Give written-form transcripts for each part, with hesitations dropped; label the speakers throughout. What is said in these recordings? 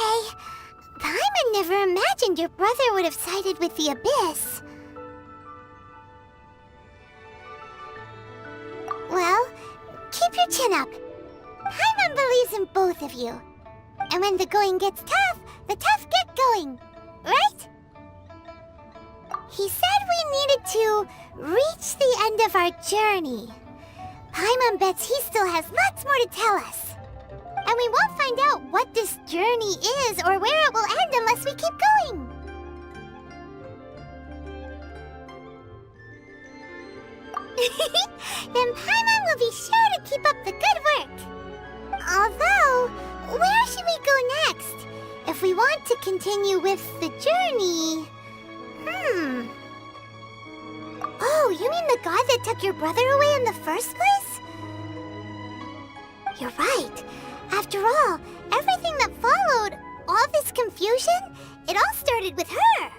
Speaker 1: Okay. Paimon never imagined your brother would have sided with the Abyss. Well, keep your chin up. Paimon believes in both of you. And when the going gets tough, the tough get going. Right? He said we needed to reach the end of our journey. Paimon bets he still has lots more to tell us. And we won't find out what this journey is or where it will end unless we keep going. Then Paimon will be sure to keep up the good work. Although, where should we go next? If we want to continue with the journey... Oh, you mean the god that took your brother away in the first place? You're right. After all, everything that followed, all this confusion, it all started with her.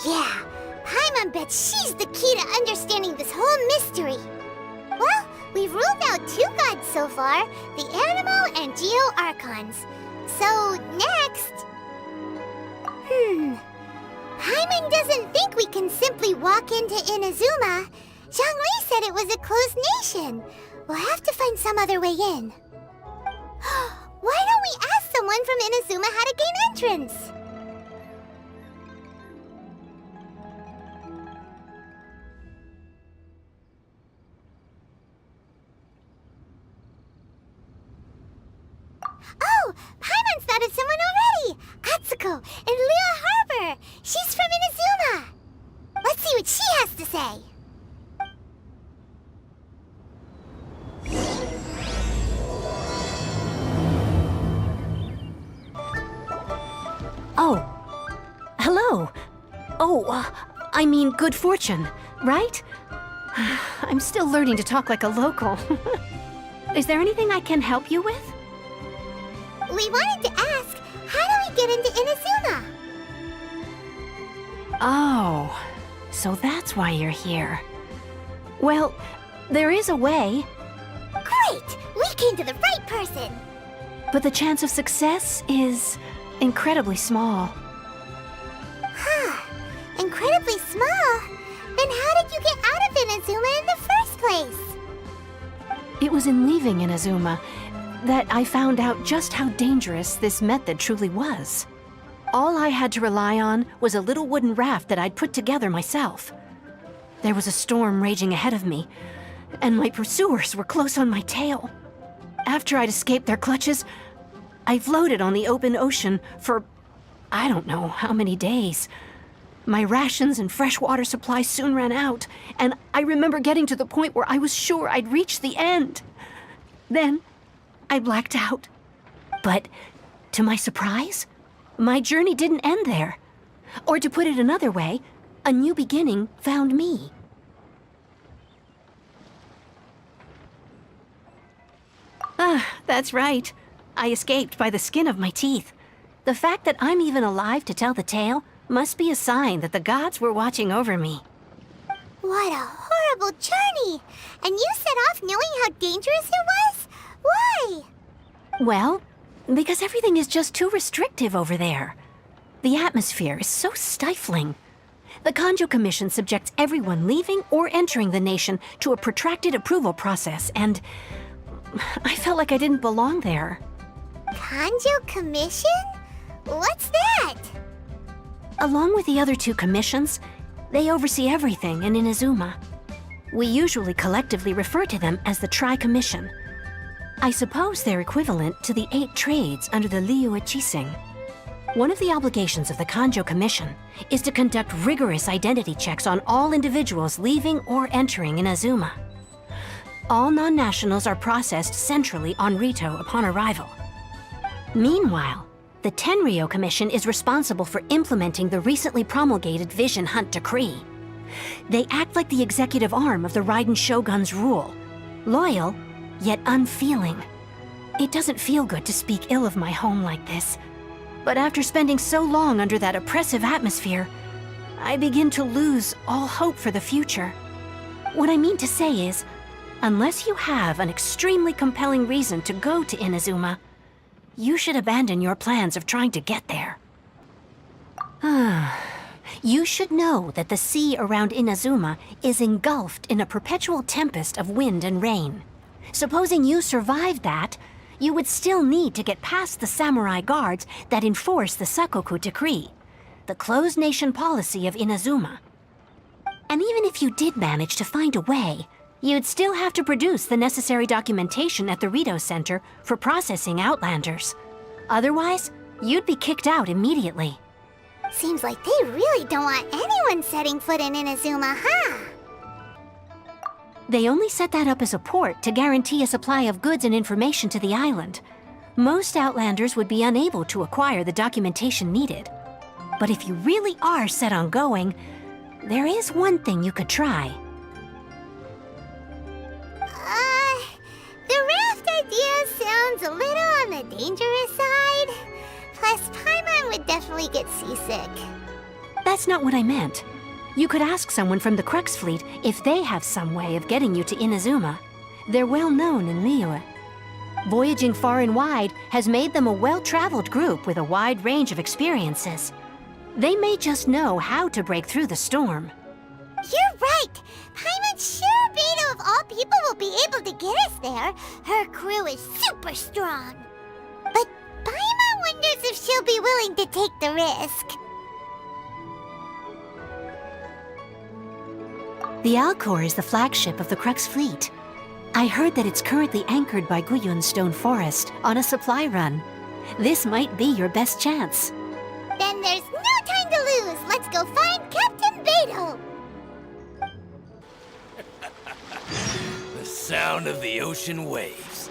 Speaker 1: Yeah, Paimon bets she's the key to understanding this whole mystery. Well, we've ruled out 2 gods so far, the Animal and Geo Archons. So, next... Paimon doesn't think we can simply walk into Inazuma. Zhongli said it was a closed nation. We'll have to find some other way in. Why don't we ask someone from Inazuma how to gain entrance? Oh, Paimon's thought of someone already! Atsuko in Liyue Harbor! She's from Inazuma! Let's see what she has to say!
Speaker 2: Oh. Hello. Oh, I mean good fortune, right? I'm still learning to talk like a local. Is there anything I can help you with?
Speaker 1: We wanted to ask, how do we get into Inazuma?
Speaker 2: Oh, so that's why you're here. Well, there is a way.
Speaker 1: Great! We came to the right person!
Speaker 2: But the chance of success is incredibly small.
Speaker 1: Huh. Incredibly small? Then how did you get out of Inazuma in the first place?
Speaker 2: It was in leaving Inazuma that I found out just how dangerous this method truly was. All I had to rely on was a little wooden raft that I'd put together myself. There was a storm raging ahead of me, and my pursuers were close on my tail. After I'd escaped their clutches, I floated on the open ocean for I don't know how many days. My rations and fresh water supply soon ran out, and I remember getting to the point where I was sure I'd reached the end. Then, I blacked out. But, to my surprise, my journey didn't end there. Or to put it another way, a new beginning found me. That's right. I escaped by the skin of my teeth. The fact that I'm even alive to tell the tale must be a sign that the gods were watching over me.
Speaker 1: What a horrible journey! And you set off knowing how dangerous it was? Why?
Speaker 2: Well, because everything is just too restrictive over there. The atmosphere is so stifling. The Kanjo Commission subjects everyone leaving or entering the nation to a protracted approval process, and I felt like I didn't belong there.
Speaker 1: Kanjo Commission? What's that?
Speaker 2: Along with the other 2 commissions, they oversee everything in Inazuma. We usually collectively refer to them as the Tri-Commission. I suppose they're equivalent to the 8 trades under the Liyue Chising. One of the obligations of the Kanjo Commission is to conduct rigorous identity checks on all individuals leaving or entering Inazuma. All non-nationals are processed centrally on Rito upon arrival. Meanwhile, the Tenryo Commission is responsible for implementing the recently promulgated Vision Hunt Decree. They act like the executive arm of the Raiden Shogun's rule, loyal, yet unfeeling. It doesn't feel good to speak ill of my home like this, but after spending so long under that oppressive atmosphere, I begin to lose all hope for the future. What I mean to say is, unless you have an extremely compelling reason to go to Inazuma, you should abandon your plans of trying to get there. You should know that the sea around Inazuma is engulfed in a perpetual tempest of wind and rain. Supposing you survived that, you would still need to get past the samurai guards that enforce the Sakoku Decree, the closed nation policy of Inazuma. And even if you did manage to find a way, you'd still have to produce the necessary documentation at the Rito Center for processing Outlanders. Otherwise, you'd be kicked out immediately.
Speaker 1: Seems like they really don't want anyone setting foot in Inazuma, huh?
Speaker 2: They only set that up as a port to guarantee a supply of goods and information to the island. Most Outlanders would be unable to acquire the documentation needed. But if you really are set on going, there is one thing you could try.
Speaker 1: The raft idea sounds a little on the dangerous side. Plus, Paimon would definitely get seasick.
Speaker 2: That's not what I meant. You could ask someone from the Crux Fleet if they have some way of getting you to Inazuma. They're well known in Liyue. Voyaging far and wide has made them a well-traveled group with a wide range of experiences. They may just know how to break through the storm.
Speaker 1: You're right! Paimon's sure Beidou of all people will be able to get us there. Her crew is super strong. But Paimon wonders if she'll be willing to take the risk.
Speaker 2: The Alcor is the flagship of the Crux Fleet. I heard that it's currently anchored by Guyun Stone Forest on a supply run. This might be your best chance.
Speaker 1: Then there's no time to lose. Let's go find Captain Beidou.
Speaker 3: The sound of the ocean waves.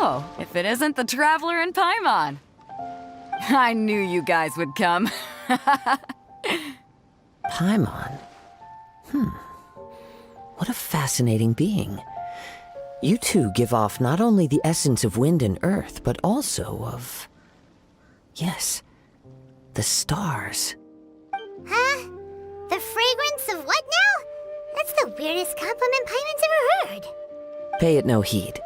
Speaker 4: Oh, if it isn't the Traveler and Paimon. I knew you guys would come.
Speaker 5: Paimon? What a fascinating being. You two give off not only the essence of wind and earth, but also of... yes, the stars.
Speaker 1: Huh? The fragrance of what now? That's the weirdest compliment Paimon's ever heard.
Speaker 5: Pay it no heed.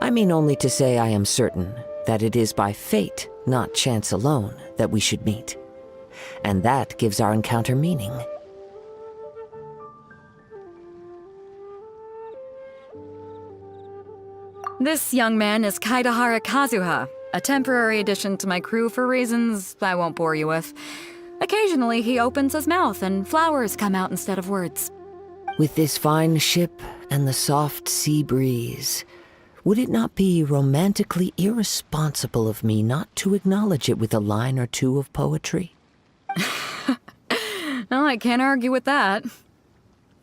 Speaker 5: I mean only to say I am certain that it is by fate, not chance alone, that we should meet. And that gives our encounter meaning.
Speaker 4: This young man is Kaidahara Kazuha, a temporary addition to my crew for reasons I won't bore you with. Occasionally he opens his mouth and flowers come out instead of words.
Speaker 5: With this fine ship and the soft sea breeze, would it not be romantically irresponsible of me not to acknowledge it with a line or two of poetry?
Speaker 4: Well, I can't argue with that.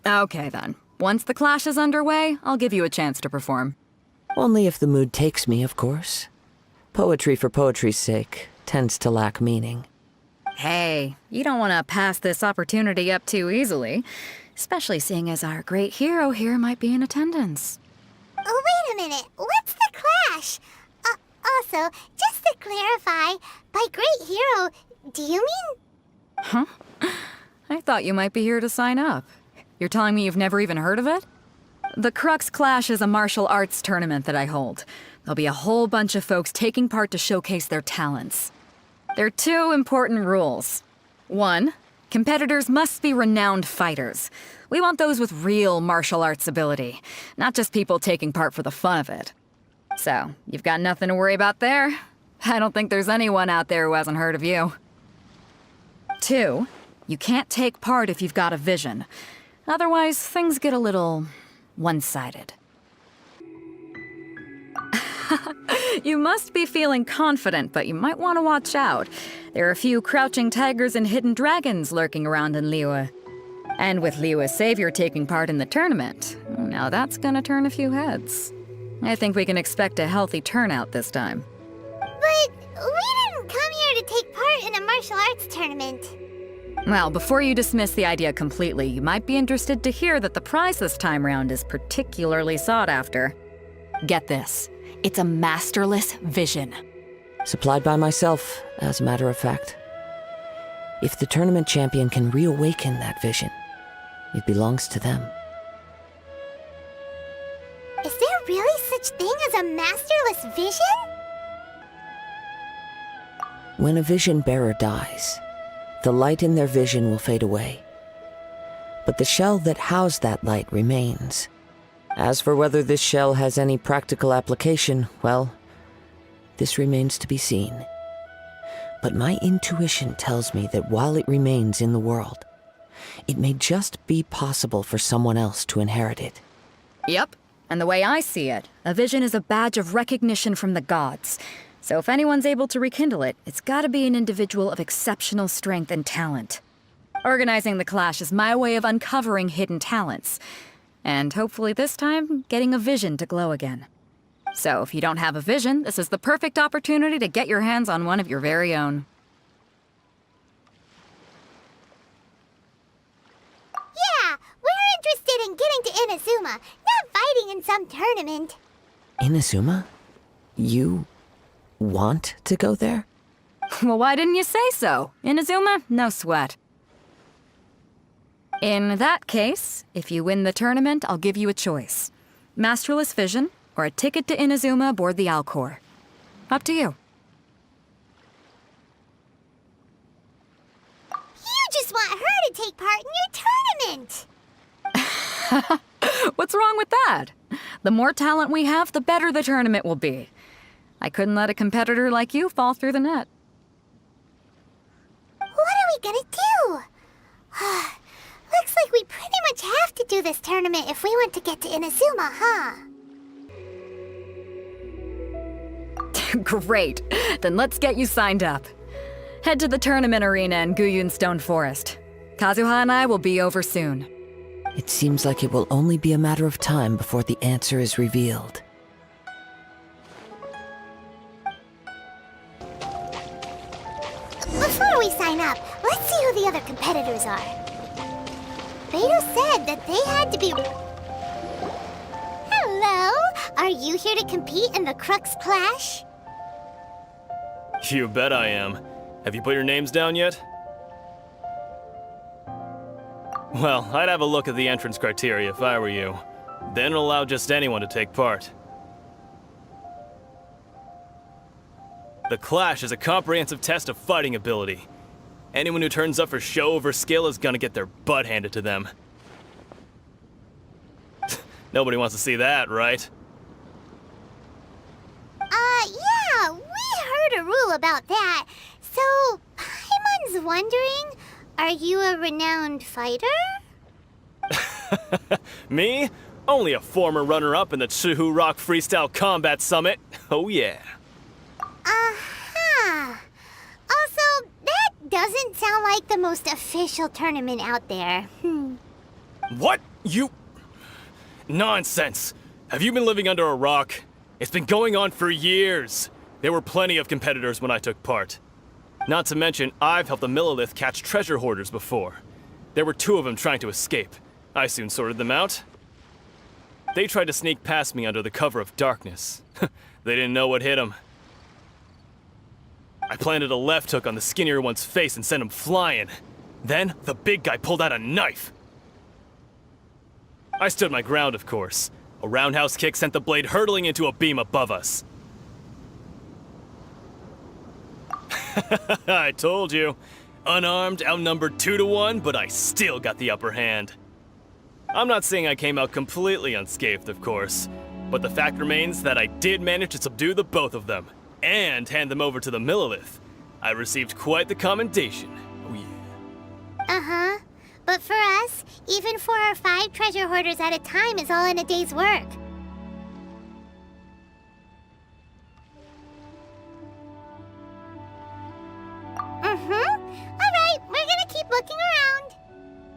Speaker 4: Okay then. Once the clash is underway, I'll give you a chance to perform.
Speaker 5: Only if the mood takes me, of course. Poetry for poetry's sake tends to lack meaning.
Speaker 4: Hey, you don't want to pass this opportunity up too easily, especially seeing as our great hero here might be in attendance.
Speaker 1: Oh, wait a minute. What's the clash? Also, just to clarify, by great hero, do you mean...
Speaker 4: Huh? I thought you might be here to sign up. You're telling me you've never even heard of it? The Crux Clash is a martial arts tournament that I hold. There'll be a whole bunch of folks taking part to showcase their talents. There are 2 important rules. 1, competitors must be renowned fighters. We want those with real martial arts ability, not just people taking part for the fun of it. So, you've got nothing to worry about there. I don't think there's anyone out there who hasn't heard of you. 2, you can't take part if you've got a vision. Otherwise, things get a little one-sided. You must be feeling confident, but you might want to watch out. There are a few crouching tigers and hidden dragons lurking around in Liyue. And with Liyue's savior taking part in the tournament, now that's gonna turn a few heads. I think we can expect a healthy turnout this time.
Speaker 1: But we didn't come here to take part in a martial arts tournament.
Speaker 4: Well, before you dismiss the idea completely, you might be interested to hear that the prize this time round is particularly sought after. Get this. It's a masterless vision.
Speaker 5: Supplied by myself, as a matter of fact. If the tournament champion can reawaken that vision, it belongs to them.
Speaker 1: Is there really such thing as a masterless vision?
Speaker 5: When a vision bearer dies, the light in their vision will fade away. But the shell that housed that light remains. As for whether this shell has any practical application, well, this remains to be seen. But my intuition tells me that while it remains in the world, it may just be possible for someone else to inherit it.
Speaker 4: Yep. And the way I see it, a vision is a badge of recognition from the gods. So if anyone's able to rekindle it, it's gotta be an individual of exceptional strength and talent. Organizing the clash is my way of uncovering hidden talents. And hopefully this time, getting a vision to glow again. So if you don't have a vision, this is the perfect opportunity to get your hands on one of your very own.
Speaker 1: Yeah, we're interested in getting to Inazuma, not fighting in some tournament.
Speaker 5: Inazuma? You want to go there?
Speaker 4: Well, why didn't you say so? Inazuma? No sweat. In that case, if you win the tournament, I'll give you a choice. Masterless Vision, or a ticket to Inazuma aboard the Alcor. Up to you.
Speaker 1: You just want her to take part in your tournament!
Speaker 4: What's wrong with that? The more talent we have, the better the tournament will be. I couldn't let a competitor like you fall through the net.
Speaker 1: What are we gonna do? Looks like we pretty much have to do this tournament if we want to get to Inazuma, huh?
Speaker 4: Great. Then let's get you signed up. Head to the tournament arena in Guyun Stone Forest. Kazuha and I will be over soon.
Speaker 5: It seems like it will only be a matter of time before the answer is revealed.
Speaker 1: Before we sign up, let's see who the other competitors are. Beidou said that they had to be... Hello? Are you here to compete in the Crux Clash?
Speaker 3: You bet I am. Have you put your names down yet? Well, I'd have a look at the entrance criteria if I were you. Then allow just anyone to take part. The Clash is a comprehensive test of fighting ability. Anyone who turns up for show over skill is gonna get their butt handed to them. Nobody wants to see that, right?
Speaker 1: Yeah, we heard a rule about that. So, Paimon's wondering, are you a renowned fighter?
Speaker 3: Me? Only a former runner-up in the Chihu Rock Freestyle Combat Summit. Oh yeah.
Speaker 1: Uh-huh. Also, that doesn't sound like the most official tournament out there.
Speaker 3: What? You... Nonsense. Have you been living under a rock? It's been going on for years. There were plenty of competitors when I took part. Not to mention, I've helped the Millilith catch treasure hoarders before. There were 2 of them trying to escape. I soon sorted them out. They tried to sneak past me under the cover of darkness. They didn't know what hit them. I planted a left hook on the skinnier one's face and sent him flying. Then, the big guy pulled out a knife. I stood my ground, of course. A roundhouse kick sent the blade hurtling into a beam above us. I told you. Unarmed, outnumbered 2 to 1, but I still got the upper hand. I'm not saying I came out completely unscathed, of course, but the fact remains that I did manage to subdue the both of them, and hand them over to the Millilith. I received quite the commendation. Oh yeah.
Speaker 1: Uh-huh. But for us, even 4 or 5 treasure hoarders at a time is all in a day's work. Alright, we're gonna keep looking around.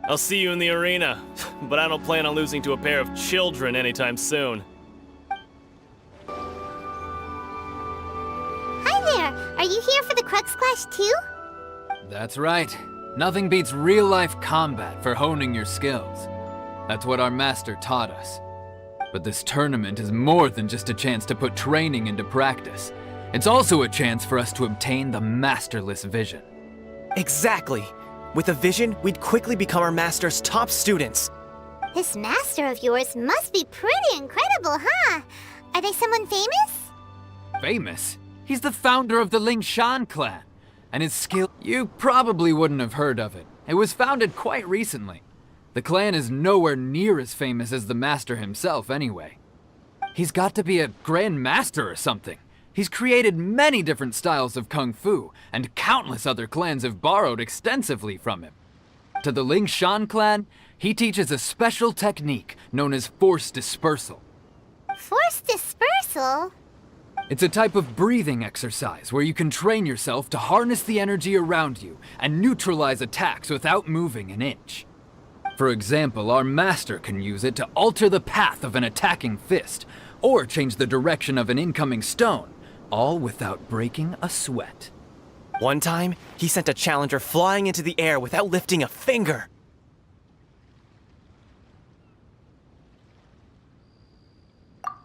Speaker 3: I'll see you in the arena, but I don't plan on losing to a pair of children anytime soon.
Speaker 1: Hi there, are you here for the Crux Clash too?
Speaker 6: That's right. Nothing beats real-life combat for honing your skills. That's what our master taught us. But this tournament is more than just a chance to put training into practice. It's also a chance for us to obtain the masterless vision.
Speaker 7: Exactly. With a vision, we'd quickly become our master's top students.
Speaker 1: This master of yours must be pretty incredible, huh? Are they someone famous?
Speaker 6: Famous? He's the founder of the Lingshan clan. And his skill... You probably wouldn't have heard of it. It was founded quite recently. The clan is nowhere near as famous as the master himself, anyway. He's got to be a grand master or something. He's created many different styles of kung fu, and countless other clans have borrowed extensively from him. To the Lingshan clan, he teaches a special technique known as force dispersal.
Speaker 1: Force dispersal?
Speaker 6: It's a type of breathing exercise where you can train yourself to harness the energy around you and neutralize attacks without moving an inch. For example, our master can use it to alter the path of an attacking fist, or change the direction of an incoming stone, all without breaking a sweat.
Speaker 7: One time, he sent a challenger flying into the air without lifting a finger.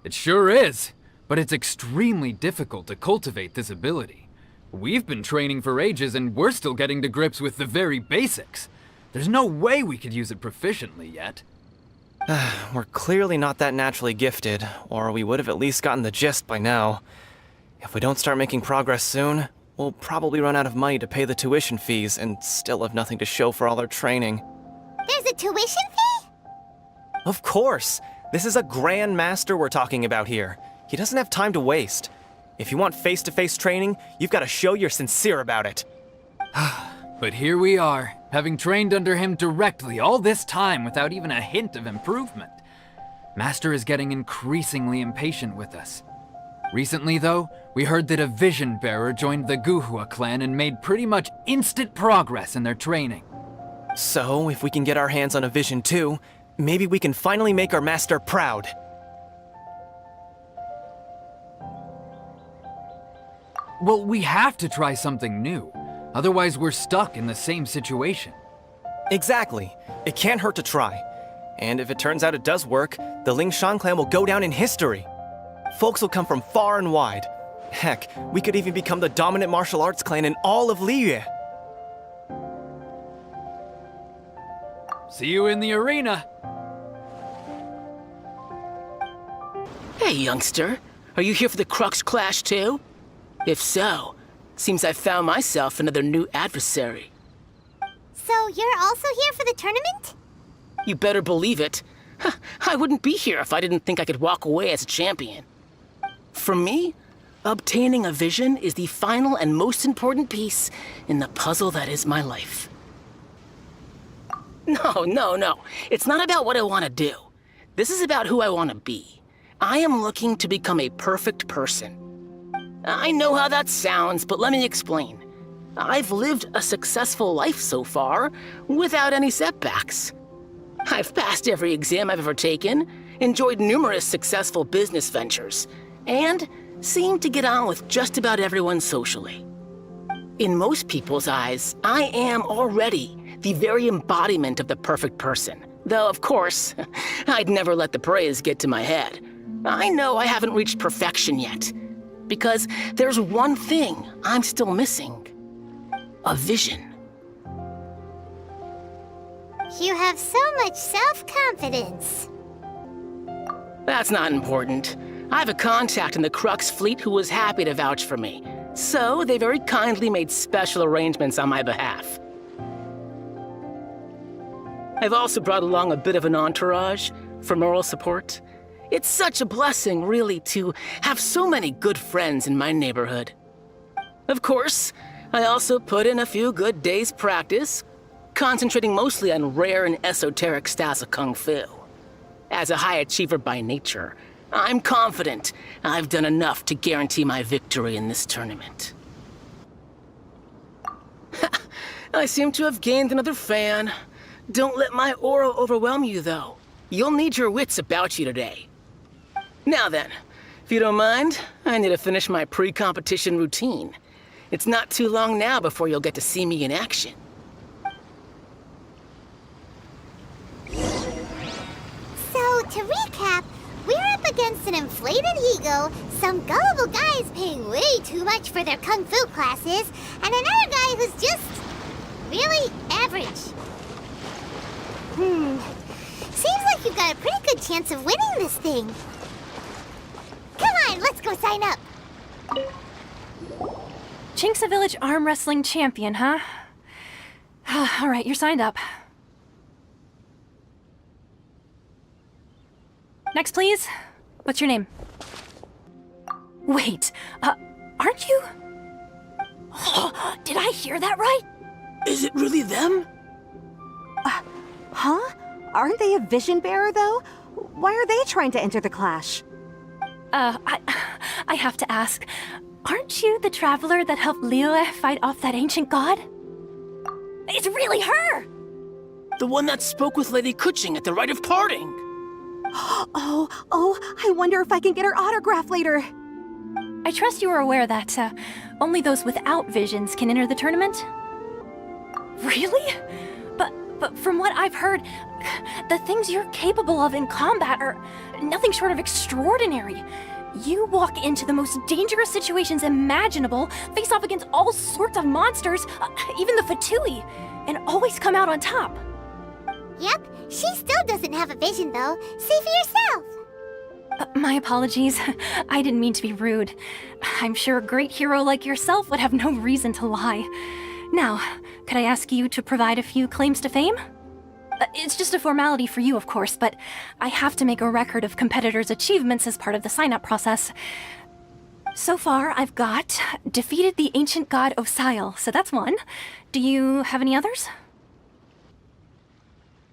Speaker 6: It sure is, but it's extremely difficult to cultivate this ability. We've been training for ages and we're still getting to grips with the very basics. There's no way we could use it proficiently yet.
Speaker 7: We're clearly not that naturally gifted, or we would have at least gotten the gist by now. If we don't start making progress soon, we'll probably run out of money to pay the tuition fees and still have nothing to show for all our training.
Speaker 1: There's a tuition fee?
Speaker 7: Of course! This is a Grand Master we're talking about here. He doesn't have time to waste. If you want face-to-face training, you've got to show you're sincere about it.
Speaker 6: But here we are, having trained under him directly all this time without even a hint of improvement. Master is getting increasingly impatient with us. Recently, though, we heard that a vision bearer joined the Guhua clan and made pretty much instant progress in their training.
Speaker 7: So, if we can get our hands on a vision too, maybe we can finally make our master proud.
Speaker 6: Well, we have to try something new. Otherwise, we're stuck in the same situation.
Speaker 7: Exactly. It can't hurt to try. And if it turns out it does work, the Lingshan clan will go down in history. Folks will come from far and wide. Heck, we could even become the dominant martial arts clan in all of Liyue.
Speaker 6: See you in the arena.
Speaker 8: Hey, youngster. Are you here for the Crux Clash too? If so, seems I found myself another new adversary.
Speaker 1: So you're also here for the tournament?
Speaker 8: You better believe it. I wouldn't be here if I didn't think I could walk away as a champion. For me, obtaining a vision is the final and most important piece in the puzzle that is my life. No. It's not about what I want to do. This is about who I want to be. I am looking to become a perfect person. I know how that sounds, but let me explain. I've lived a successful life so far, without any setbacks. I've passed every exam I've ever taken, enjoyed numerous successful business ventures, and seem to get on with just about everyone socially. In most people's eyes, I am already the very embodiment of the perfect person. Though, of course, I'd never let the praise get to my head. I know I haven't reached perfection yet, because there's one thing I'm still missing. A vision.
Speaker 1: You have so much self-confidence.
Speaker 8: That's not important. I have a contact in the Crux fleet who was happy to vouch for me. So, they very kindly made special arrangements on my behalf. I've also brought along a bit of an entourage for moral support. It's such a blessing, really, to have so many good friends in my neighborhood. Of course, I also put in a few good days' practice, concentrating mostly on rare and esoteric styles of Kung Fu. As a high achiever by nature, I'm confident I've done enough to guarantee my victory in this tournament. I seem to have gained another fan. Don't let my aura overwhelm you, though. You'll need your wits about you today. Now then, if you don't mind, I need to finish my pre-competition routine. It's not too long now before you'll get to see me in action.
Speaker 1: So, to recap, we're up against an inflated ego, some gullible guys paying way too much for their kung fu classes, and another guy who's just really average. Seems like you've got a pretty good chance of winning this thing. Come on, let's go sign up.
Speaker 2: Chinksa Village Arm Wrestling Champion, huh? All right, you're signed up. Next, please. What's your name? Wait, aren't you? Did I hear that right?
Speaker 8: Is it really them?
Speaker 9: Huh? Aren't they a vision bearer, though? Why are they trying to enter the clash?
Speaker 2: I have to ask, aren't you the traveler that helped Liyue fight off that ancient god? It's really her!
Speaker 8: The one that spoke with Lady Kuching at the rite of parting.
Speaker 9: Oh, I wonder if I can get her autograph later.
Speaker 2: I trust you are aware that only those without visions can enter the tournament? Really? But from what I've heard, the things you're capable of in combat are nothing short of extraordinary. You walk into the most dangerous situations imaginable, face off against all sorts of monsters, even the Fatui, and always come out on top.
Speaker 1: Yep, she still doesn't have a vision, though. See for yourself.
Speaker 2: My apologies. I didn't mean to be rude. I'm sure a great hero like yourself would have no reason to lie. Now, could I ask you to provide a few claims to fame? It's just a formality for you, of course, but I have to make a record of competitors' achievements as part of the sign-up process. So far, I've got defeated the ancient god Osail, so that's one. Do you have any others?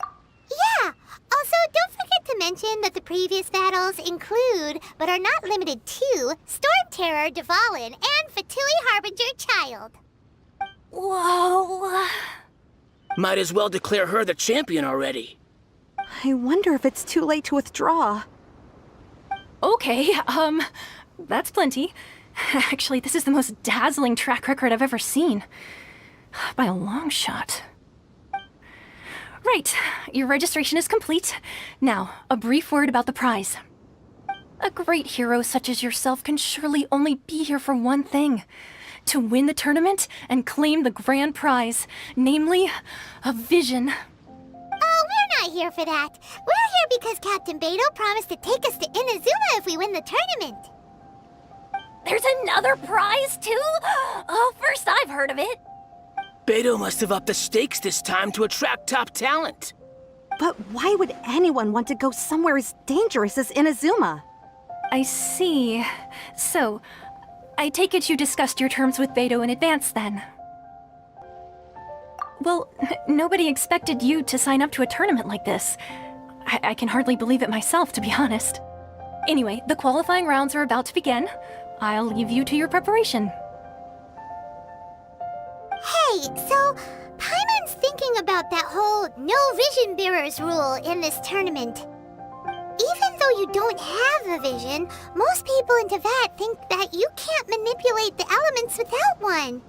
Speaker 1: Yeah! Also, don't forget to mention that the previous battles include, but are not limited to, Storm Terror, Dvalin, and Fatui Harbinger Child.
Speaker 2: Whoa...
Speaker 8: Might as well declare her the champion already.
Speaker 9: I wonder if it's too late to withdraw.
Speaker 2: Okay, that's plenty. Actually, this is the most dazzling track record I've ever seen. By a long shot. Right, your registration is complete. Now, a brief word about the prize. A great hero such as yourself can surely only be here for one thing. To win the tournament and claim the grand prize, namely, a vision.
Speaker 1: Oh, we're not here for that. We're here because Captain Beidou promised to take us to Inazuma if we win the tournament.
Speaker 2: There's another prize, too? Oh, first I've heard of it.
Speaker 8: Beidou must have upped the stakes this time to attract top talent.
Speaker 9: But why would anyone want to go somewhere as dangerous as Inazuma?
Speaker 2: I see. So, I take it you discussed your terms with Beidou in advance, then? Well, nobody expected you to sign up to a tournament like this. I can hardly believe it myself, to be honest. Anyway, the qualifying rounds are about to begin. I'll leave you to your preparation.
Speaker 1: Hey, so Paimon's thinking about that whole no vision bearers rule in this tournament. Even though you don't have a vision, most people in Teyvat think that you can't manipulate the elements without one.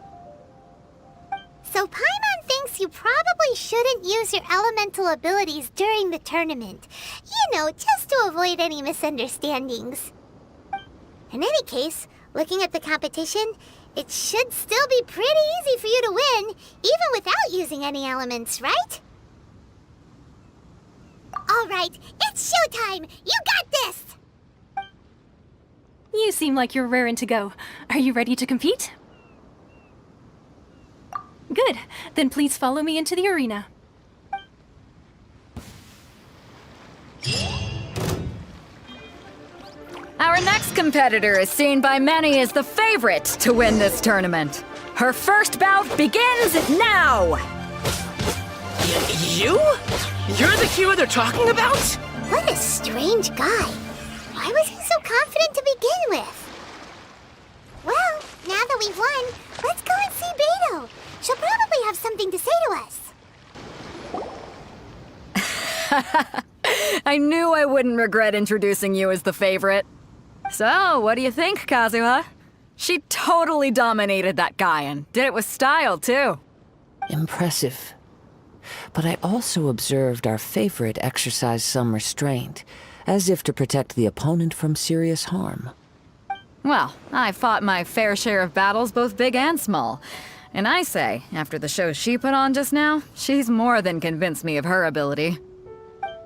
Speaker 1: So Paimon thinks you probably shouldn't use your elemental abilities during the tournament. You know, just to avoid any misunderstandings. In any case, looking at the competition, it should still be pretty easy for you to win, even without using any elements, right? All right, it's showtime! You got this!
Speaker 2: You seem like you're raring to go. Are you ready to compete? Good. Then please follow me into the arena.
Speaker 4: Our next competitor is seen by many as the favorite to win this tournament. Her first bout begins now!
Speaker 8: You? You're the hero they're talking about?
Speaker 1: What a strange guy. Why was he so confident to begin with? Well, now that we've won, let's go and see Beidou. She'll probably have something to say to us.
Speaker 4: I knew I wouldn't regret introducing you as the favorite. So, what do you think, Kazuha? She totally dominated that guy and did it with style, too.
Speaker 5: Impressive. But I also observed our favorite exercise some restraint, as if to protect the opponent from serious harm.
Speaker 4: Well, I fought my fair share of battles, both big and small. And I say, after the show she put on just now, she's more than convinced me of her ability.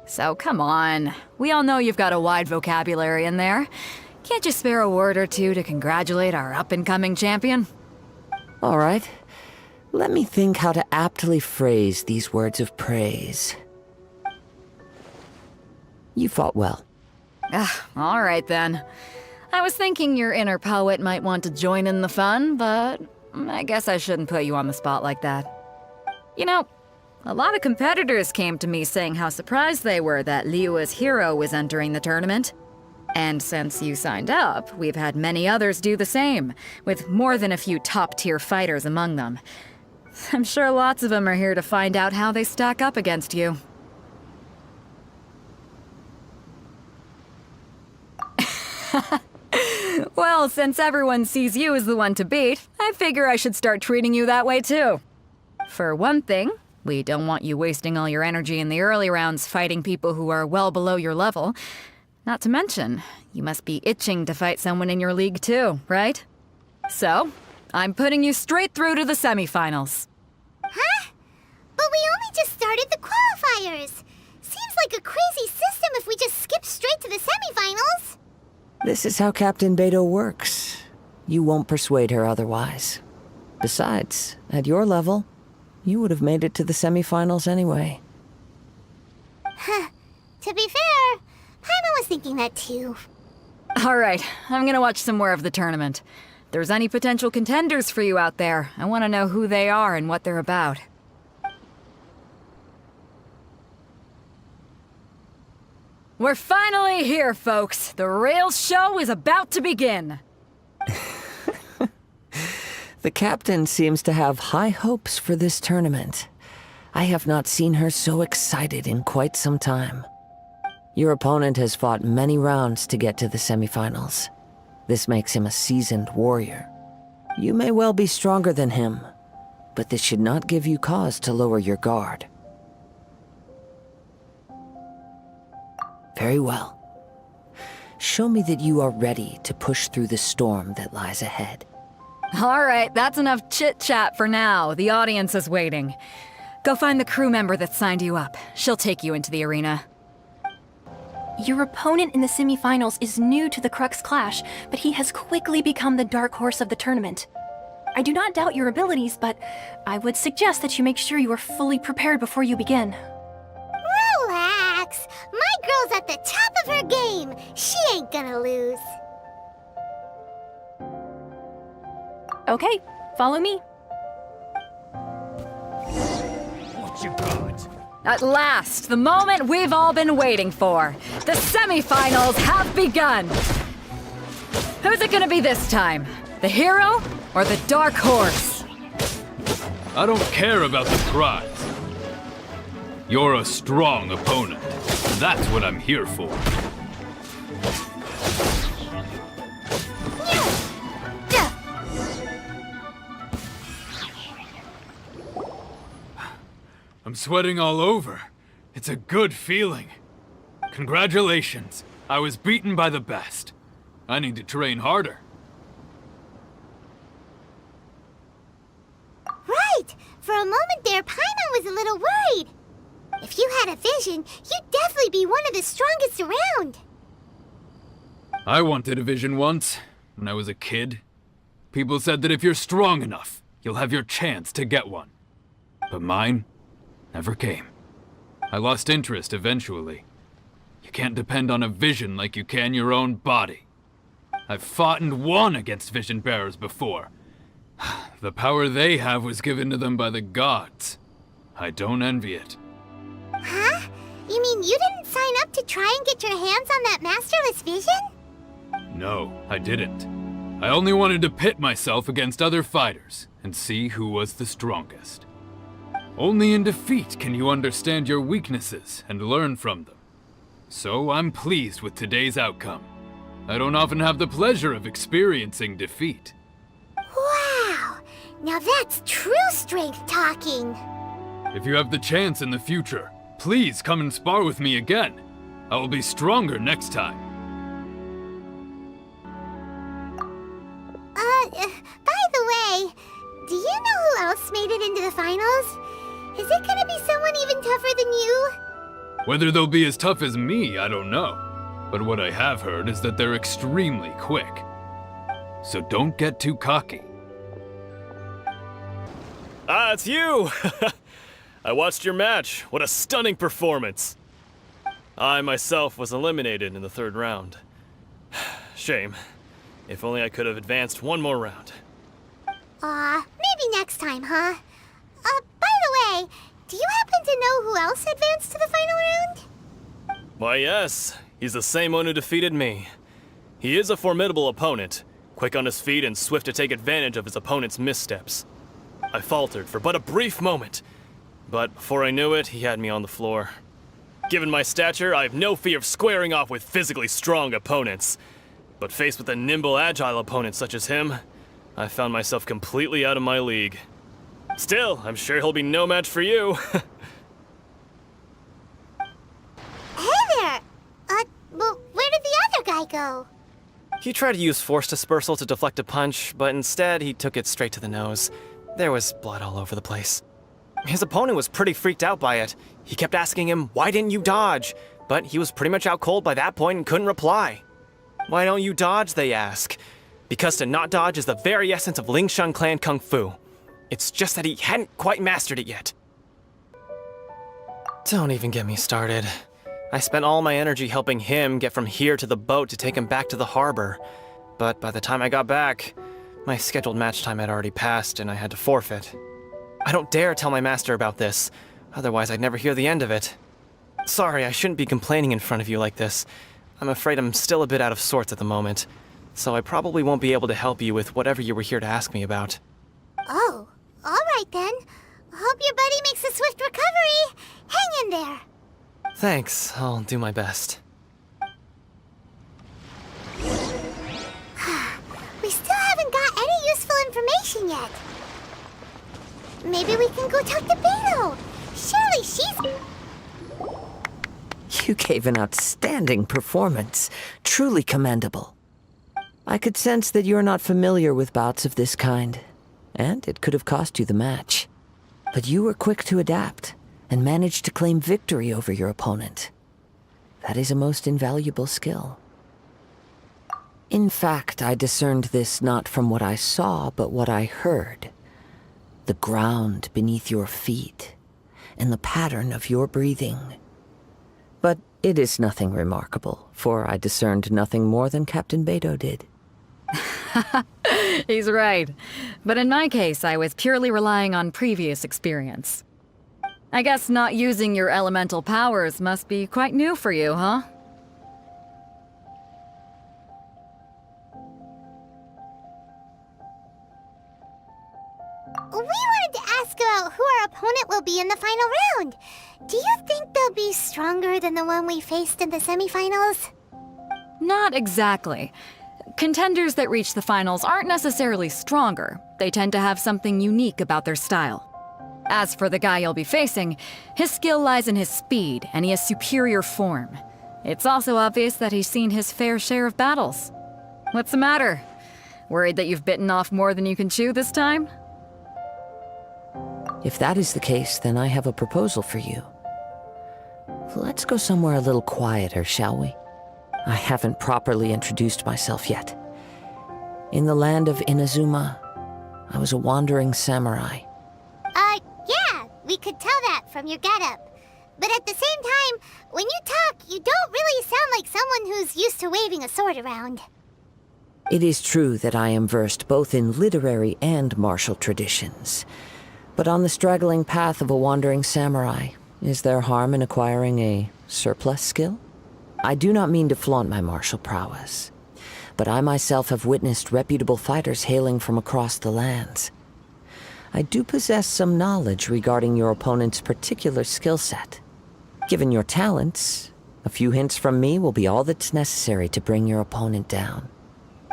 Speaker 4: So come on, we all know you've got a wide vocabulary in there. Can't you spare a word or two to congratulate our up-and-coming champion?
Speaker 5: All right. Let me think how to aptly phrase these words of praise. You fought well.
Speaker 4: All right then. I was thinking your inner poet might want to join in the fun, but I guess I shouldn't put you on the spot like that. You know, a lot of competitors came to me saying how surprised they were that Liyue's hero was entering the tournament. And since you signed up, we've had many others do the same, with more than a few top-tier fighters among them. I'm sure lots of them are here to find out how they stack up against you. Well, since everyone sees you as the one to beat, I figure I should start treating you that way too. For one thing, we don't want you wasting all your energy in the early rounds fighting people who are well below your level. Not to mention, you must be itching to fight someone in your league too, right? So, I'm putting you straight through to the semifinals.
Speaker 1: Huh? But we only just started the qualifiers. Seems like a crazy system if we just skip straight to the semifinals.
Speaker 5: This is how Captain Beidou works. You won't persuade her otherwise. Besides, at your level, you would have made it to the semifinals anyway.
Speaker 1: Huh. To be fair, Paimon was thinking that too.
Speaker 4: Alright, I'm gonna watch some more of the tournament. If there's any potential contenders for you out there, I want to know who they are and what they're about. We're finally here, folks. The real show is about to begin.
Speaker 5: The captain seems to have high hopes for this tournament. I have not seen her so excited in quite some time. Your opponent has fought many rounds to get to the semifinals. This makes him a seasoned warrior. You may well be stronger than him, but this should not give you cause to lower your guard. Very well. Show me that you are ready to push through the storm that lies ahead.
Speaker 4: Alright, that's enough chit-chat for now. The audience is waiting. Go find the crew member that signed you up. She'll take you into the arena.
Speaker 2: Your opponent in the semifinals is new to the Crux Clash, but he has quickly become the dark horse of the tournament. I do not doubt your abilities, but I would suggest that you make sure you are fully prepared before you begin.
Speaker 1: Relax. My girl's at the top of her game. She ain't gonna lose.
Speaker 2: Okay, follow me.
Speaker 3: What you got?
Speaker 4: At last, the moment we've all been waiting for. The semifinals have begun. Who's it gonna be this time? The hero or the dark horse?
Speaker 10: I don't care about the prize. You're a strong opponent. That's what I'm here for. I'm sweating all over. It's a good feeling. Congratulations. I was beaten by the best. I need to train harder.
Speaker 1: Right. For a moment there, Paimon was a little worried. If you had a vision, you'd definitely be one of the strongest around.
Speaker 10: I wanted a vision once, when I was a kid. People said that if you're strong enough, you'll have your chance to get one. But mine never came. I lost interest eventually. You can't depend on a vision like you can your own body. I've fought and won against vision bearers before. The power they have was given to them by the gods. I don't envy it.
Speaker 1: Huh? You mean you didn't sign up to try and get your hands on that masterless vision?
Speaker 10: No, I didn't. I only wanted to pit myself against other fighters and see who was the strongest. Only in defeat can you understand your weaknesses and learn from them. So I'm pleased with today's outcome. I don't often have the pleasure of experiencing defeat.
Speaker 1: Wow! Now that's true strength talking.
Speaker 10: If you have the chance in the future, please come and spar with me again. I will be stronger next time.
Speaker 1: By the way, do you know who else made it into the finals? Is it gonna be someone even tougher than you?
Speaker 10: Whether they'll be as tough as me, I don't know. But what I have heard is that they're extremely quick. So don't get too cocky.
Speaker 3: Ah, it's you! I watched your match. What a stunning performance. I myself was eliminated in the 3rd round. Shame. If only I could have advanced one more round.
Speaker 1: Maybe next time, huh? By the way, do you happen to know who else advanced to the final round?
Speaker 3: Why, yes. He's the same one who defeated me. He is a formidable opponent, quick on his feet and swift to take advantage of his opponent's missteps. I faltered for but a brief moment, but before I knew it, he had me on the floor. Given my stature, I have no fear of squaring off with physically strong opponents. But faced with a nimble, agile opponent such as him, I found myself completely out of my league. Still, I'm sure he'll be no match for you.
Speaker 1: Hey there! Well, where did the other guy go?
Speaker 7: He tried to use force dispersal to deflect a punch, but instead he took it straight to the nose. There was blood all over the place. His opponent was pretty freaked out by it. He kept asking him, "Why didn't you dodge?" But he was pretty much out cold by that point and couldn't reply. "Why don't you dodge?" they ask. Because to not dodge is the very essence of Lingshan clan kung fu. It's just that he hadn't quite mastered it yet. Don't even get me started. I spent all my energy helping him get from here to the boat to take him back to the harbor. But by the time I got back, my scheduled match time had already passed and I had to forfeit. I don't dare tell my master about this, otherwise I'd never hear the end of it. Sorry, I shouldn't be complaining in front of you like this. I'm afraid I'm still a bit out of sorts at the moment, so I probably won't be able to help you with whatever you were here to ask me about.
Speaker 1: Oh, alright then. Hope your buddy makes a swift recovery. Hang in there.
Speaker 7: Thanks, I'll do my best.
Speaker 1: We still haven't got any useful information yet. Maybe we can go talk to Beidou. Surely she's...
Speaker 5: You gave an outstanding performance. Truly commendable. I could sense that you're not familiar with bouts of this kind, and it could have cost you the match. But you were quick to adapt, and managed to claim victory over your opponent. That is a most invaluable skill. In fact, I discerned this not from what I saw, but what I heard. The ground beneath your feet, and the pattern of your breathing. But it is nothing remarkable, for I discerned nothing more than Captain Beidou did.
Speaker 4: He's right. But in my case, I was purely relying on previous experience. I guess not using your elemental powers must be quite new for you, huh?
Speaker 1: We wanted to ask about who our opponent will be in the final round. Do you think they'll be stronger than the one we faced in the semifinals?
Speaker 4: Not exactly. Contenders that reach the finals aren't necessarily stronger. They tend to have something unique about their style. As for the guy you'll be facing, his skill lies in his speed, and he has superior form. It's also obvious that he's seen his fair share of battles. What's the matter? Worried that you've bitten off more than you can chew this time?
Speaker 5: If that is the case, then I have a proposal for you. Let's go somewhere a little quieter, shall we? I haven't properly introduced myself yet. In the land of Inazuma, I was a wandering samurai.
Speaker 1: Yeah, we could tell that from your getup. But at the same time, when you talk, you don't really sound like someone who's used to waving a sword around.
Speaker 5: It is true that I am versed both in literary and martial traditions. But on the straggling path of a wandering samurai, is there harm in acquiring a surplus skill? I do not mean to flaunt my martial prowess, but I myself have witnessed reputable fighters hailing from across the lands. I do possess some knowledge regarding your opponent's particular skill set. Given your talents, a few hints from me will be all that's necessary to bring your opponent down.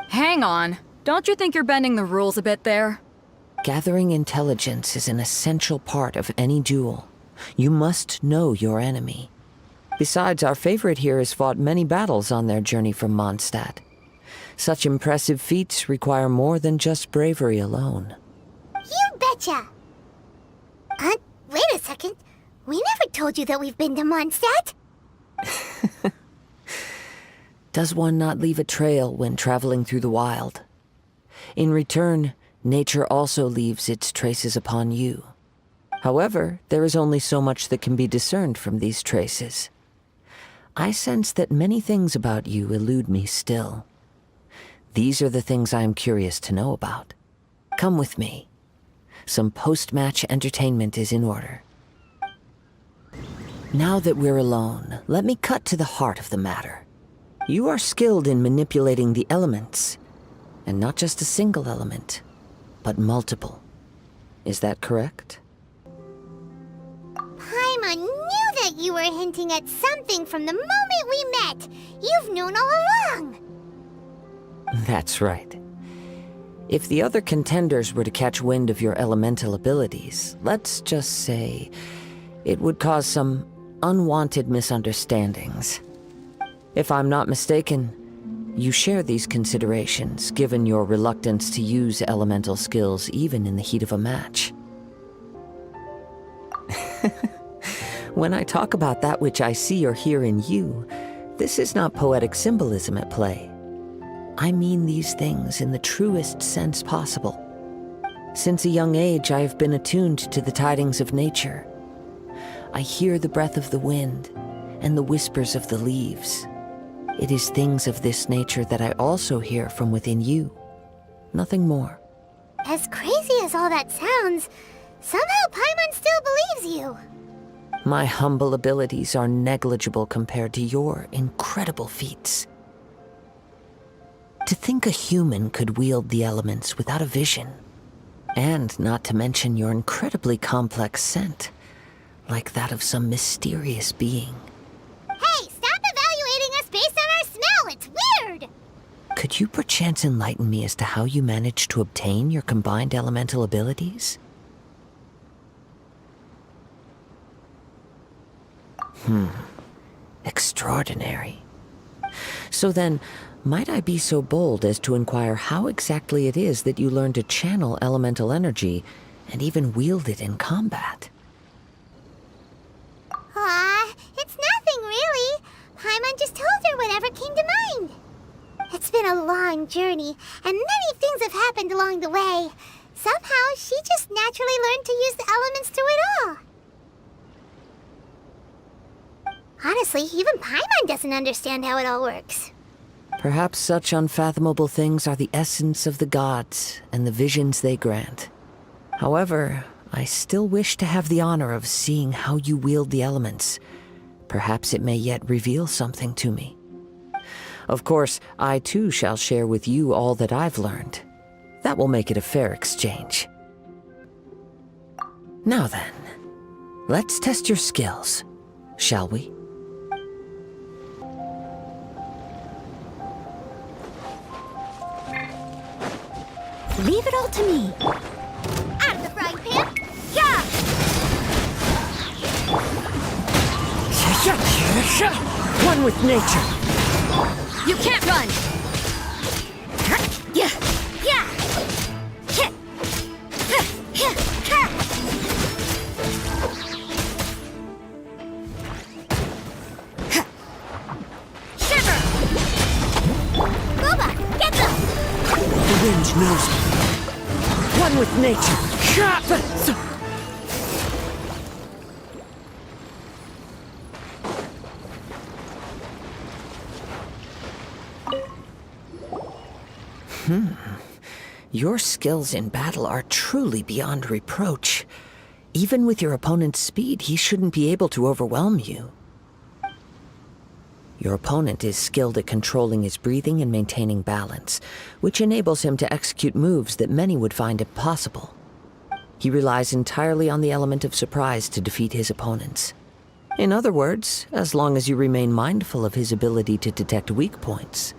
Speaker 4: Hang on. Don't you think you're bending the rules a bit there?
Speaker 5: Gathering intelligence is an essential part of any duel. You must know your enemy. Besides, our favorite here has fought many battles on their journey from Mondstadt. Such impressive feats require more than just bravery alone.
Speaker 1: You betcha! Wait a second. We never told you that we've been to Mondstadt.
Speaker 5: Does one not leave a trail when traveling through the wild? In return, nature also leaves its traces upon you. However, there is only so much that can be discerned from these traces. I sense that many things about you elude me still. These are the things I am curious to know about. Come with me. Some post-match entertainment is in order. Now that we're alone, let me cut to the heart of the matter. You are skilled in manipulating the elements, and not just a single element, but multiple. Is that correct?
Speaker 1: Paimon knew that you were hinting at something from the moment we met. You've known all along.
Speaker 5: That's right. If the other contenders were to catch wind of your elemental abilities, let's just say, it would cause some unwanted misunderstandings. If I'm not mistaken, you share these considerations, given your reluctance to use elemental skills even in the heat of a match. When I talk about that which I see or hear in you, this is not poetic symbolism at play. I mean these things in the truest sense possible. Since a young age, I have been attuned to the tidings of nature. I hear the breath of the wind and the whispers of the leaves. It is things of this nature that I also hear from within you. Nothing more.
Speaker 1: As crazy as all that sounds, somehow Paimon still believes you.
Speaker 5: My humble abilities are negligible compared to your incredible feats. To think a human could wield the elements without a vision. And not to mention your incredibly complex scent, like that of some mysterious being.
Speaker 1: Hey, stop evaluating us based on our smell! It's weird!
Speaker 5: Could you perchance enlighten me as to how you managed to obtain your combined elemental abilities? Extraordinary. So then, might I be so bold as to inquire how exactly it is that you learned to channel elemental energy and even wield it in combat?
Speaker 1: It's nothing really. Paimon just told her whatever came to mind. It's been a long journey, and many things have happened along the way. Somehow, she just naturally learned to use the elements through it all. Honestly, even Paimon doesn't understand how it all works.
Speaker 5: Perhaps such unfathomable things are the essence of the gods and the visions they grant. However, I still wish to have the honor of seeing how you wield the elements. Perhaps it may yet reveal something to me. Of course, I too shall share with you all that I've learned. That will make it a fair exchange. Now then, let's test your skills, shall we?
Speaker 9: Leave it all to me.
Speaker 1: Out of the frying pan! Yeah!
Speaker 5: One with nature.
Speaker 4: You can't run!
Speaker 1: Yeah! Yeah!
Speaker 5: visions knows me. One with nature. Your skills in battle are truly beyond reproach. Even with your opponent's speed, he shouldn't be able to overwhelm you. Your opponent is skilled at controlling his breathing and maintaining balance, which enables him to execute moves that many would find impossible. He relies entirely on the element of surprise to defeat his opponents. In other words, as long as you remain mindful of his ability to detect weak points,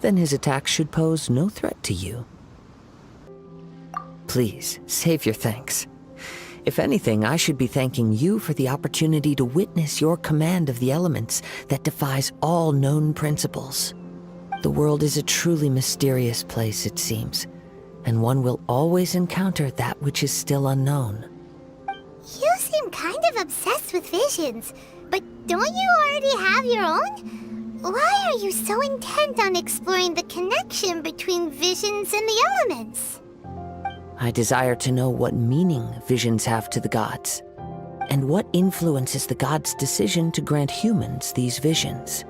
Speaker 5: then his attacks should pose no threat to you. Please, save your thanks. If anything, I should be thanking you for the opportunity to witness your command of the elements that defies all known principles. The world is a truly mysterious place, it seems, and one will always encounter that which is still unknown.
Speaker 1: You seem kind of obsessed with visions, but don't you already have your own? Why are you so intent on exploring the connection between visions and the elements?
Speaker 5: I desire to know what meaning visions have to the gods, and what influences the gods' decision to grant humans these visions.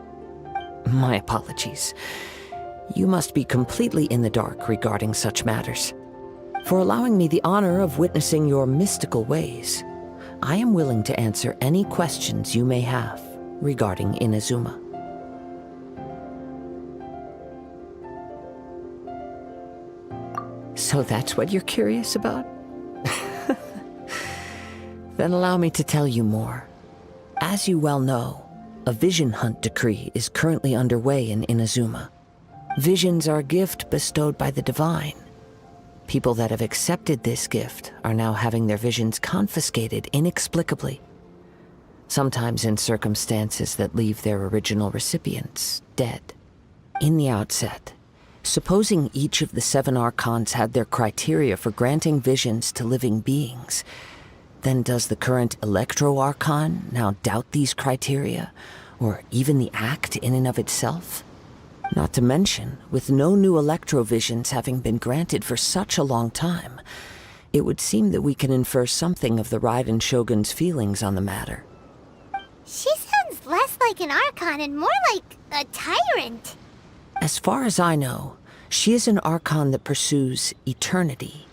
Speaker 5: My apologies. You must be completely in the dark regarding such matters. For allowing me the honor of witnessing your mystical ways, I am willing to answer any questions you may have regarding Inazuma. So that's what you're curious about? Then allow me to tell you more. As you well know, a vision hunt decree is currently underway in Inazuma. Visions are a gift bestowed by the divine. People that have accepted this gift are now having their visions confiscated inexplicably. Sometimes in circumstances that leave their original recipients dead. In the outset, supposing each of the 7 archons had their criteria for granting visions to living beings, then does the current Electro-Archon now doubt these criteria, or even the act in and of itself? Not to mention, with no new Electro-Visions having been granted for such a long time, it would seem that we can infer something of the Raiden Shogun's feelings on the matter.
Speaker 1: She sounds less like an Archon and more like a tyrant.
Speaker 5: As far as I know, she is an Archon that pursues eternity.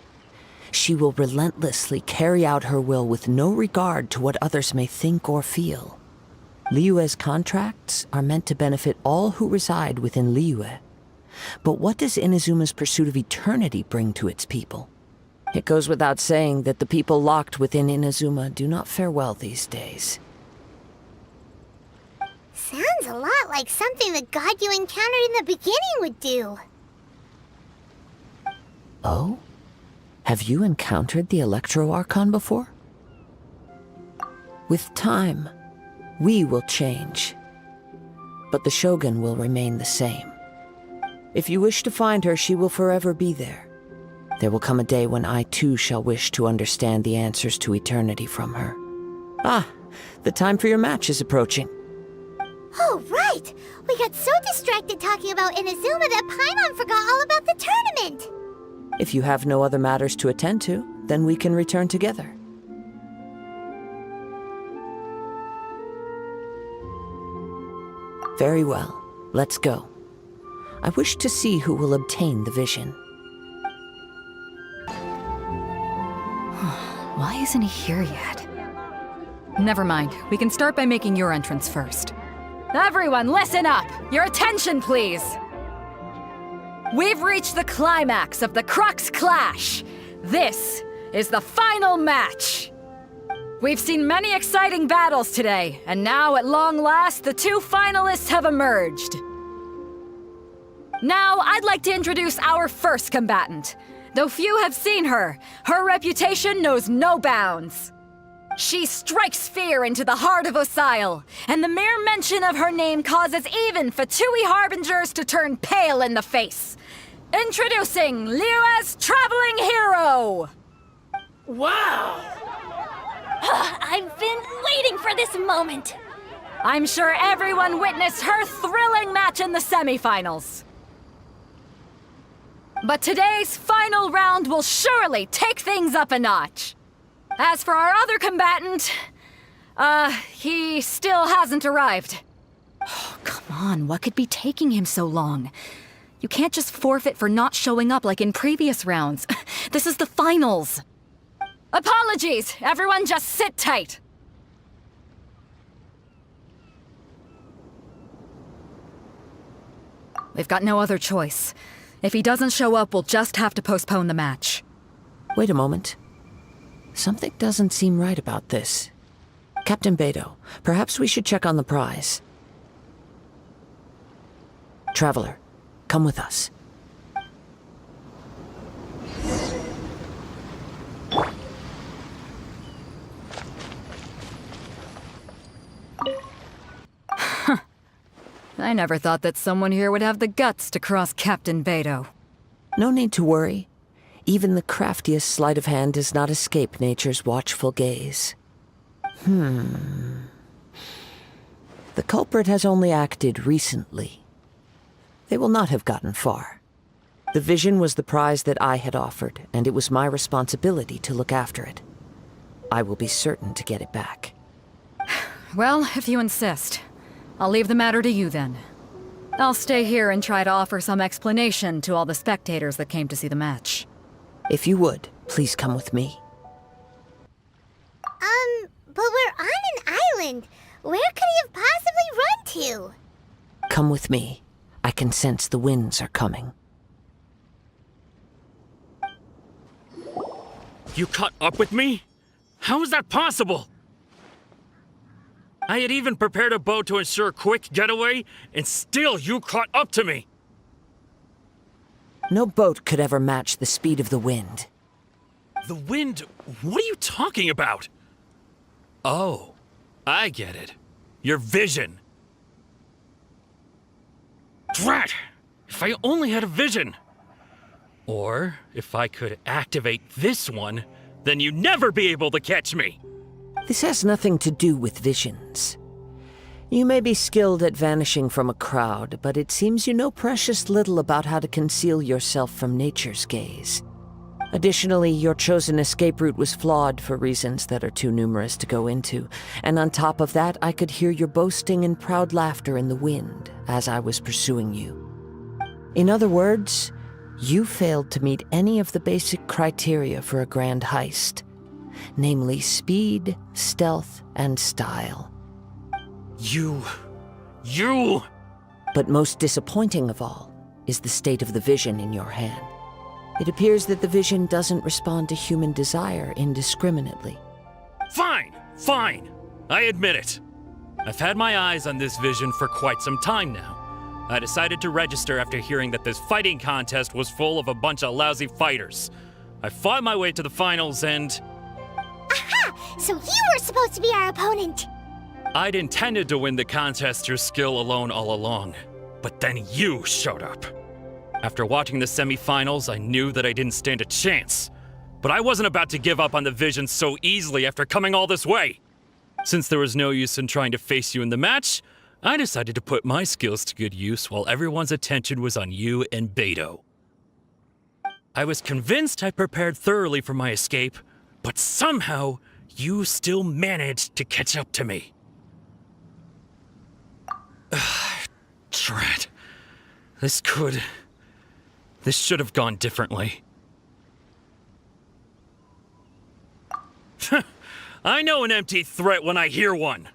Speaker 5: She will relentlessly carry out her will with no regard to what others may think or feel. Liyue's contracts are meant to benefit all who reside within Liyue. But what does Inazuma's pursuit of eternity bring to its people? It goes without saying that the people locked within Inazuma do not fare well these days.
Speaker 1: Sounds a lot like something the god you encountered in the beginning would do.
Speaker 5: Oh? Have you encountered the Electro-Archon before? With time, we will change. But the Shogun will remain the same. If you wish to find her, she will forever be there. There will come a day when I too shall wish to understand the answers to eternity from her. Ah, the time for your match is approaching.
Speaker 1: Oh, right! We got so distracted talking about Inazuma that Paimon forgot all about the tournament!
Speaker 5: If you have no other matters to attend to, then we can return together. Very well. Let's go. I wish to see who will obtain the vision.
Speaker 4: Why isn't he here yet? Never mind. We can start by making your entrance first. Everyone, listen up! Your attention, please! We've reached the climax of the Crux Clash! This is the final match! We've seen many exciting battles today, and now at long last, the 2 finalists have emerged. Now, I'd like to introduce our first combatant. Though few have seen her, her reputation knows no bounds. She strikes fear into the heart of Osile, and the mere mention of her name causes even Fatui Harbingers to turn pale in the face. Introducing Liyue's traveling hero!
Speaker 8: Wow!
Speaker 1: I've been waiting for this moment!
Speaker 4: I'm sure everyone witnessed her thrilling match in the semifinals. But today's final round will surely take things up a notch. As for our other combatant, he still hasn't arrived. Oh, come on, what could be taking him so long? You can't just forfeit for not showing up like in previous rounds. This is the finals. Apologies, everyone just sit tight. We've got no other choice. If he doesn't show up, we'll just have to postpone the match.
Speaker 5: Wait a moment. Something doesn't seem right about this. Captain Beidou, perhaps we should check on the prize. Traveler, come with us.
Speaker 4: I never thought that someone here would have the guts to cross Captain Beidou.
Speaker 5: No need to worry. Even the craftiest sleight of hand does not escape nature's watchful gaze. The culprit has only acted recently. They will not have gotten far. The vision was the prize that I had offered, and it was my responsibility to look after it. I will be certain to get it back.
Speaker 4: Well, if you insist. I'll leave the matter to you then. I'll stay here and try to offer some explanation to all the spectators that came to see the match.
Speaker 5: If you would, please come with me.
Speaker 1: But we're on an island. Where could he have possibly run to?
Speaker 5: Come with me. I can sense the winds are coming.
Speaker 11: You caught up with me? How is that possible? I had even prepared a boat to ensure a quick getaway, and still you caught up to me!
Speaker 5: No boat could ever match the speed of the wind.
Speaker 11: The wind? What are you talking about? Oh, I get it. Your vision. Drat! If I only had a vision! Or, if I could activate this one, then you'd never be able to catch me!
Speaker 5: This has nothing to do with visions. You may be skilled at vanishing from a crowd, but it seems you know precious little about how to conceal yourself from nature's gaze. Additionally, your chosen escape route was flawed for reasons that are too numerous to go into, and on top of that, I could hear your boasting and proud laughter in the wind as I was pursuing you. In other words, you failed to meet any of the basic criteria for a grand heist. Namely speed, stealth, and style.
Speaker 11: You...
Speaker 5: But most disappointing of all is the state of the vision in your hand. It appears that the vision doesn't respond to human desire indiscriminately.
Speaker 11: Fine! I admit it. I've had my eyes on this vision for quite some time now. I decided to register after hearing that this fighting contest was full of a bunch of lousy fighters. I fought my way to the finals and...
Speaker 1: Aha! So you were supposed to be our opponent!
Speaker 11: I'd intended to win the contest through skill alone all along, but then you showed up. After watching the semi-finals, I knew that I didn't stand a chance. But I wasn't about to give up on the vision so easily after coming all this way. Since there was no use in trying to face you in the match, I decided to put my skills to good use while everyone's attention was on you and Beidou. I was convinced I prepared thoroughly for my escape, but somehow you still managed to catch up to me. Drat. This should have gone differently. I know an empty threat when I hear one.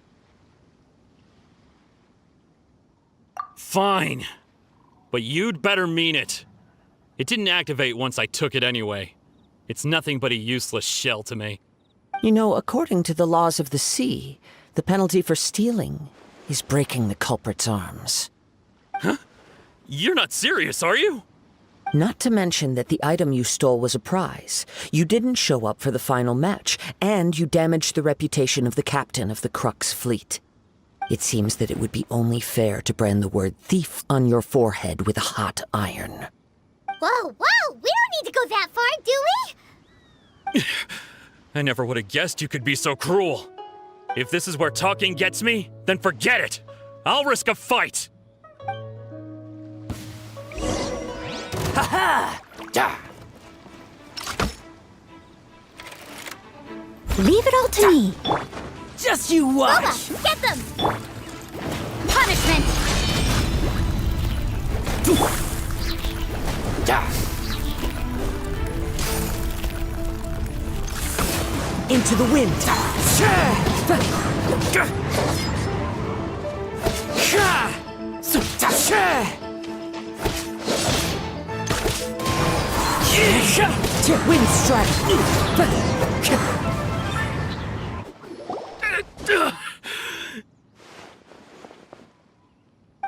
Speaker 11: Fine. But you'd better mean it. It didn't activate once I took it anyway. It's nothing but a useless shell to me.
Speaker 5: You know, according to the laws of the sea, the penalty for stealing is breaking the culprit's arms.
Speaker 11: Huh? You're not serious, are you?
Speaker 5: Not to mention that the item you stole was a prize. You didn't show up for the final match, and you damaged the reputation of the captain of the Crux fleet. It seems that it would be only fair to brand the word thief on your forehead with a hot iron.
Speaker 1: Whoa, we don't need to go that far, do we?
Speaker 11: I never would have guessed you could be so cruel. If this is where talking gets me, then forget it. I'll risk a fight.
Speaker 12: Ha-ha!
Speaker 2: Leave it all to me.
Speaker 8: Just you watch!
Speaker 1: Thoma, get them! Punishment!
Speaker 5: Into the wind! Wind strike!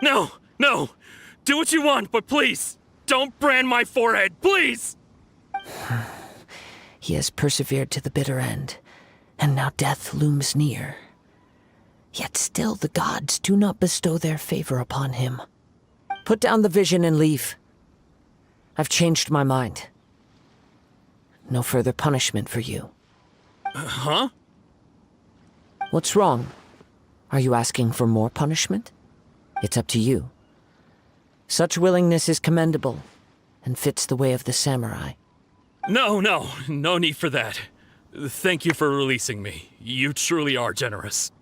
Speaker 11: No, no! Do what you want, but please, don't brand my forehead, please!
Speaker 5: He has persevered to the bitter end, and now death looms near. Yet still the gods do not bestow their favor upon him. Put down the vision and leave. I've changed my mind. No further punishment for you.
Speaker 11: Huh?
Speaker 5: What's wrong? Are you asking for more punishment? It's up to you. Such willingness is commendable, and fits the way of the samurai.
Speaker 11: No need for that. Thank you for releasing me. You truly are generous.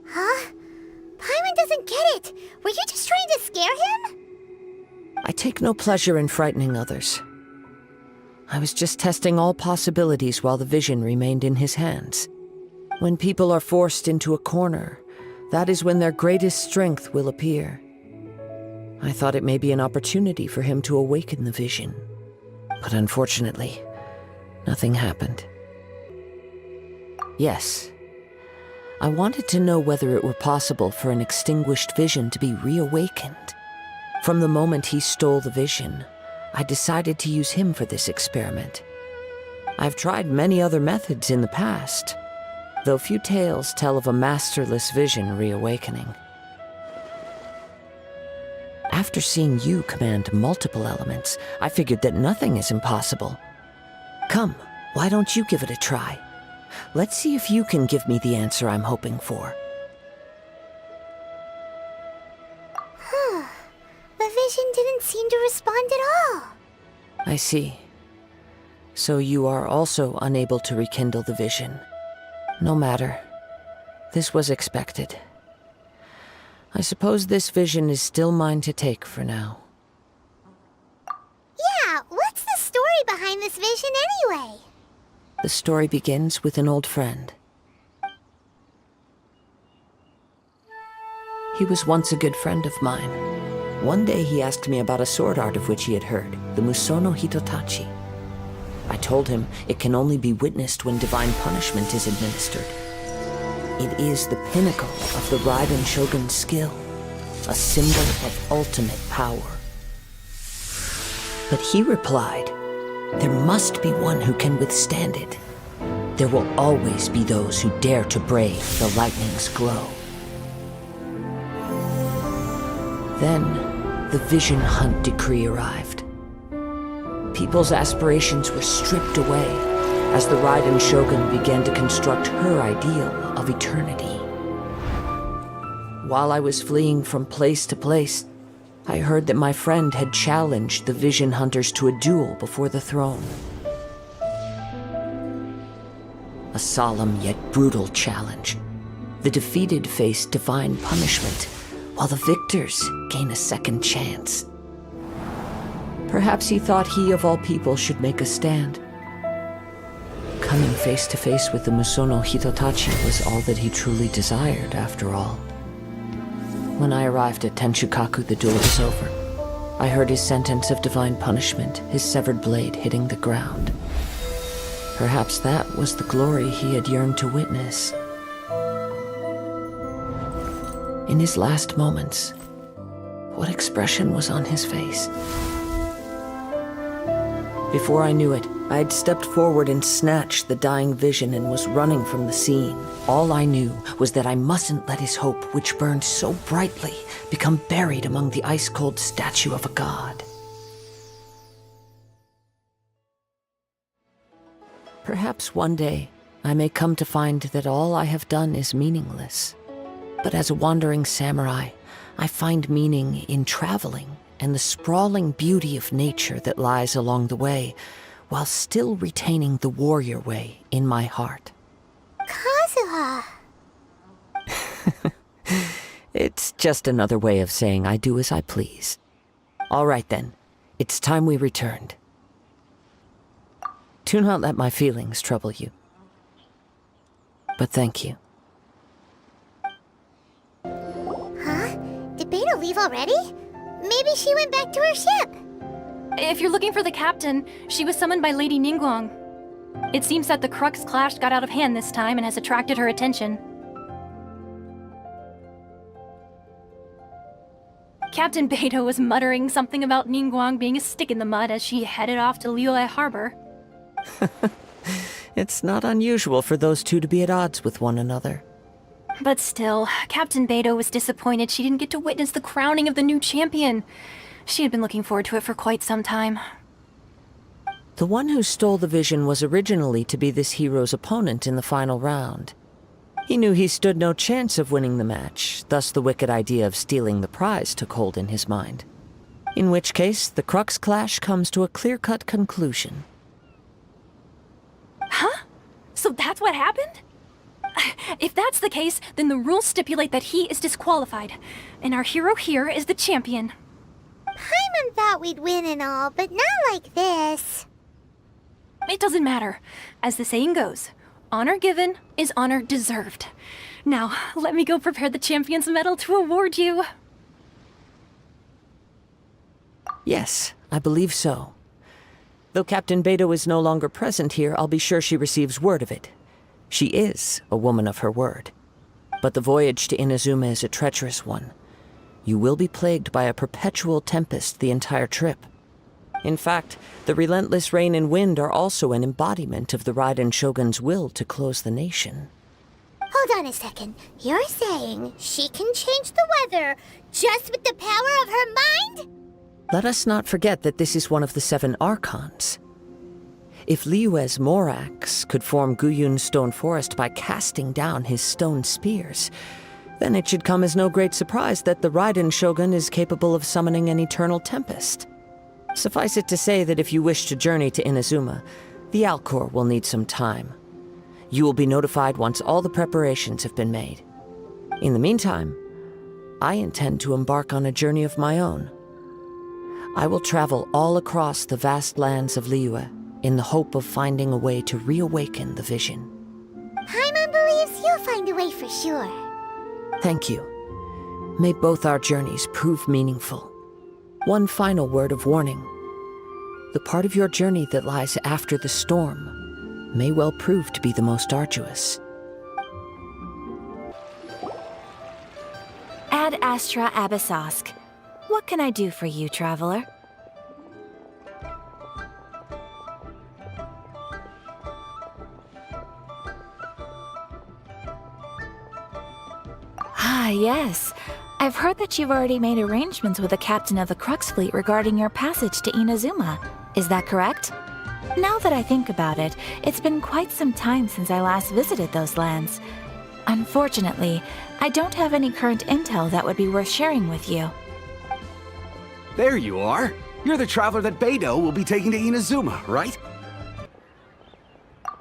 Speaker 1: Huh? Paimon doesn't get it. Were you just trying to scare him?
Speaker 5: I take no pleasure in frightening others. I was just testing all possibilities while the vision remained in his hands. When people are forced into a corner, that is when their greatest strength will appear. I thought it may be an opportunity for him to awaken the vision. But unfortunately, nothing happened. Yes, I wanted to know whether it were possible for an extinguished vision to be reawakened. From the moment he stole the vision, I decided to use him for this experiment. I've tried many other methods in the past, though few tales tell of a masterless vision reawakening. After seeing you command multiple elements, I figured that nothing is impossible. Come, why don't you give it a try? Let's see if you can give me the answer I'm hoping for.
Speaker 1: The vision didn't seem to respond at all.
Speaker 5: I see. So you are also unable to rekindle the vision. No matter. This was expected. I suppose this vision is still mine to take for now.
Speaker 1: Yeah, what's the story behind this vision anyway?
Speaker 5: The story begins with an old friend. He was once a good friend of mine. One day he asked me about a sword art of which he had heard, the Musono Hitotachi. I told him it can only be witnessed when divine punishment is administered. It is the pinnacle of the Raiden Shogun's skill, a symbol of ultimate power. But he replied, there must be one who can withstand it. There will always be those who dare to brave the lightning's glow. Then, the Vision Hunt decree arrived. People's aspirations were stripped away as the Raiden Shogun began to construct her ideal of eternity. While I was fleeing from place to place, I heard that my friend had challenged the Vision Hunters to a duel before the throne. A solemn yet brutal challenge. The defeated face divine punishment, while the victors gain a second chance. Perhaps he thought he of all people should make a stand. Coming face to face with the Musono Hitotachi was all that he truly desired, after all. When I arrived at Tenshukaku, the duel was over. I heard his sentence of divine punishment, his severed blade hitting the ground. Perhaps that was the glory he had yearned to witness. In his last moments, what expression was on his face? Before I knew it, I had stepped forward and snatched the dying vision and was running from the scene. All I knew was that I mustn't let his hope, which burned so brightly, become buried among the ice-cold statue of a god. Perhaps one day, I may come to find that all I have done is meaningless. But as a wandering samurai, I find meaning in traveling and the sprawling beauty of nature that lies along the way, while still retaining the warrior way in my heart.
Speaker 1: Kazuha.
Speaker 5: It's just another way of saying I do as I please. All right then, it's time we returned. Do not let my feelings trouble you. But thank you.
Speaker 1: Huh? Did Beidou leave already? Maybe she went back to her ship.
Speaker 12: If you're looking for the captain, she was summoned by Lady Ningguang. It seems that the Crux clash got out of hand this time and has attracted her attention. Captain Beidou was muttering something about Ningguang being a stick in the mud as she headed off to Liyue Harbor.
Speaker 5: It's not unusual for those two to be at odds with one another.
Speaker 12: But still, Captain Beidou was disappointed she didn't get to witness the crowning of the new champion. She had been looking forward to it for quite some time.
Speaker 5: The one who stole the vision was originally to be this hero's opponent in the final round. He knew he stood no chance of winning the match, thus the wicked idea of stealing the prize took hold in his mind. In which case, the Crux clash comes to a clear-cut conclusion.
Speaker 12: Huh? So that's what happened? If that's the case, then the rules stipulate that he is disqualified, and our hero here is the champion.
Speaker 1: Paimon thought we'd win and all, but not like this.
Speaker 12: It doesn't matter. As the saying goes, honor given is honor deserved. Now, let me go prepare the champion's medal to award you.
Speaker 5: Yes, I believe so. Though Captain Beidou is no longer present here, I'll be sure she receives word of it. She is a woman of her word. But the voyage to Inazuma is a treacherous one. You will be plagued by a perpetual tempest the entire trip. In fact, the relentless rain and wind are also an embodiment of the Raiden Shogun's will to close the nation.
Speaker 1: Hold on a second. You're saying she can change the weather just with the power of her mind?
Speaker 5: Let us not forget that this is one of the 7 Archons. If Liyue's Morax could form Guyun's stone forest by casting down his stone spears, then it should come as no great surprise that the Raiden Shogun is capable of summoning an eternal tempest. Suffice it to say that if you wish to journey to Inazuma, the Alcor will need some time. You will be notified once all the preparations have been made. In the meantime, I intend to embark on a journey of my own. I will travel all across the vast lands of Liyue in the hope of finding a way to reawaken the vision.
Speaker 1: Paimon believes you'll find a way for sure.
Speaker 5: Thank you. May both our journeys prove meaningful. One final word of warning. The part of your journey that lies after the storm may well prove to be the most arduous.
Speaker 13: Ad Astra Abyssosk. What can I do for you, traveler? Ah, yes. I've heard that you've already made arrangements with the captain of the Crux fleet regarding your passage to Inazuma. Is that correct? Now that I think about it, it's been quite some time since I last visited those lands. Unfortunately, I don't have any current intel that would be worth sharing with you.
Speaker 14: There you are. You're the traveler that Beidou will be taking to Inazuma, right?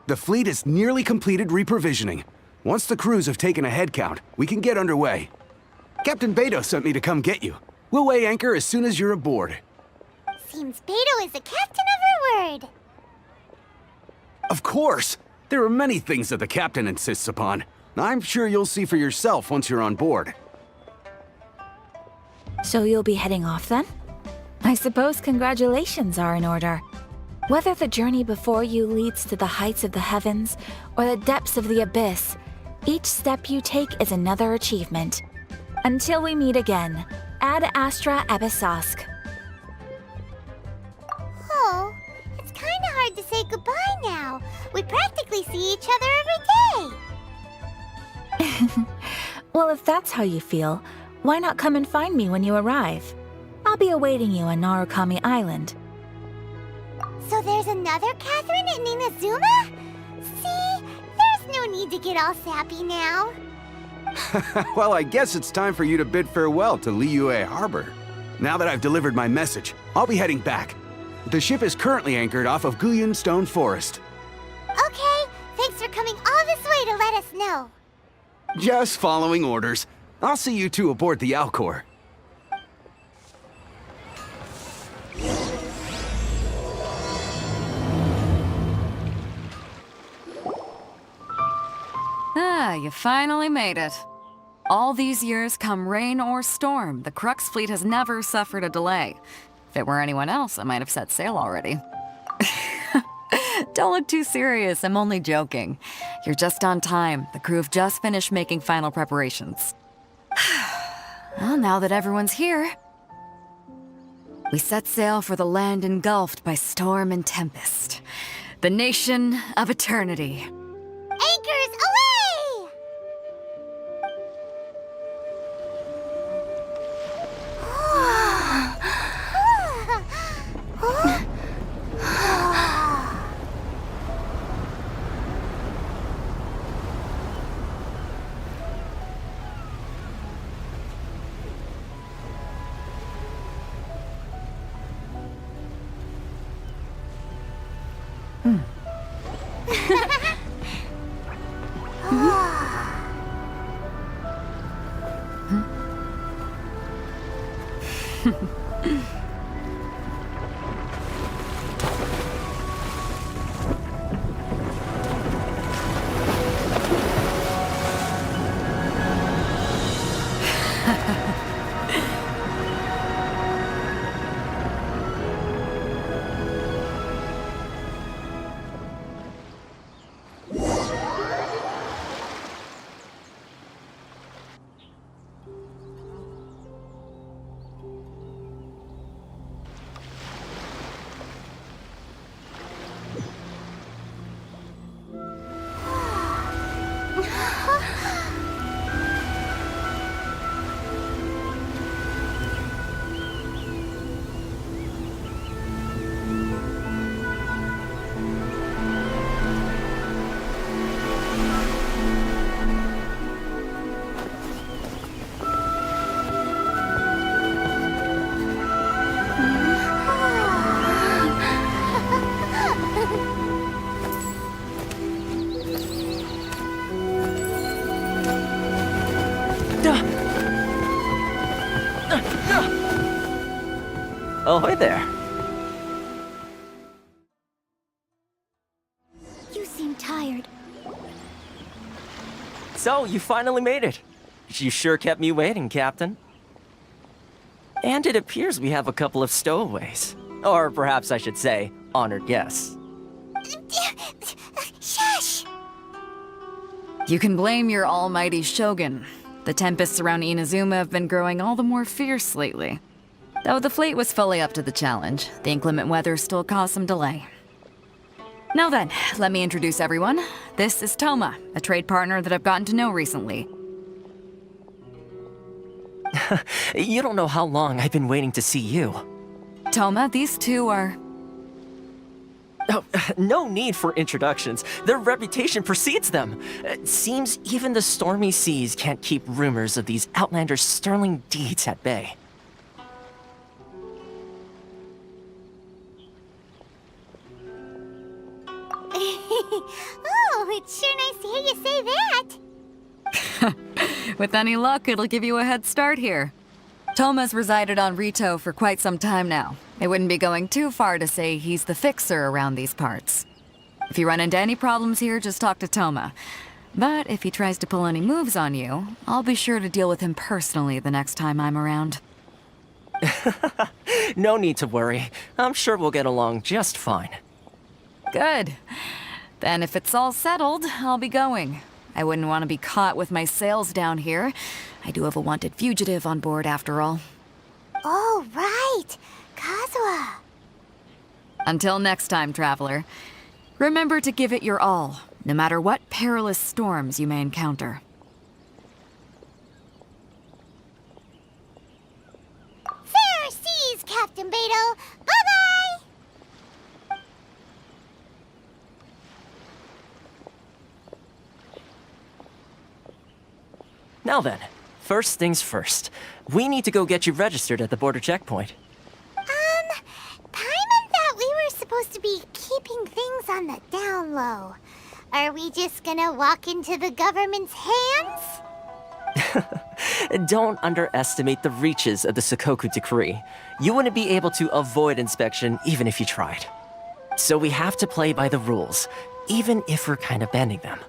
Speaker 14: The fleet is nearly completed reprovisioning. Once the crews have taken a head count, we can get underway. Captain Beidou sent me to come get you. We'll weigh anchor as soon as you're aboard.
Speaker 1: Seems Beidou is the captain of her word.
Speaker 14: Of course! There are many things that the captain insists upon. I'm sure you'll see for yourself once you're on board.
Speaker 13: So you'll be heading off then? I suppose congratulations are in order. Whether the journey before you leads to the heights of the heavens or the depths of the abyss, each step you take is another achievement. Until we meet again, Ad Astra Abyssosk.
Speaker 1: Oh, it's kinda hard to say goodbye now. We practically see each other every day.
Speaker 13: Well, if that's how you feel, why not come and find me when you arrive? I'll be awaiting you on Narukami Island.
Speaker 1: So there's another Catherine in Inazuma? See, there's no need to get all sappy now.
Speaker 14: Well, I guess it's time for you to bid farewell to Liyue Harbor. Now that I've delivered my message, I'll be heading back. The ship is currently anchored off of Guyan Stone Forest.
Speaker 1: Okay, thanks for coming all this way to let us know.
Speaker 14: Just following orders. I'll see you two aboard the Alcor.
Speaker 4: Ah, you finally made it. All these years, come rain or storm, the Crux fleet has never suffered a delay. If it were anyone else, I might have set sail already. Don't look too serious, I'm only joking. You're just on time. The crew have just finished making final preparations. Well, now that everyone's here, we set sail for the land engulfed by storm and tempest. The nation of eternity.
Speaker 1: Anchors away!
Speaker 15: Ahoy there.
Speaker 1: You seem tired.
Speaker 15: So, you finally made it. You sure kept me waiting, Captain. And it appears we have a couple of stowaways. Or perhaps I should say, honored guests.
Speaker 1: Shush!
Speaker 4: You can blame your almighty Shogun. The tempests around Inazuma have been growing all the more fierce lately. Though the fleet was fully up to the challenge, the inclement weather still caused some delay. Now then, let me introduce everyone. This is Thoma, a trade partner that I've gotten to know recently.
Speaker 15: You don't know how long I've been waiting to see you.
Speaker 4: Thoma, these two are...
Speaker 15: Oh, no need for introductions. Their reputation precedes them. It seems even the stormy seas can't keep rumors of these outlanders' sterling deeds at bay.
Speaker 1: Oh, it's sure nice to hear you say that.
Speaker 4: With any luck, it'll give you a head start here. Thoma's resided on Rito for quite some time now. It wouldn't be going too far to say he's the fixer around these parts. If you run into any problems here, just talk to Thoma. But if he tries to pull any moves on you, I'll be sure to deal with him personally the next time I'm around.
Speaker 15: No need to worry. I'm sure we'll get along just fine.
Speaker 4: Good. Then if it's all settled, I'll be going. I wouldn't want to be caught with my sails down here. I do have a wanted fugitive on board after all.
Speaker 1: Oh, right. Kazuha.
Speaker 4: Until next time, traveler. Remember to give it your all, no matter what perilous storms you may encounter.
Speaker 1: Fair seas, Captain Beidou. Bye-bye!
Speaker 15: Now then, first things first. We need to go get you registered at the border checkpoint.
Speaker 1: Paimon thought we were supposed to be keeping things on the down low. Are we just gonna walk into the government's hands?
Speaker 15: Don't underestimate the reaches of the Sakoku Decree. You wouldn't be able to avoid inspection even if you tried. So we have to play by the rules, even if we're kind of bending them.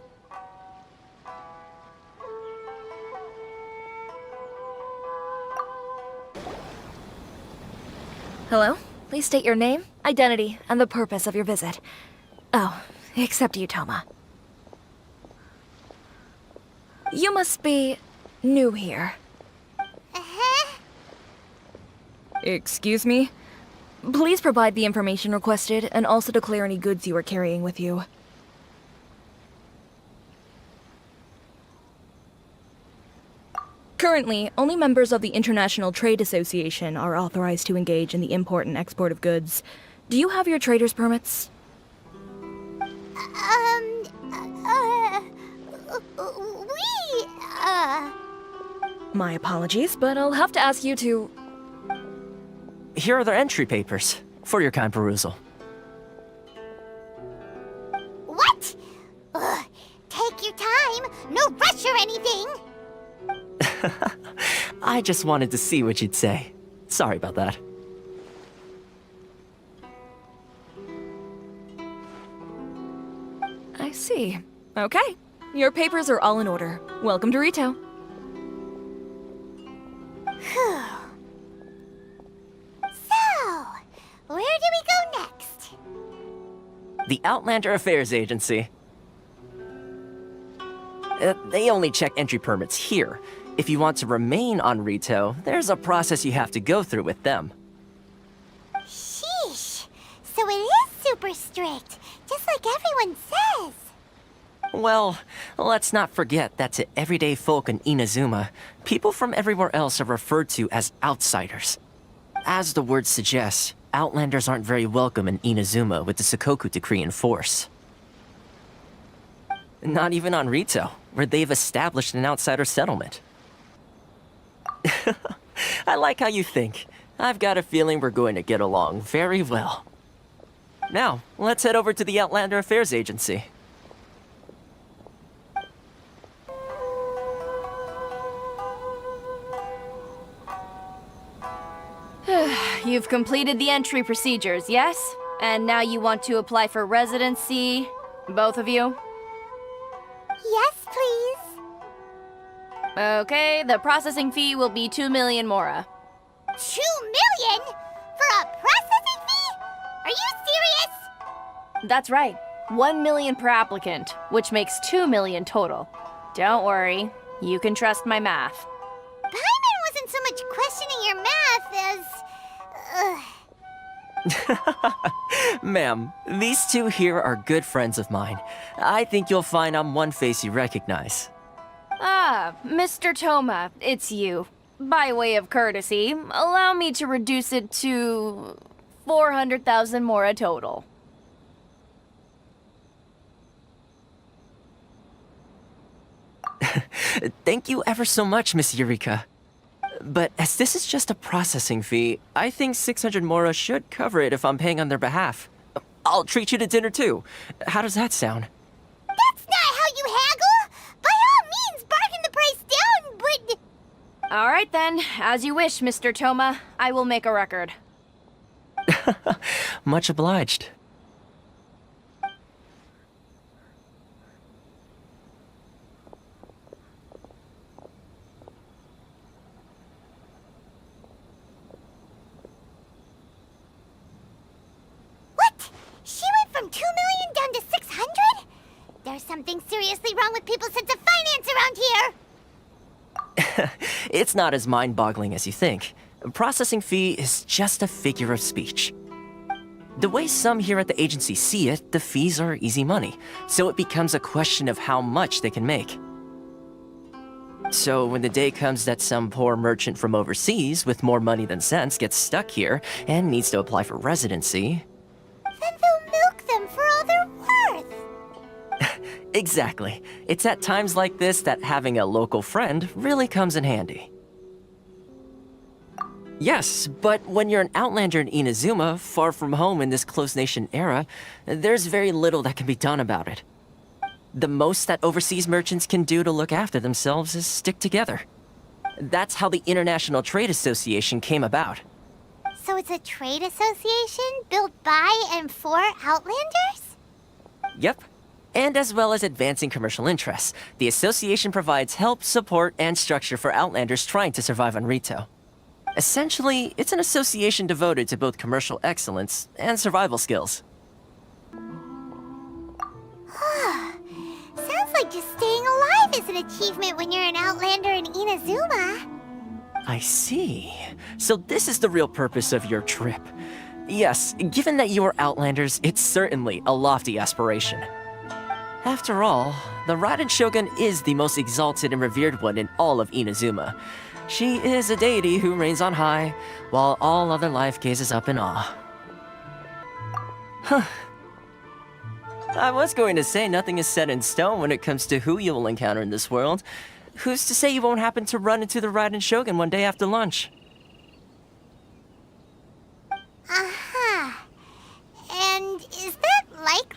Speaker 13: Hello? Please state your name, identity, and the purpose of your visit. Oh, except you, Thoma. You must be new here. Excuse me? Please provide the information requested and also declare any goods you are carrying with you. Currently, only members of the International Trade Association are authorized to engage in the import and export of goods. Do you have your trader's permits? My apologies, but I'll have to ask you to...
Speaker 15: Here are their entry papers, for your kind perusal.
Speaker 1: What? Take your time. No rush or anything.
Speaker 15: I just wanted to see what you'd say. Sorry about that.
Speaker 13: I see. Okay. Your papers are all in order. Welcome to Rito.
Speaker 1: So, where do we go next?
Speaker 15: The Outlander Affairs Agency. They only check entry permits here. If you want to remain on Rito, there's a process you have to go through with them.
Speaker 1: Sheesh. So it is super strict, just like everyone says.
Speaker 15: Well, let's not forget that to everyday folk in Inazuma, people from everywhere else are referred to as outsiders. As the word suggests, Outlanders aren't very welcome in Inazuma with the Sakoku Decree in force. Not even on Rito, where they've established an outsider settlement. I like how you think. I've got a feeling we're going to get along very well. Now, let's head over to the Outlander Affairs Agency.
Speaker 16: You've completed the entry procedures, yes? And now you want to apply for residency? Both of you?
Speaker 1: Yes, please.
Speaker 16: Okay, the processing fee will be 2 million mora.
Speaker 1: 2 million? For a processing fee? Are you serious?
Speaker 16: That's right. 1 million per applicant, which makes 2 million total. Don't worry, you can trust my math.
Speaker 1: Paimon wasn't so much questioning your math as...
Speaker 15: Ma'am, these two here are good friends of mine. I think you'll find I'm one face you recognize.
Speaker 16: Ah, Mr. Thoma, it's you. By way of courtesy, allow me to reduce it to 400,000 mora total.
Speaker 15: Thank you ever so much, Miss Eureka. But as this is just a processing fee, I think 600 mora should cover it if I'm paying on their behalf. I'll treat you to dinner too. How does that sound?
Speaker 1: That's not how you haggle! By all means, bargain the price down, but...
Speaker 16: All right then, as you wish, Mr. Thoma. I will make a record.
Speaker 15: Much obliged.
Speaker 1: She went from 2 million down to 600? There's something seriously wrong with people's sense of finance around here!
Speaker 15: It's not as mind-boggling as you think. A processing fee is just a figure of speech. The way some here at the agency see it, the fees are easy money, so it becomes a question of how much they can make. So when the day comes that some poor merchant from overseas with more money than sense gets stuck here and needs to apply for residency...
Speaker 1: Then they'll milk them for all they're worth!
Speaker 15: Exactly. It's at times like this that having a local friend really comes in handy. Yes, but when you're an outlander in Inazuma, far from home in this closed nation era, there's very little that can be done about it. The most that overseas merchants can do to look after themselves is stick together. That's how the International Trade Association came about.
Speaker 1: So it's a trade association built by and for Outlanders?
Speaker 15: Yep. And as well as advancing commercial interests, the association provides help, support, and structure for Outlanders trying to survive on Rito. Essentially, it's an association devoted to both commercial excellence and survival skills.
Speaker 1: Sounds like just staying alive is an achievement when you're an Outlander in Inazuma.
Speaker 15: I see. So this is the real purpose of your trip. Yes, given that you are Outlanders, it's certainly a lofty aspiration. After all, the Raiden Shogun is the most exalted and revered one in all of Inazuma. She is a deity who reigns on high, while all other life gazes up in awe. Huh. I was going to say nothing is set in stone when it comes to who you will encounter in this world. Who's to say you won't happen to run into the Raiden Shogun one day after lunch?
Speaker 1: Uh-huh. And is that likely?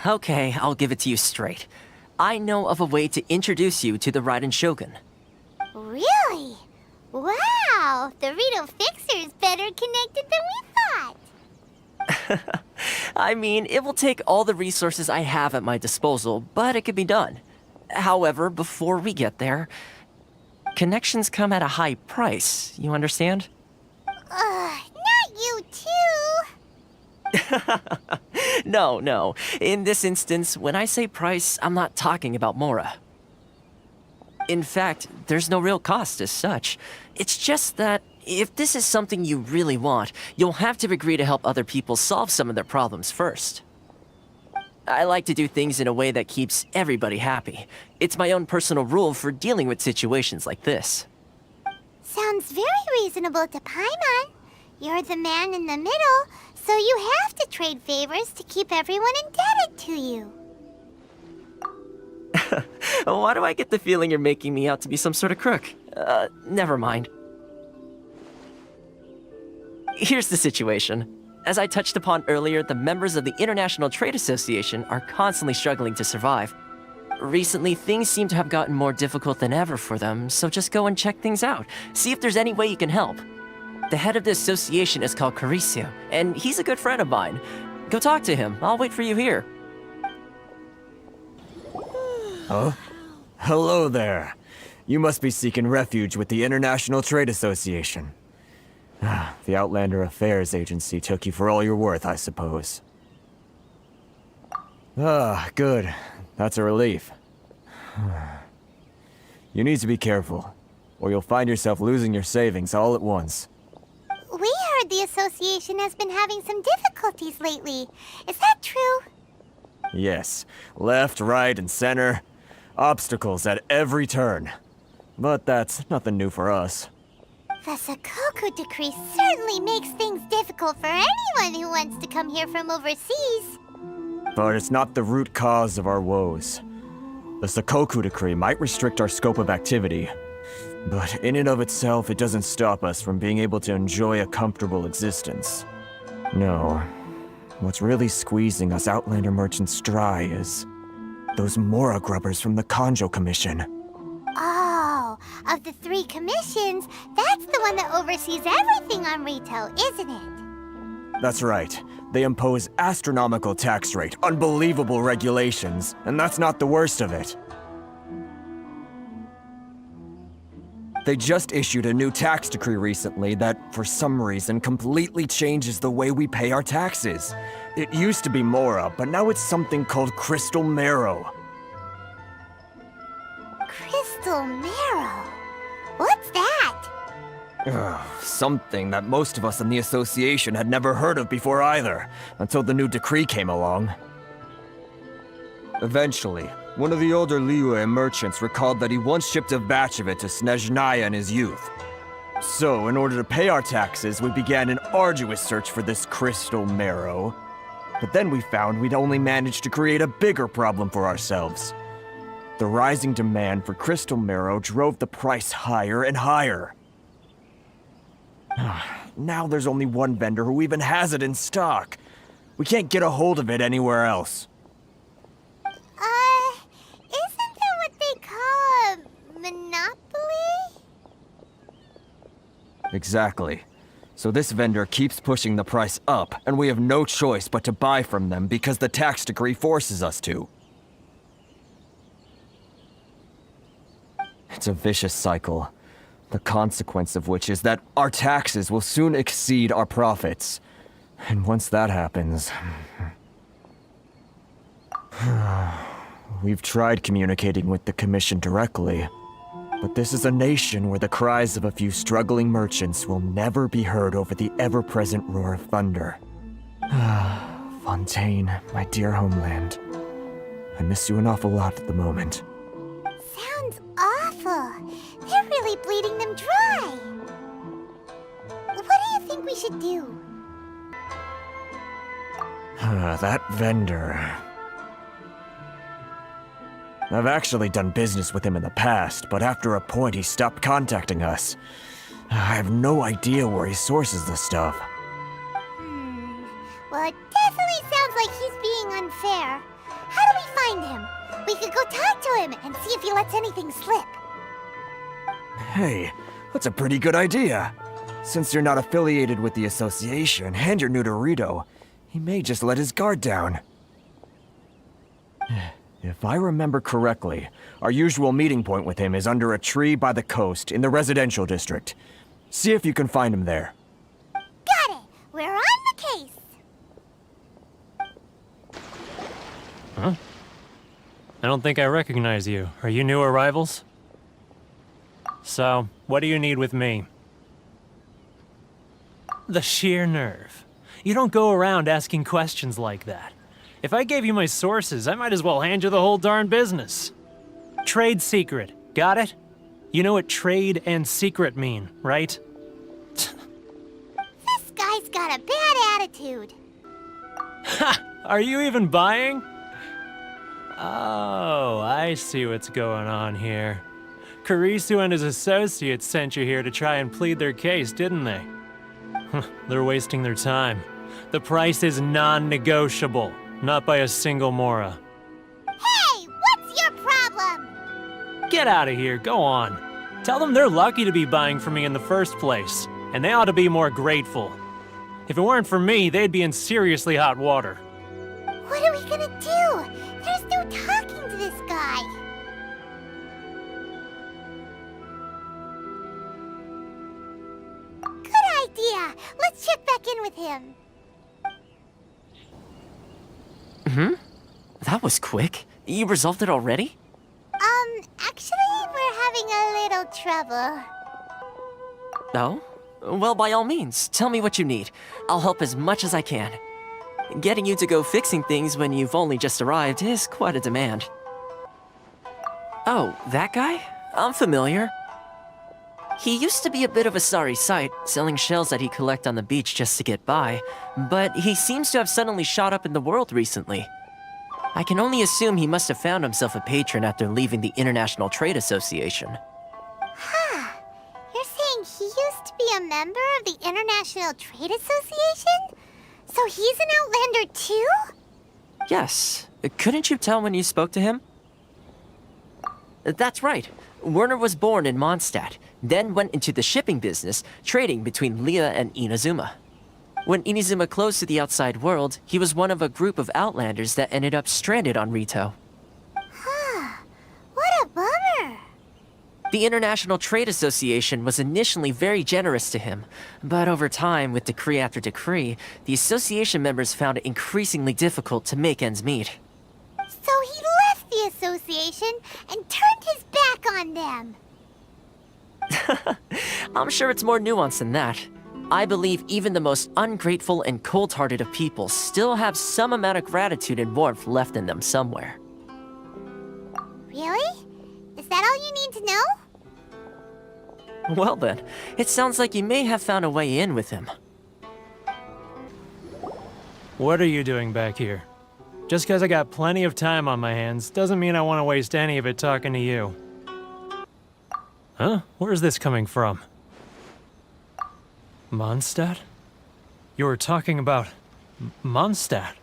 Speaker 15: Okay, I'll give it to you straight. I know of a way to introduce you to the Raiden Shogun.
Speaker 1: Really? Wow! The Rito Fixer is better connected than we thought!
Speaker 15: I mean, it will take all the resources I have at my disposal, but it could be done. However, before we get there, connections come at a high price, you understand?
Speaker 1: Not you too!
Speaker 15: No. In this instance, when I say price, I'm not talking about Mora. In fact, there's no real cost as such. It's just that if this is something you really want, you'll have to agree to help other people solve some of their problems first. I like to do things in a way that keeps everybody happy. It's my own personal rule for dealing with situations like this.
Speaker 1: Sounds very reasonable to Paimon. You're the man in the middle, so you have to trade favors to keep everyone indebted to you.
Speaker 15: Why do I get the feeling you're making me out to be some sort of crook? Never mind. Here's the situation. As I touched upon earlier, the members of the International Trade Association are constantly struggling to survive. Recently, things seem to have gotten more difficult than ever for them, so just go and check things out. See if there's any way you can help. The head of the association is called Carisio, and he's a good friend of mine. Go talk to him. I'll wait for you here.
Speaker 17: Huh? Hello there. You must be seeking refuge with the International Trade Association. The Outlander Affairs Agency took you for all you're worth, I suppose. Good. That's a relief. You need to be careful, or you'll find yourself losing your savings all at once.
Speaker 1: We heard the association has been having some difficulties lately. Is that true?
Speaker 17: Yes. Left, right, and center. Obstacles at every turn. But that's nothing new for us.
Speaker 1: The Sakoku decree certainly makes things difficult for anyone who wants to come here from overseas.
Speaker 17: But it's not the root cause of our woes. The Sakoku decree might restrict our scope of activity, but in and of itself, it doesn't stop us from being able to enjoy a comfortable existence. No. What's really squeezing us Outlander merchants dry is those Mora grubbers from the Kanjo Commission.
Speaker 1: Oh, of the 3 commissions, that's the one that oversees everything on Rito, isn't it?
Speaker 17: That's right. They impose astronomical tax rate, unbelievable regulations, and that's not the worst of it. They just issued a new tax decree recently that, for some reason, completely changes the way we pay our taxes. It used to be Mora, but now it's something called Crystal Marrow.
Speaker 1: Crystal Marrow? What's that?
Speaker 17: Something that most of us in the association had never heard of before either, until the new decree came along. Eventually, one of the older Liyue merchants recalled that he once shipped a batch of it to Snezhnaya in his youth. So, in order to pay our taxes, we began an arduous search for this crystal marrow. But then we found we'd only managed to create a bigger problem for ourselves. The rising demand for crystal marrow drove the price higher and higher. Now there's only one vendor who even has it in stock. We can't get a hold of it anywhere else.
Speaker 1: Isn't that what they call a monopoly?
Speaker 17: Exactly. So this vendor keeps pushing the price up, and we have no choice but to buy from them because the tax decree forces us to. It's a vicious cycle, the consequence of which is that our taxes will soon exceed our profits. And once that happens... We've tried communicating with the Commission directly, but this is a nation where the cries of a few struggling merchants will never be heard over the ever-present roar of thunder. Fontaine, my dear homeland. I miss you an awful lot at the moment.
Speaker 1: Sounds awful. They're really bleeding them dry. What do you think we should do?
Speaker 17: That vendor... I've actually done business with him in the past, but after a point he stopped contacting us. I have no idea where he sources the stuff.
Speaker 1: Well, it definitely sounds like he's being unfair. How do we find him? We could go talk to him and see if he lets anything slip.
Speaker 17: Hey, that's a pretty good idea. Since you're not affiliated with the association and you're new to Rito, he may just let his guard down. If I remember correctly, our usual meeting point with him is under a tree by the coast in the residential district. See if you can find him there.
Speaker 1: Got it! We're on the case!
Speaker 18: Huh? I don't think I recognize you. Are you new arrivals? So, what do you need with me? The sheer nerve. You don't go around asking questions like that. If I gave you my sources, I might as well hand you the whole darn business. Trade secret, got it? You know what trade and secret mean, right?
Speaker 1: This guy's got a bad attitude.
Speaker 18: Ha! Are you even buying? Oh, I see what's going on here. Kurisu and his associates sent you here to try and plead their case, didn't they? They're wasting their time. The price is non-negotiable. Not by a single Mora.
Speaker 1: Hey, what's your problem?
Speaker 18: Get out of here, go on. Tell them they're lucky to be buying from me in the first place, and they ought to be more grateful. If it weren't for me, they'd be in seriously hot water.
Speaker 1: What are we gonna do? There's no talking to this guy. Good idea. Let's check back in with him.
Speaker 15: That was quick. You resolved it already?
Speaker 1: Actually, we're having a little trouble.
Speaker 15: No? Well, by all means, tell me what you need. I'll help as much as I can. Getting you to go fixing things when you've only just arrived is quite a demand. Oh, that guy? I'm familiar. He used to be a bit of a sorry sight, selling shells that he'd collect on the beach just to get by, but he seems to have suddenly shot up in the world recently. I can only assume he must have found himself a patron after leaving the International Trade Association.
Speaker 1: You're saying he used to be a member of the International Trade Association? So he's an Outlander too?
Speaker 15: Yes. Couldn't you tell when you spoke to him? That's right. Werner was born in Mondstadt, then went into the shipping business, trading between Liyue and Inazuma. When Inazuma closed to the outside world, he was one of a group of Outlanders that ended up stranded on Rito.
Speaker 1: What a bummer!
Speaker 15: The International Trade Association was initially very generous to him, but over time, with decree after decree, the association members found it increasingly difficult to make ends meet.
Speaker 1: So he left the association and turned his back on them.
Speaker 15: I'm sure it's more nuanced than that. I believe even the most ungrateful and cold-hearted of people still have some amount of gratitude and warmth left in them somewhere.
Speaker 1: Really? Is that all you need to know?
Speaker 15: Well then, it sounds like you may have found a way in with him.
Speaker 18: What are you doing back here? Just because I got plenty of time on my hands doesn't mean I want to waste any of it talking to you. Huh? Where's this coming from? Mondstadt? You were talking about Mondstadt.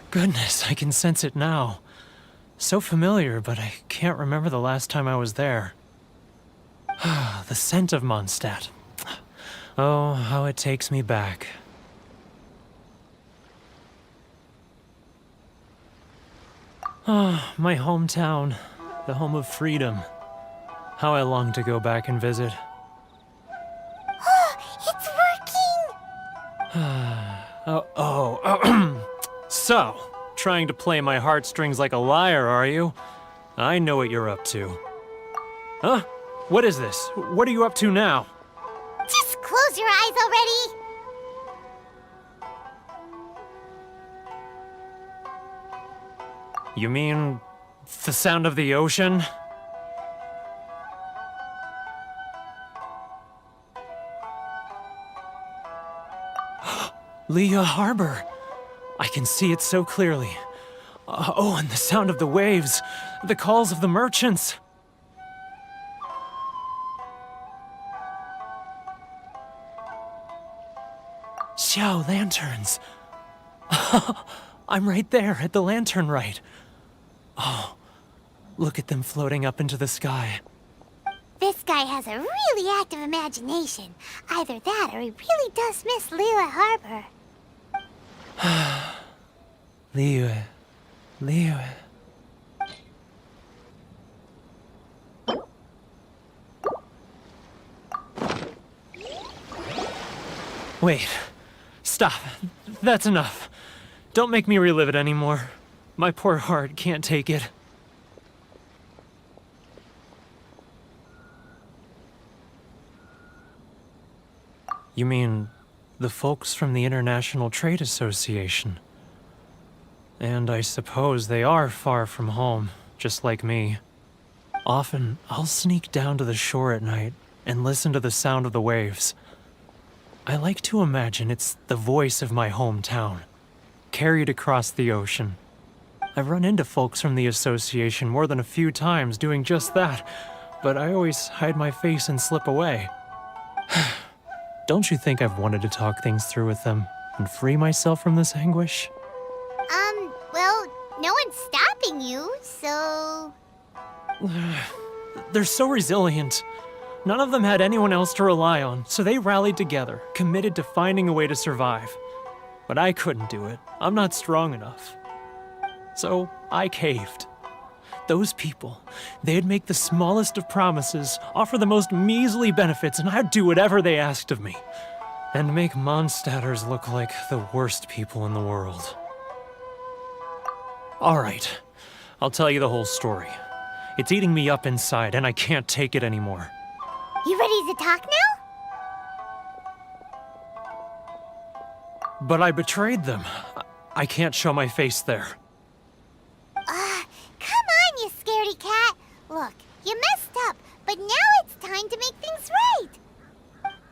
Speaker 18: Goodness, I can sense it now. So familiar, but I can't remember the last time I was there. The scent of Mondstadt. Oh, how it takes me back. Ah, my hometown, the home of freedom. How I long to go back and visit.
Speaker 1: It's working!
Speaker 18: So, trying to play my heartstrings like a liar, are you? I know what you're up to. Huh? What is this? What are you up to now?
Speaker 1: Just close your eyes already!
Speaker 18: You mean the sound of the ocean? Liyue Harbor. I can see it so clearly. Oh, and the sound of the waves, the calls of the merchants. Xiao lanterns. I'm right there at the lantern right. Oh, look at them floating up into the sky.
Speaker 1: This guy has a really active imagination. Either that or he really does miss Liyue Harbor.
Speaker 18: Liyue. Liyue. Wait. Stop. That's enough. Don't make me relive it anymore. My poor heart can't take it. You mean the folks from the International Trade Association? And I suppose they are far from home, just like me. Often, I'll sneak down to the shore at night and listen to the sound of the waves. I like to imagine it's the voice of my hometown, carried across the ocean. I've run into folks from the association more than a few times doing just that, but I always hide my face and slip away. Don't you think I've wanted to talk things through with them and free myself from this anguish?
Speaker 1: Well, no one's stopping you, so...
Speaker 18: They're so resilient. None of them had anyone else to rely on, so they rallied together, committed to finding a way to survive. But I couldn't do it. I'm not strong enough. So I caved. Those people, they'd make the smallest of promises, offer the most measly benefits, and I'd do whatever they asked of me. And make Mondstadters look like the worst people in the world. All right, I'll tell you the whole story. It's eating me up inside, and I can't take it anymore.
Speaker 1: You ready to talk now?
Speaker 18: But I betrayed them. I can't show my face there.
Speaker 1: Come on, you scaredy cat. Look, you messed up, but now it's time to make things right.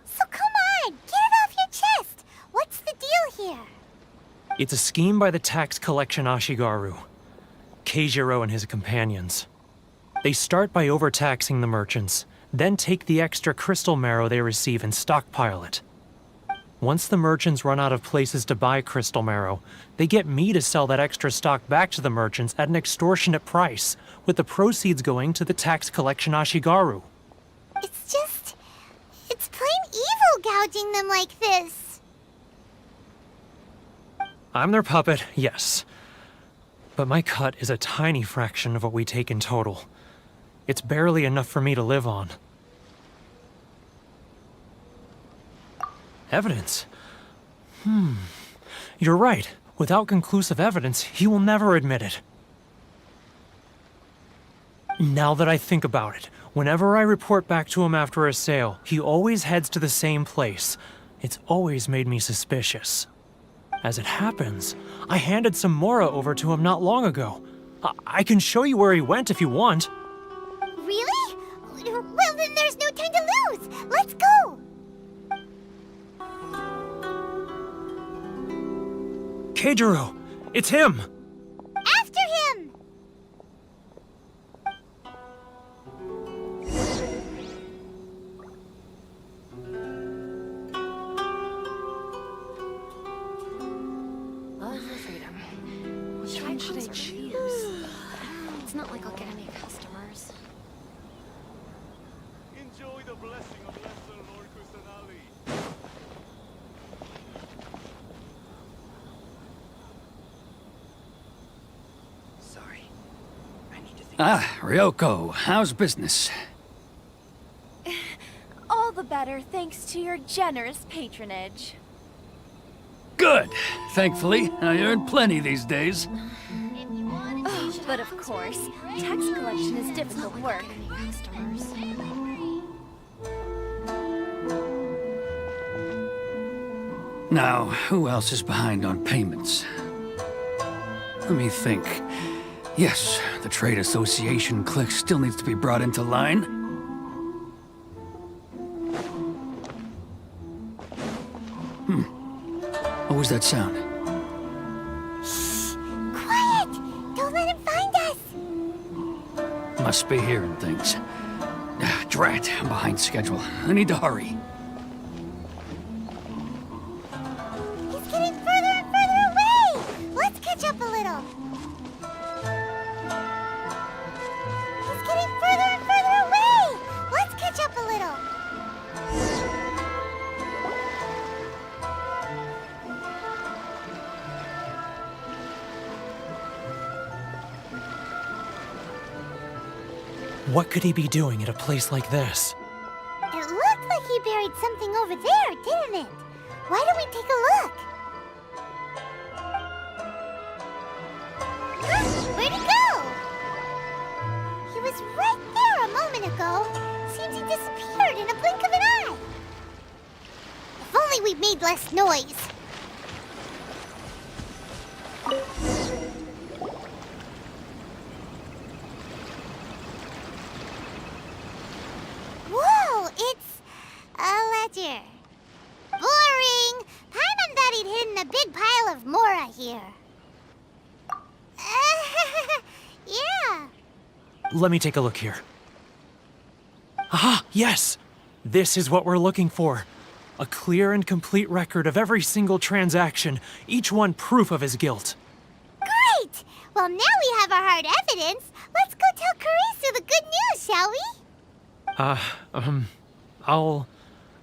Speaker 1: So come on, get it off your chest. What's the deal here?
Speaker 18: It's a scheme by the tax collection Ashigaru, Keijiro and his companions. They start by overtaxing the merchants, then take the extra crystal marrow they receive and stockpile it. Once the merchants run out of places to buy crystal marrow, they get me to sell that extra stock back to the merchants at an extortionate price, with the proceeds going to the tax collection Ashigaru.
Speaker 1: It's plain evil gouging them like this.
Speaker 18: I'm their puppet, yes. But my cut is a tiny fraction of what we take in total. It's barely enough for me to live on. Evidence? You're right. Without conclusive evidence, he will never admit it. Now that I think about it, whenever I report back to him after a sale, he always heads to the same place. It's always made me suspicious. As it happens, I handed some Mora over to him not long ago, I can show you where he went if you want.
Speaker 1: Really? Well, then there's no time to lose. Let's go.
Speaker 18: Keijiro, it's him.
Speaker 1: After him.
Speaker 12: Love for freedom. Which one should I choose? It's not like I'll get any customers.
Speaker 19: Enjoy the blessing of Lesser Lord Kusanali.
Speaker 20: Sorry.
Speaker 21: Ryoko, how's business?
Speaker 16: All the better thanks to your generous patronage.
Speaker 21: Good. Thankfully, I earn plenty these days.
Speaker 16: Oh, but of course, tax collection is difficult work.
Speaker 21: Now, who else is behind on payments? Let me think. Yes, the Trade Association clique still needs to be brought into line. What was that sound?
Speaker 1: Shh! Quiet! Don't let him find us!
Speaker 21: Must be hearing things. Drat, I'm behind schedule. I need to hurry.
Speaker 1: He's getting further and further away! Let's catch up a little. He's getting further and further away! Let's catch up a little.
Speaker 18: What could he be doing at a place like this?
Speaker 1: It looked like he buried something over there, didn't it? Why don't we take a look? Huh? Where'd he go? He was right there a moment ago. Seems he disappeared in a blink of an eye. If only we made less noise. Whoa, it's a ledger. Boring! Paimon thought he'd hidden a big pile of Mora here. Yeah.
Speaker 18: Let me take a look here. Ah, yes! This is what we're looking for. A clear and complete record of every single transaction, each one proof of his guilt.
Speaker 1: Great! Well, now we have our hard evidence. Let's go tell Karisu the good news, shall we?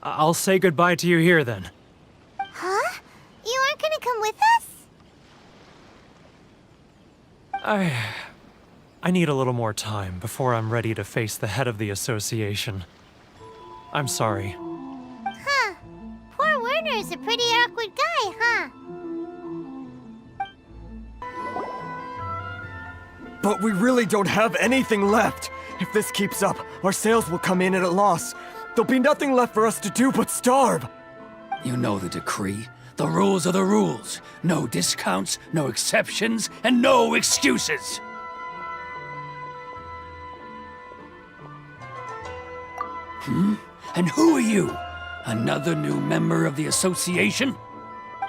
Speaker 18: I'll say goodbye to you here then.
Speaker 1: Huh? You aren't gonna come with us?
Speaker 18: I need a little more time before I'm ready to face the head of the association. I'm sorry.
Speaker 1: Huh. Poor Werner's a pretty awkward guy, huh?
Speaker 17: But we really don't have anything left. If this keeps up, our sales will come in at a loss. There'll be nothing left for us to do but starve.
Speaker 21: You know the decree. The rules are the rules. No discounts, no exceptions, and no excuses. And who are you? Another new member of the association?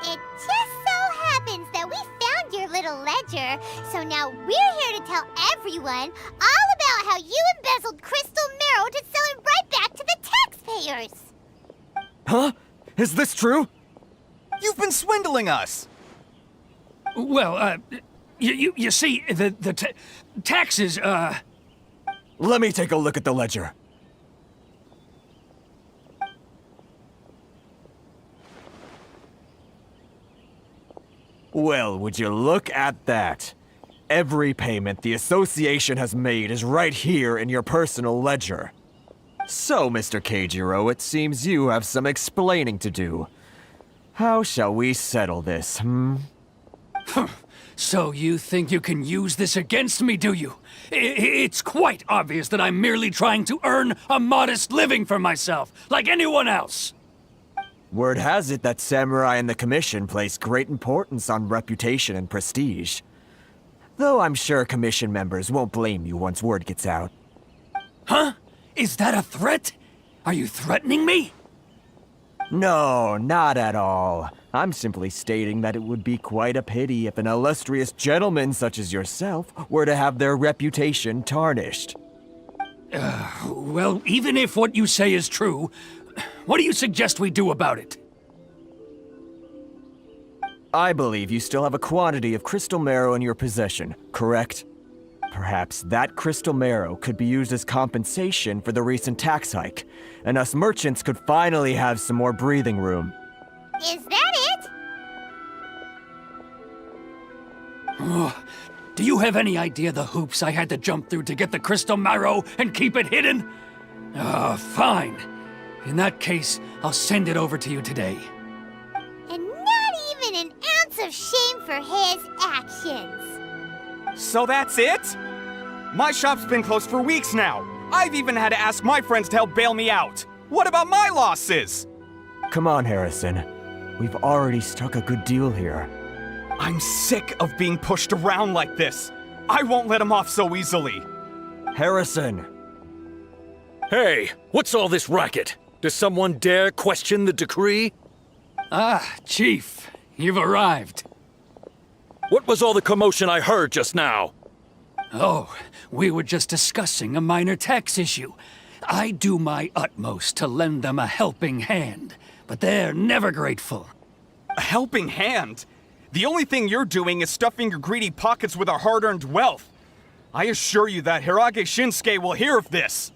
Speaker 1: It just so happens that we found your little ledger, so now we're here to tell everyone all about how you embezzled crystal marrow to sell it right back to the taxpayers.
Speaker 17: Huh? Is this true?
Speaker 22: You've been swindling us!
Speaker 21: Well, you see, the taxes,
Speaker 17: Let me take a look at the ledger. Well, would you look at that? Every payment the association has made is right here in your personal ledger. So, Mr. Keijiro, it seems you have some explaining to do. How shall we settle this,
Speaker 21: So you think you can use this against me, do you? It's quite obvious that I'm merely trying to earn a modest living for myself, like anyone else.
Speaker 17: Word has it that samurai and the commission place great importance on reputation and prestige. Though I'm sure Commission members won't blame you once word gets out.
Speaker 21: Huh? Is that a threat? Are you threatening me?
Speaker 17: No, not at all. I'm simply stating that it would be quite a pity if an illustrious gentleman such as yourself were to have their reputation tarnished.
Speaker 21: Well, even if what you say is true, what do you suggest we do about it?
Speaker 17: I believe you still have a quantity of crystal marrow in your possession, correct? Perhaps that crystal marrow could be used as compensation for the recent tax hike, and us merchants could finally have some more breathing room.
Speaker 1: Is that it?
Speaker 21: Oh, do you have any idea the hoops I had to jump through to get the crystal marrow and keep it hidden? Fine. In that case, I'll send it over to you today.
Speaker 1: And not even an ounce of shame for his actions.
Speaker 6: So that's it? My shop's been closed for weeks now. I've even had to ask my friends to help bail me out. What about my losses?
Speaker 17: Come on, Harrison. We've already struck a good deal here.
Speaker 6: I'm sick of being pushed around like this. I won't let him off so easily.
Speaker 17: Harrison!
Speaker 10: Hey, what's all this racket? Does someone dare question the decree?
Speaker 21: Ah, Chief, you've arrived.
Speaker 10: What was all the commotion I heard just now?
Speaker 21: Oh, we were just discussing a minor tax issue. I do my utmost to lend them a helping hand, but they're never grateful.
Speaker 6: A helping hand? The only thing you're doing is stuffing your greedy pockets with our hard-earned wealth. I assure you that Hirage Shinsuke will hear of this.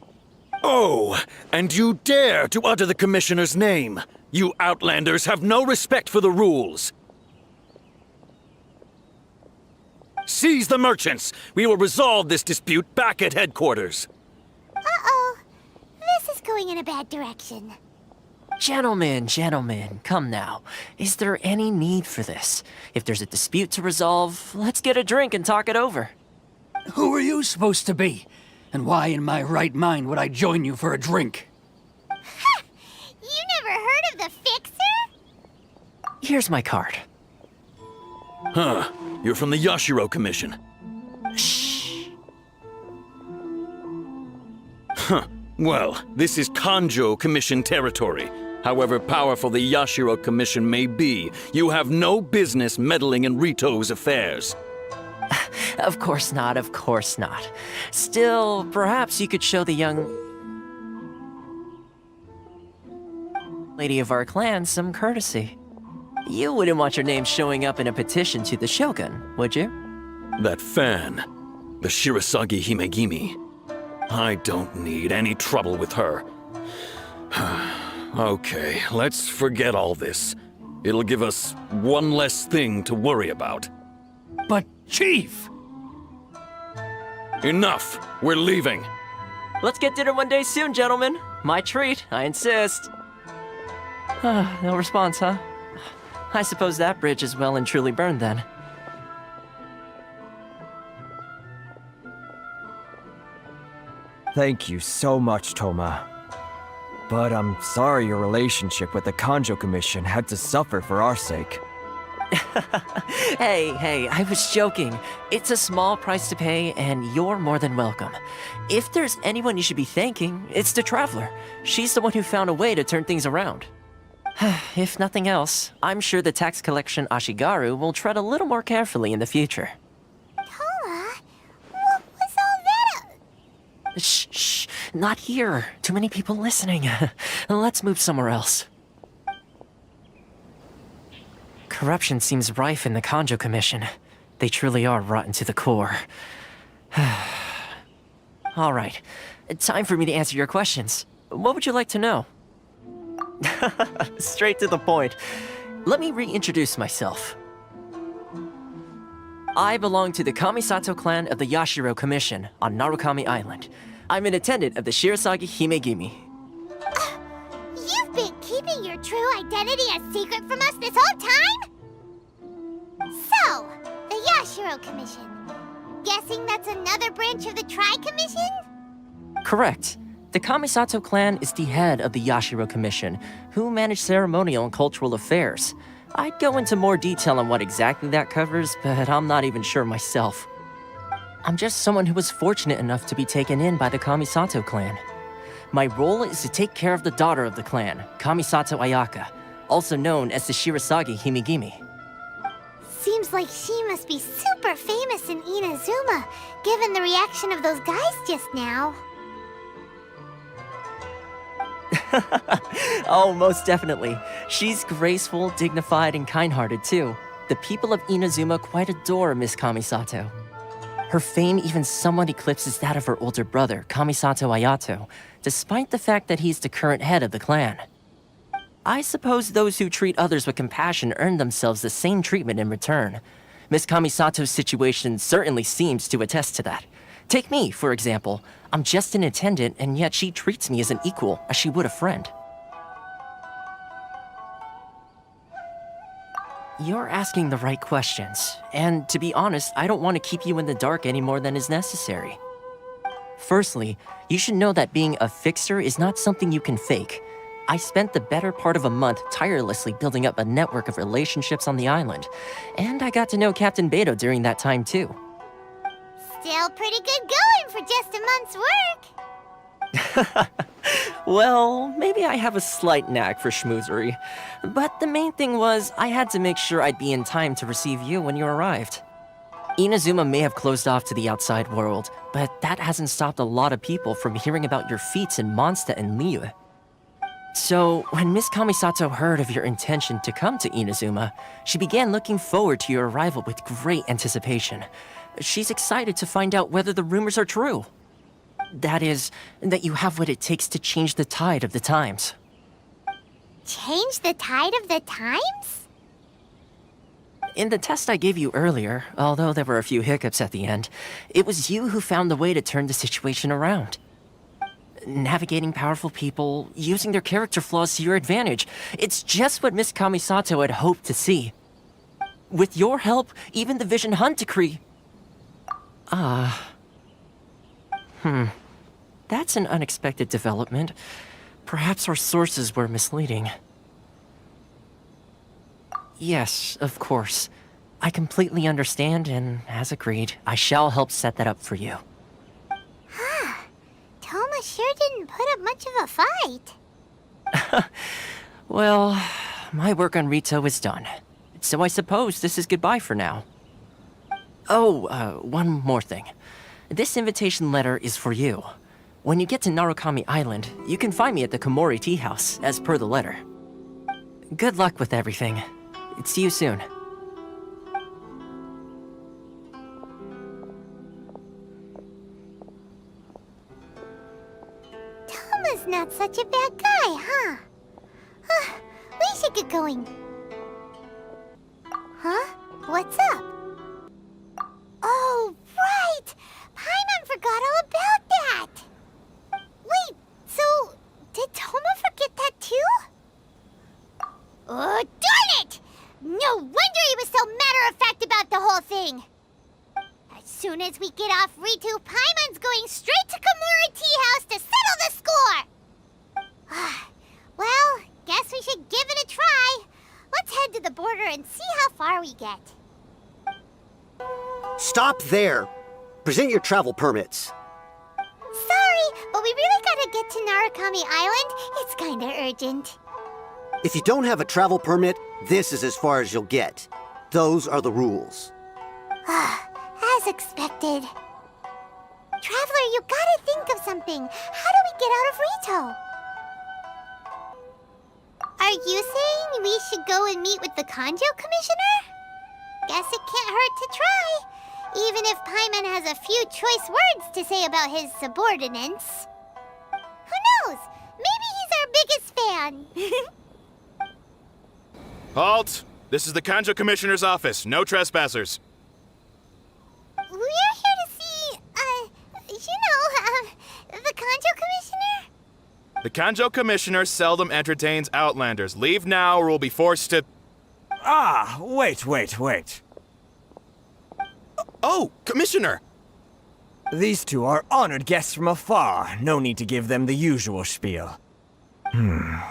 Speaker 10: Oh, and you dare to utter the Commissioner's name. You Outlanders have no respect for the rules. Seize the merchants! We will resolve this dispute back at headquarters.
Speaker 1: Uh-oh. This is going in a bad direction.
Speaker 15: Gentlemen, come now. Is there any need for this? If there's a dispute to resolve, let's get a drink and talk it over.
Speaker 21: Who are you supposed to be? And why in my right mind would I join you for a drink?
Speaker 1: Ha! You never heard of the Fixer?
Speaker 15: Here's my card.
Speaker 10: Huh. You're from the Yashiro Commission.
Speaker 15: Shh.
Speaker 10: Huh. Well, this is Kanjo Commission territory. However powerful the Yashiro Commission may be, you have no business meddling in Rito's affairs.
Speaker 15: Of course not. Still, perhaps you could show the young lady of our clan some courtesy. You wouldn't want your name showing up in a petition to the Shogun, would you?
Speaker 10: That fan, the Shirasagi Himegimi. I don't need any trouble with her. Okay, let's forget all this. It'll give us one less thing to worry about.
Speaker 21: But, Chief!
Speaker 10: Enough! We're leaving!
Speaker 15: Let's get dinner one day soon, gentlemen. My treat, I insist. No response, huh? I suppose that bridge is well and truly burned then.
Speaker 17: Thank you so much, Thoma. But I'm sorry your relationship with the Kanjo Commission had to suffer for our sake.
Speaker 15: Hey, I was joking. It's a small price to pay, and you're more than welcome. If there's anyone you should be thanking, it's the Traveler. She's the one who found a way to turn things around. If nothing else, I'm sure the tax collection Ashigaru will tread a little more carefully in the future.
Speaker 1: Thoma? What was all that?
Speaker 15: Shh, not here. Too many people listening. Let's move somewhere else. Corruption seems rife in the Kanjo Commission. They truly are rotten to the core. All right, time for me to answer your questions. What would you like to know? Straight to the point. Let me reintroduce myself. I belong to the Kamisato clan of the Yashiro Commission on Narukami Island. I'm an attendant of the Shirasagi Himegimi.
Speaker 1: You've been keeping your true identity a secret from us this whole time? So, the Yashiro Commission. Guessing that's another branch of the Tri-Commission?
Speaker 15: Correct. The Kamisato clan is the head of the Yashiro Commission, who manage ceremonial and cultural affairs. I'd go into more detail on what exactly that covers, but I'm not even sure myself. I'm just someone who was fortunate enough to be taken in by the Kamisato clan. My role is to take care of the daughter of the clan, Kamisato Ayaka, also known as the Shirasagi Himigimi.
Speaker 1: Seems like she must be super famous in Inazuma, given the reaction of those guys just now.
Speaker 15: Oh, most definitely. She's graceful, dignified, and kind-hearted too. The people of Inazuma quite adore Miss Kamisato. Her fame even somewhat eclipses that of her older brother, Kamisato Ayato, despite the fact that he's the current head of the clan. I suppose those who treat others with compassion earn themselves the same treatment in return. Miss Kamisato's situation certainly seems to attest to that. Take me, for example. I'm just an attendant, and yet she treats me as an equal, as she would a friend. You're asking the right questions, and to be honest, I don't want to keep you in the dark any more than is necessary. Firstly, you should know that being a fixer is not something you can fake. I spent the better part of a month tirelessly building up a network of relationships on the island, and I got to know Captain Beidou during that time too.
Speaker 1: Still pretty good going for just a month's work.
Speaker 15: Well, maybe I have a slight knack for schmoozery, but the main thing was I had to make sure I'd be in time to receive you when you arrived. Inazuma may have closed off to the outside world, but that hasn't stopped a lot of people from hearing about your feats in Mondstadt and Liyue. So, when Miss Kamisato heard of your intention to come to Inazuma, she began looking forward to your arrival with great anticipation. She's excited to find out whether the rumors are true. That is, that you have what it takes to change the tide of the times.
Speaker 1: Change the tide of the times?
Speaker 15: In the test I gave you earlier, although there were a few hiccups at the end, it was you who found the way to turn the situation around. Navigating powerful people, using their character flaws to your advantage. It's just what Miss Kamisato had hoped to see. With your help, even the Vision Hunt decree... That's an unexpected development. Perhaps our sources were misleading. Yes, of course. I completely understand, and as agreed, I shall help set that up for you.
Speaker 1: Thoma sure didn't put up much of a fight.
Speaker 15: Well, my work on Rito is done. So I suppose this is goodbye for now. Oh, one more thing. This invitation letter is for you. When you get to Narukami Island, you can find me at the Komori Tea House, as per the letter. Good luck with everything. See you soon.
Speaker 1: Thoma's not such a bad guy, huh? We should get going. Huh? What's up? Oh, right! Paimon forgot all about that! Wait, so did Thoma forget that too? Oh, darn it! No wonder he was so matter-of-fact about the whole thing! As soon as we get off Ritu, Paimon's going straight to Komori Tea House to settle the score! Well, guess we should give it a try. Let's head to the border and see how far we get.
Speaker 3: Stop there! Present your travel permits.
Speaker 1: Sorry, but we really gotta get to Narukami Island. It's kinda urgent.
Speaker 3: If you don't have a travel permit, this is as far as you'll get. Those are the rules.
Speaker 1: As expected. Traveler, you gotta think of something. How do we get out of Rito? Are you saying we should go and meet with the Kanjo Commissioner? Guess it can't hurt to try. Even if Paimon has a few choice words to say about his subordinates. Who knows? Maybe he's our biggest fan.
Speaker 7: Halt! This is the Kanjo Commissioner's office. No trespassers.
Speaker 1: We're here to see, the Kanjo Commissioner?
Speaker 7: The Kanjo Commissioner seldom entertains Outlanders. Leave now or we'll be forced to...
Speaker 17: Wait.
Speaker 7: Oh, Commissioner!
Speaker 17: These two are honored guests from afar. No need to give them the usual spiel.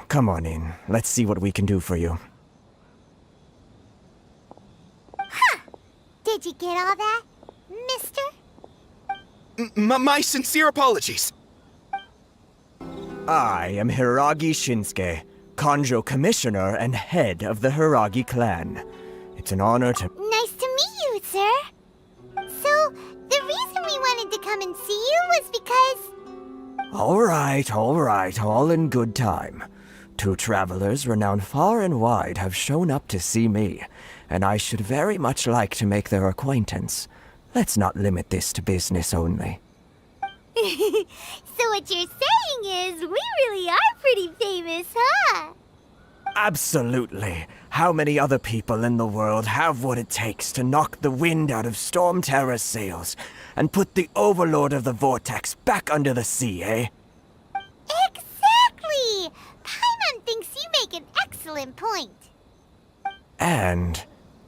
Speaker 17: Come on in. Let's see what we can do for you.
Speaker 1: Did you get all that, mister?
Speaker 7: My sincere apologies.
Speaker 17: I am Hiragi Shinsuke, Kanjo Commissioner and head of the Hiragi clan. It's an honor to—
Speaker 1: Nice to meet you, sir. So, the reason we wanted to come and see you was because...
Speaker 17: All right, all in good time. Two travelers renowned far and wide have shown up to see me, and I should very much like to make their acquaintance. Let's not limit this to business only.
Speaker 1: So what you're saying is, we really are pretty famous, huh?
Speaker 17: Absolutely. How many other people in the world have what it takes to knock the wind out of Storm Terror's sails and put the Overlord of the Vortex back under the sea, eh?
Speaker 1: Exactly! Paimon thinks you make an excellent point.
Speaker 17: And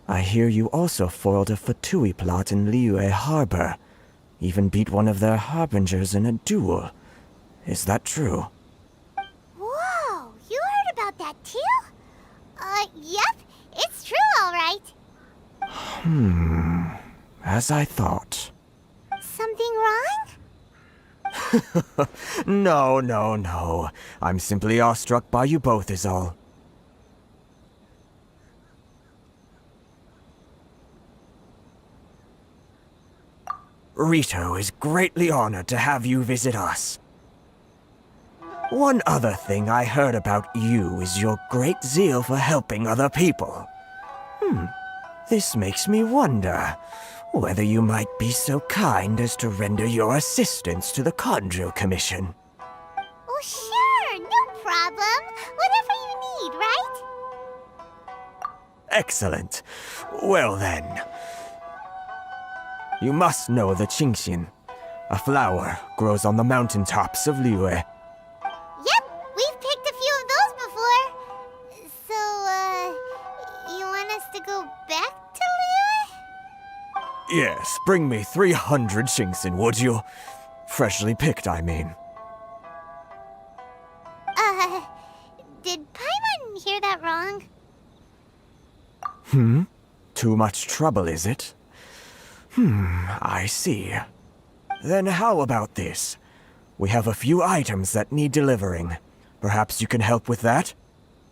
Speaker 17: I hear you also foiled a Fatui plot in Liyue Harbor. Even beat one of their harbingers in a duel. Is that true?
Speaker 1: Whoa, you heard about that too? Yep, it's true, all right.
Speaker 17: As I thought.
Speaker 1: Something wrong?
Speaker 17: No. I'm simply awestruck by you both is all. Rito is greatly honored to have you visit us. One other thing I heard about you is your great zeal for helping other people. This makes me wonder whether you might be so kind as to render your assistance to the Kanjo Commission.
Speaker 1: Oh, sure, no problem. Whatever you need, right?
Speaker 17: Excellent. Well then. You must know the Qingxin. A flower grows on the mountaintops of Liyue.
Speaker 1: Yep, we've picked a few of those before. So, you want us to go back to Liyue?
Speaker 17: Yes, bring me 300 Qingxin, would you? Freshly picked, I mean.
Speaker 1: Did Paimon hear that wrong?
Speaker 17: Too much trouble, is it? I see. Then how about this? We have a few items that need delivering. Perhaps you can help with that?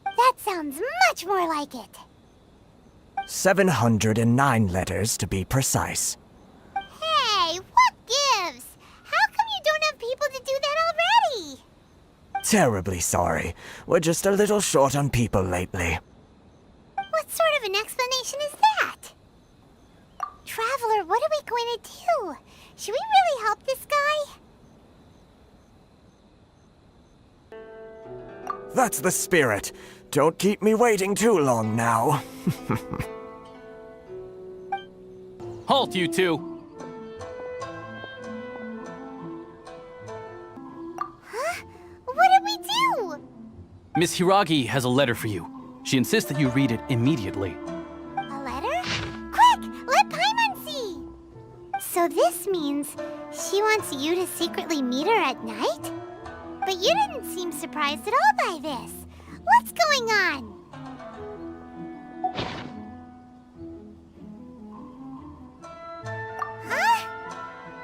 Speaker 1: That sounds much more like it.
Speaker 17: 709 letters to be precise.
Speaker 1: Hey, what gives? How come you don't have people to do that already?
Speaker 17: Terribly sorry. We're just a little short on people lately.
Speaker 1: What sort of an explanation is that? Traveler, what are we going to do? Should we really help this guy?
Speaker 17: That's the spirit. Don't keep me waiting too long now.
Speaker 2: Halt, you two!
Speaker 1: Huh? What did we do?
Speaker 2: Miss Hiragi has a letter for you. She insists that you read it immediately.
Speaker 1: A letter? Quick! Let Paimon see! So this means she wants you to secretly meet her at night? But you didn't seem surprised at all by this. What's going on? Huh?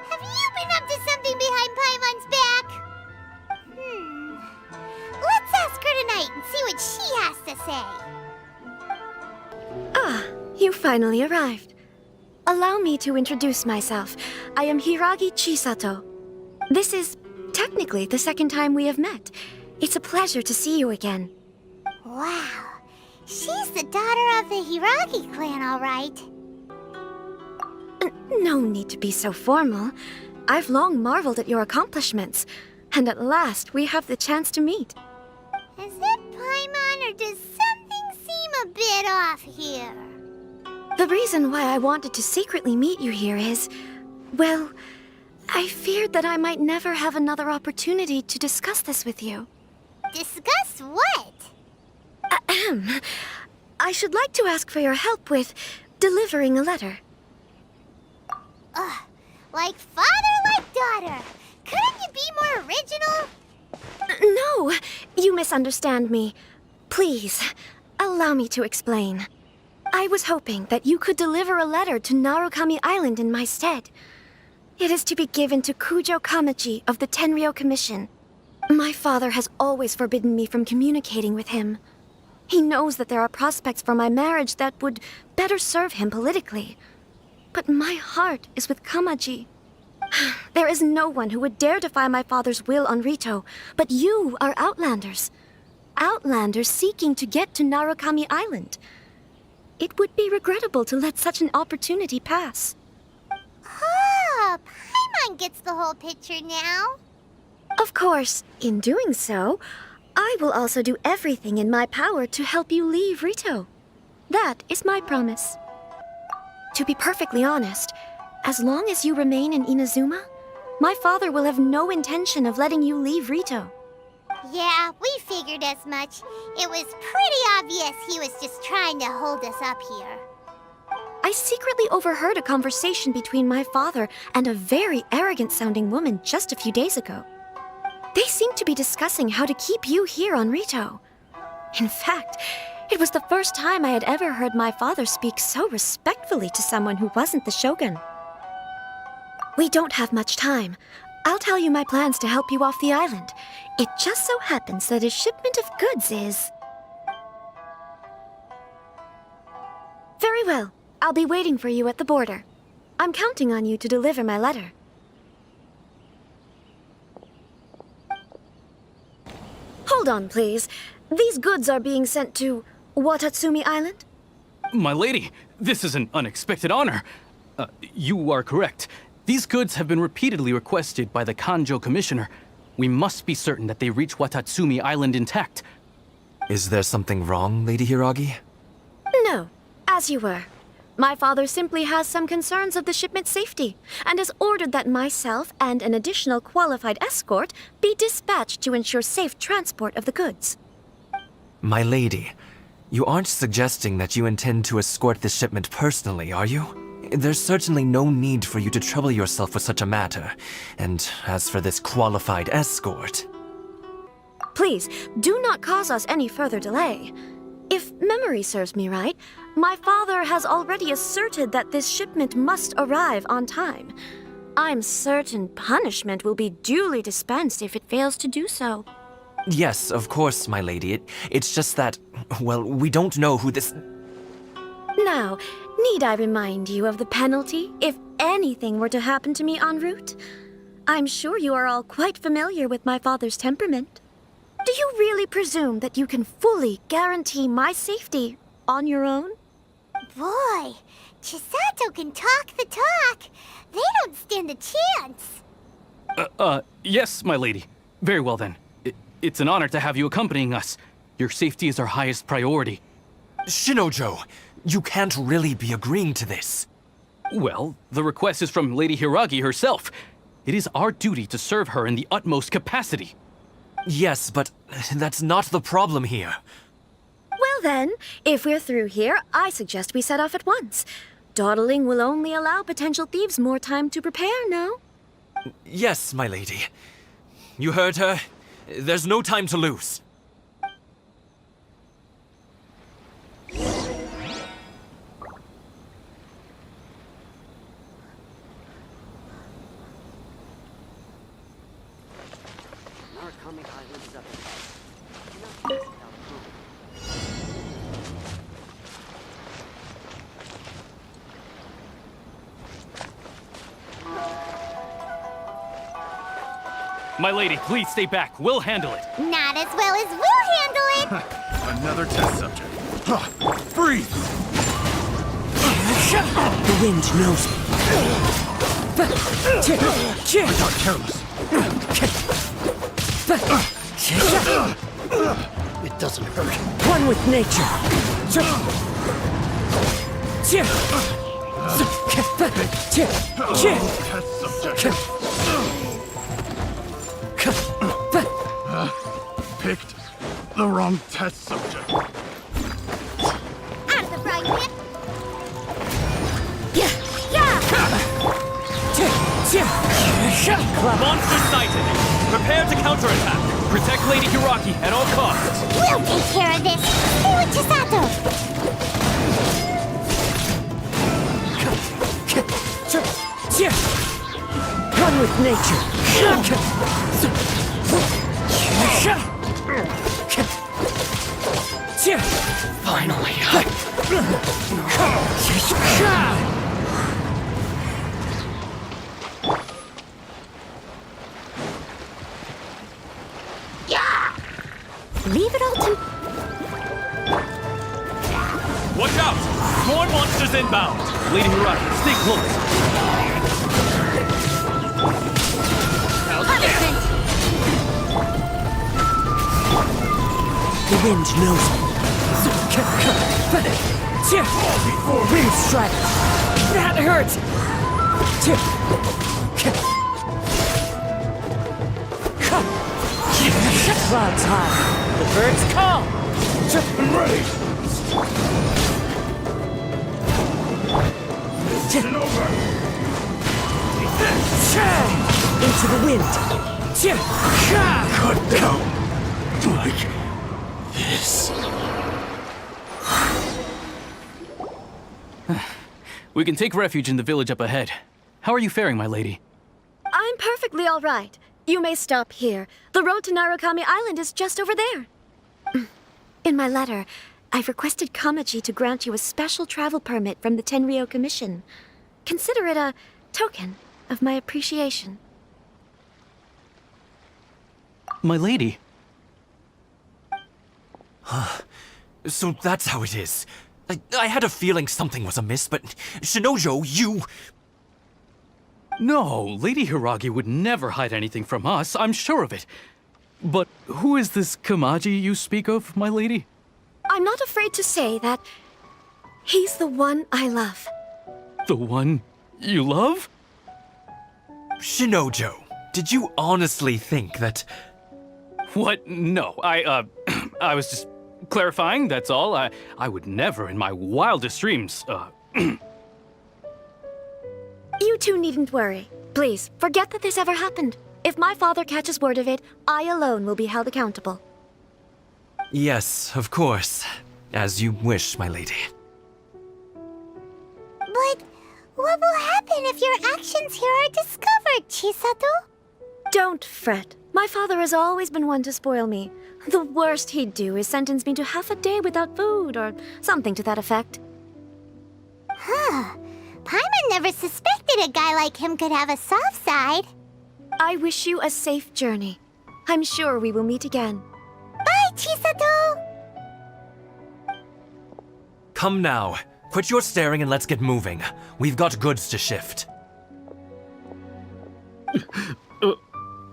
Speaker 1: Have you been up to something behind Paimon's back? Let's ask her tonight and see what she has to say.
Speaker 9: Ah, you finally arrived. Allow me to introduce myself. I am Hiragi Chisato. This is technically the second time we have met. It's a pleasure to see you again.
Speaker 1: Wow. She's the daughter of the Hiragi clan, all right.
Speaker 9: No need to be so formal. I've long marveled at your accomplishments, and at last we have the chance to meet.
Speaker 1: Is it Paimon, or does something seem a bit off here?
Speaker 9: The reason why I wanted to secretly meet you here is, well, I feared that I might never have another opportunity to discuss this with you.
Speaker 1: Discuss what?
Speaker 9: Ahem. I should like to ask for your help with delivering a letter.
Speaker 1: Like father, like daughter. Couldn't you be more original?
Speaker 9: No, you misunderstand me. Please, allow me to explain. I was hoping that you could deliver a letter to Narukami Island in my stead. It is to be given to Kujo Kamachi of the Tenryou Commission. My father has always forbidden me from communicating with him. He knows that there are prospects for my marriage that would better serve him politically. But my heart is with Kamaji. There is no one who would dare defy my father's will on Rito, but you are Outlanders. Outlanders seeking to get to Narukami Island. It would be regrettable to let such an opportunity pass.
Speaker 1: Oh, Paimon gets the whole picture now.
Speaker 9: Of course, in doing so, I will also do everything in my power to help you leave Rito. That is my promise. To be perfectly honest, as long as you remain in Inazuma, my father will have no intention of letting you leave Rito.
Speaker 1: Yeah, we figured as much. It was pretty obvious he was just trying to hold us up here.
Speaker 9: I secretly overheard a conversation between my father and a very arrogant-sounding woman just a few days ago. They seemed to be discussing how to keep you here on Rito. In fact, it was the first time I had ever heard my father speak so respectfully to someone who wasn't the Shogun. We don't have much time. I'll tell you my plans to help you off the island. It just so happens that a shipment of goods is... Very well. I'll be waiting for you at the border. I'm counting on you to deliver my letter. Hold on, please. These goods are being sent to Watatsumi Island?
Speaker 2: My lady, this is an unexpected honor. You are correct. These goods have been repeatedly requested by the Kanjo Commissioner. We must be certain that they reach Watatsumi Island intact.
Speaker 8: Is there something wrong, Lady Hiragi?
Speaker 9: No, as you were. My father simply has some concerns of the shipment's safety, and has ordered that myself and an additional qualified escort be dispatched to ensure safe transport of the goods.
Speaker 8: My lady, you aren't suggesting that you intend to escort this shipment personally, are you? There's certainly no need for you to trouble yourself with such a matter. And as for this qualified escort...
Speaker 9: Please, do not cause us any further delay. If memory serves me right, my father has already asserted that this shipment must arrive on time. I'm certain punishment will be duly dispensed if it fails to do so.
Speaker 8: Yes, of course, my lady. It's just that, well, we don't know who this...
Speaker 9: Now, need I remind you of the penalty if anything were to happen to me en route? I'm sure you are all quite familiar with my father's temperament. Do you really presume that you can fully guarantee my safety on your own?
Speaker 1: Boy, Chisato can talk the talk. They don't stand a chance.
Speaker 2: Yes, my lady. Very well then. It's an honor to have you accompanying us. Your safety is our highest priority.
Speaker 8: Shinojo, you can't really be agreeing to this.
Speaker 2: Well, the request is from Lady Hiragi herself. It is our duty to serve her in the utmost capacity.
Speaker 8: Yes, but that's not the problem here.
Speaker 9: Well then, if we're through here, I suggest we set off at once. Dawdling will only allow potential thieves more time to prepare, no?
Speaker 8: Yes, my lady. You heard her. There's no time to lose.
Speaker 2: My lady, please stay back. We'll handle it.
Speaker 1: Not as well as we'll handle it.
Speaker 19: Another test subject. Freeze!
Speaker 5: The wind knows me.
Speaker 19: I got careless.
Speaker 3: It doesn't hurt.
Speaker 5: One with nature.
Speaker 19: Test subject. Picked the wrong test subject.
Speaker 1: Out of the frying pan.
Speaker 2: Monster sighted! Prepare to counterattack! Protect Lady Hiragi at all costs!
Speaker 1: We'll take care of this! Stay with Chisato!
Speaker 5: one with nature.
Speaker 21: Finally.
Speaker 9: Leave it all to...
Speaker 7: Watch out! More monsters inbound!
Speaker 2: Lady Hiragi, stay close.
Speaker 1: Punishment!
Speaker 5: The wind knows me. Wind strike. That hurts. Clouds high. The birds call.
Speaker 19: And ready! Mission over!
Speaker 5: Into the wind.
Speaker 19: Cut down! Like this.
Speaker 2: We can take refuge in the village up ahead. How are you faring, my lady?
Speaker 9: I'm perfectly all right. You may stop here. The road to Narukami Island is just over there. In my letter, I've requested Kamaji to grant you a special travel permit from the Tenryou Commission. Consider it a token of my appreciation.
Speaker 2: My lady.
Speaker 8: So that's how it is. I had a feeling something was amiss, but Shinojo, you...
Speaker 2: No, Lady Hiragi would never hide anything from us, I'm sure of it. But who is this Kamaji you speak of, my lady?
Speaker 9: I'm not afraid to say that he's the one I love.
Speaker 2: The one you love?
Speaker 8: Shinojo, did you honestly think that...
Speaker 2: What? No, I was just clarifying, that's all. I would never in my wildest dreams,
Speaker 9: You two needn't worry. Please, forget that this ever happened. If my father catches word of it, I alone will be held accountable.
Speaker 8: Yes, of course. As you wish, my lady.
Speaker 1: But what will happen if your actions here are discovered, Chisato?
Speaker 9: Don't fret. My father has always been one to spoil me. The worst he'd do is sentence me to half a day without food, or something to that effect.
Speaker 1: Huh. Paimon never suspected a guy like him could have a soft side.
Speaker 9: I wish you a safe journey. I'm sure we will meet again.
Speaker 1: Bye, Chisato!
Speaker 8: Come now. Quit your staring and let's get moving. We've got goods to shift.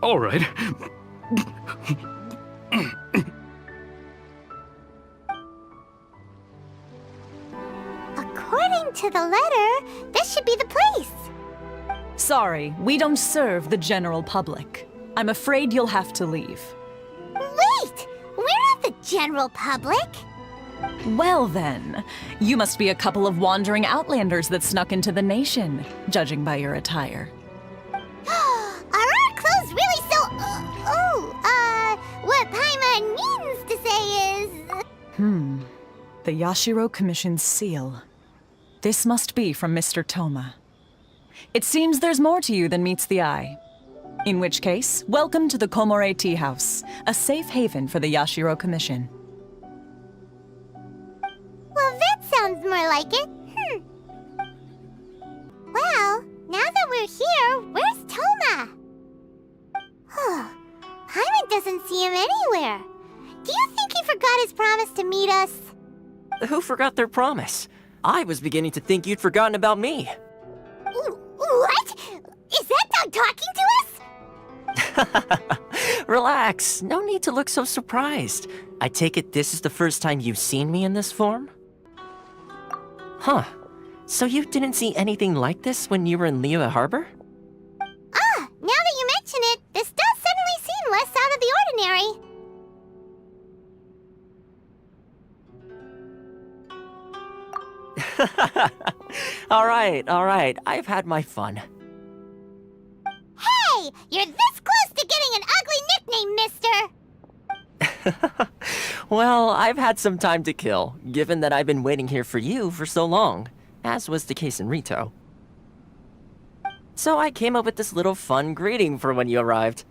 Speaker 2: All right.
Speaker 1: According to the letter, this should be the place.
Speaker 4: Sorry, we don't serve the general public. I'm afraid you'll have to leave.
Speaker 1: Wait! We're not the general public.
Speaker 4: Well then, you must be a couple of wandering outlanders that snuck into the nation, judging by your attire.
Speaker 1: Are our clothes really so... what Paimon means to say is...
Speaker 4: The Yashiro Commission's seal. This must be from Mr. Thoma. It seems there's more to you than meets the eye. In which case, welcome to the Komore Tea House, a safe haven for the Yashiro Commission.
Speaker 1: Well, that sounds more like it. Well, now that we're here, where's Thoma? Paimon doesn't see him anywhere. Do you think he forgot his promise to meet us?
Speaker 15: Who forgot their promise? I was beginning to think you'd forgotten about me.
Speaker 1: What? Is that dog talking to us?
Speaker 15: Relax. No need to look so surprised. I take it this is the first time you've seen me in this form? Huh. So you didn't see anything like this when you were in Liyue Harbor?
Speaker 1: Now that you mention it, this does suddenly seem less out of the ordinary.
Speaker 15: All right. I've had my fun.
Speaker 1: Hey! You're this close to getting an ugly nickname, mister!
Speaker 15: Well, I've had some time to kill, given that I've been waiting here for you for so long, as was the case in Rito. So I came up with this little fun greeting for when you arrived.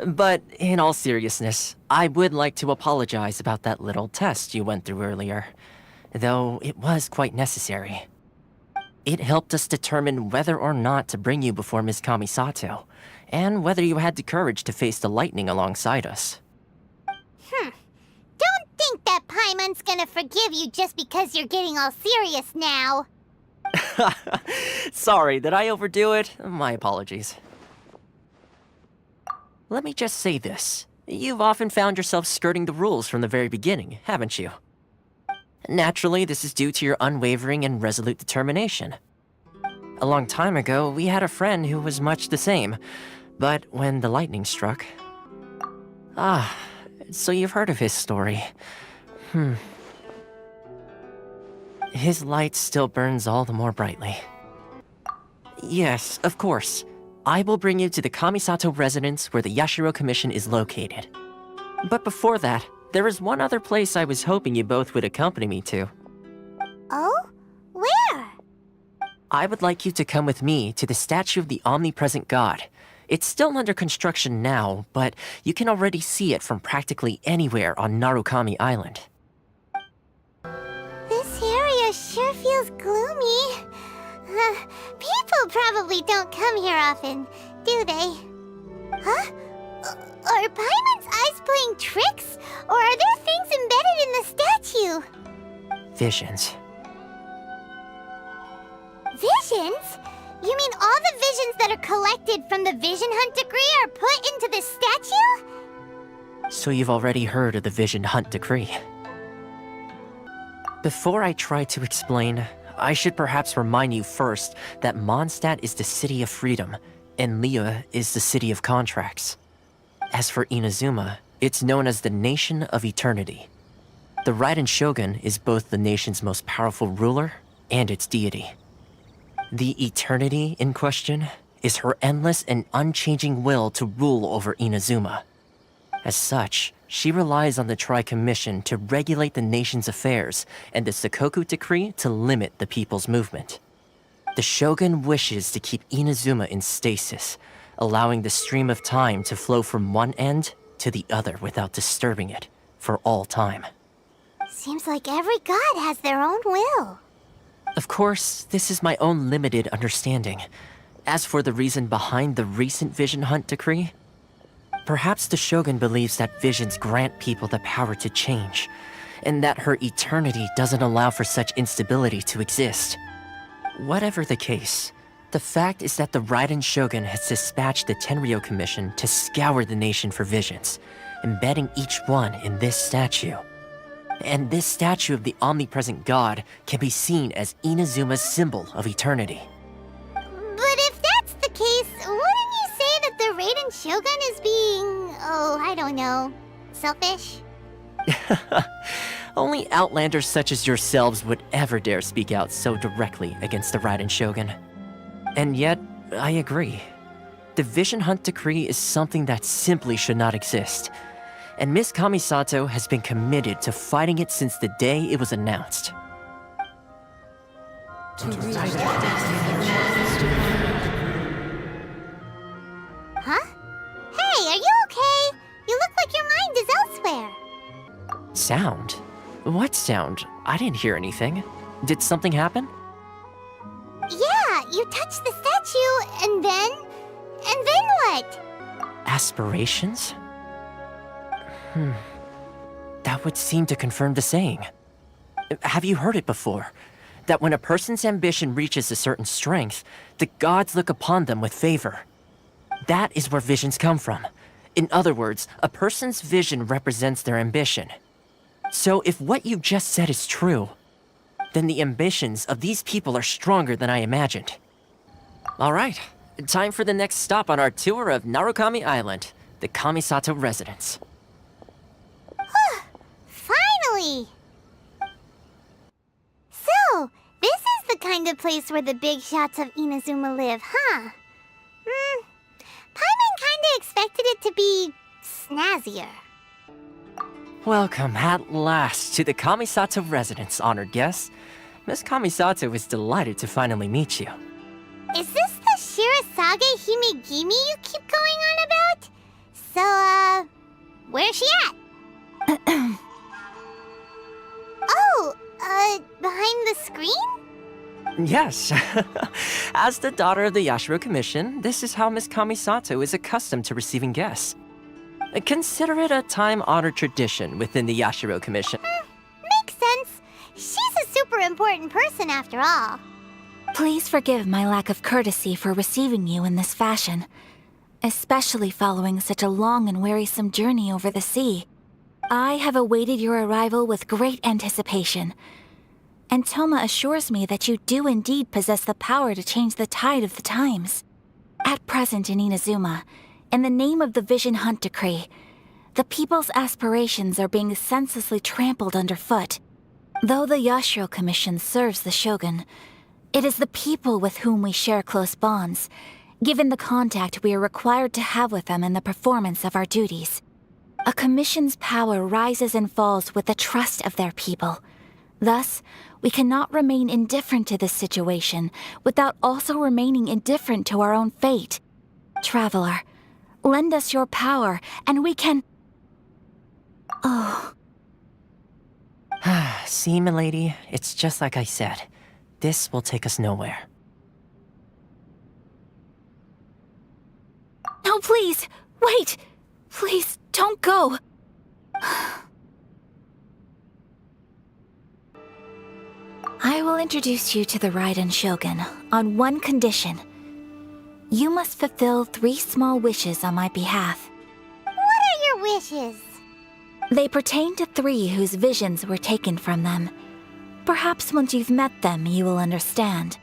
Speaker 15: But in all seriousness, I would like to apologize about that little test you went through earlier, though it was quite necessary. It helped us determine whether or not to bring you before Miss Kamisato, and whether you had the courage to face the lightning alongside us.
Speaker 1: Don't think that Paimon's gonna forgive you just because you're getting all serious now.
Speaker 15: Sorry, did I overdo it? My apologies. Let me just say this. You've often found yourself skirting the rules from the very beginning, haven't you? Naturally, this is due to your unwavering and resolute determination. A long time ago, we had a friend who was much the same, but when the lightning struck... so you've heard of his story. His light still burns all the more brightly. Yes, of course. I will bring you to the Kamisato residence where the Yashiro Commission is located. But before that, there is one other place I was hoping you both would accompany me to.
Speaker 1: Oh? Where?
Speaker 15: I would like you to come with me to the statue of the omnipresent god. It's still under construction now, but you can already see it from practically anywhere on Narukami Island.
Speaker 1: This area sure feels gloomy. People probably don't come here often, do they? Huh? Are Paimon's eyes playing tricks? Or are there things embedded in the statue?
Speaker 15: Visions.
Speaker 1: Visions? You mean all the visions that are collected from the Vision Hunt Decree are put into this statue?
Speaker 15: So you've already heard of the Vision Hunt Decree. Before I try to explain, I should perhaps remind you first that Mondstadt is the city of freedom, and Liyue is the city of contracts. As for Inazuma, it's known as the Nation of Eternity. The Raiden Shogun is both the nation's most powerful ruler and its deity. The Eternity in question is her endless and unchanging will to rule over Inazuma. As such, she relies on the Tri-Commission to regulate the nation's affairs and the Sakoku Decree to limit the people's movement. The Shogun wishes to keep Inazuma in stasis, allowing the stream of time to flow from one end to the other without disturbing it for all time.
Speaker 1: Seems like every god has their own will.
Speaker 15: Of course, this is my own limited understanding. As for the reason behind the recent Vision Hunt Decree, perhaps the Shogun believes that visions grant people the power to change, and that her eternity doesn't allow for such instability to exist. Whatever the case, the fact is that the Raiden Shogun has dispatched the Tenryo Commission to scour the nation for visions, embedding each one in this statue. And this statue of the omnipresent god can be seen as Inazuma's symbol of eternity.
Speaker 1: But if that's the case, wouldn't you say that the Raiden Shogun is being, I don't know, selfish?
Speaker 15: Only outlanders such as yourselves would ever dare speak out so directly against the Raiden Shogun. And yet, I agree. The Vision Hunt Decree is something that simply should not exist. And Miss Kamisato has been committed to fighting it since the day it was announced.
Speaker 1: Huh? Hey, are you okay? You look like your mind is elsewhere.
Speaker 15: Sound? What sound? I didn't hear anything. Did something happen?
Speaker 1: Yeah, you touched the statue, and then what?
Speaker 15: Aspirations? That would seem to confirm the saying. Have you heard it before? That when a person's ambition reaches a certain strength, the gods look upon them with favor. That is where visions come from. In other words, a person's vision represents their ambition. So if what you just said is true, then the ambitions of these people are stronger than I imagined. All right, time for the next stop on our tour of Narukami Island, the Kamisato residence.
Speaker 1: Finally! So, this is the kind of place where the big shots of Inazuma live, huh? Paimon kinda expected it to be snazzier.
Speaker 15: Welcome at last to the Kamisato residence, honored guests. Miss Kamisato is delighted to finally meet you.
Speaker 1: Is this the Shirazage Himegimi you keep going on about? So, where's she at? Oh, behind the screen?
Speaker 15: Yes. As the daughter of the Yashiro Commission, this is how Miss Kamisato is accustomed to receiving guests. Consider it a time-honored tradition within the Yashiro Commission.
Speaker 1: Makes sense. She's a super important person after all.
Speaker 13: Please forgive my lack of courtesy for receiving you in this fashion, especially following such a long and wearisome journey over the sea. I have awaited your arrival with great anticipation, and Thoma assures me that you do indeed possess the power to change the tide of the times. At present in Inazuma, in the name of the Vision Hunt Decree, the people's aspirations are being senselessly trampled underfoot. Though the Yashiro Commission serves the Shogun, it is the people with whom we share close bonds, given the contact we are required to have with them in the performance of our duties. A commission's power rises and falls with the trust of their people. Thus, we cannot remain indifferent to this situation without also remaining indifferent to our own fate. Traveler, lend us your power, and we can... Oh.
Speaker 15: See, milady, it's just like I said. This will take us nowhere.
Speaker 13: No, please! Wait! Please, don't go! I will introduce you to the Raiden Shogun on one condition. You must fulfill 3 small wishes on my behalf.
Speaker 1: What are your wishes?
Speaker 13: They pertain to 3 whose visions were taken from them. Perhaps once you've met them, you will understand.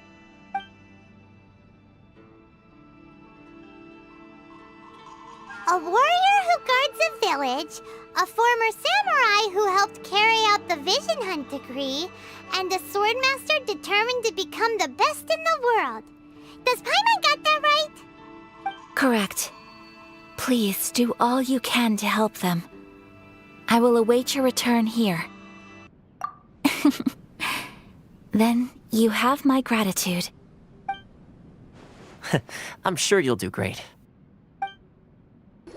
Speaker 1: A warrior who guards a village, a former samurai who helped carry out the Vision Hunt Decree, and a swordmaster determined to become the best in the world. Does Paimon got that right?
Speaker 13: Correct. Please do all you can to help them. I will await your return here. Then you have my gratitude.
Speaker 15: I'm sure you'll do great.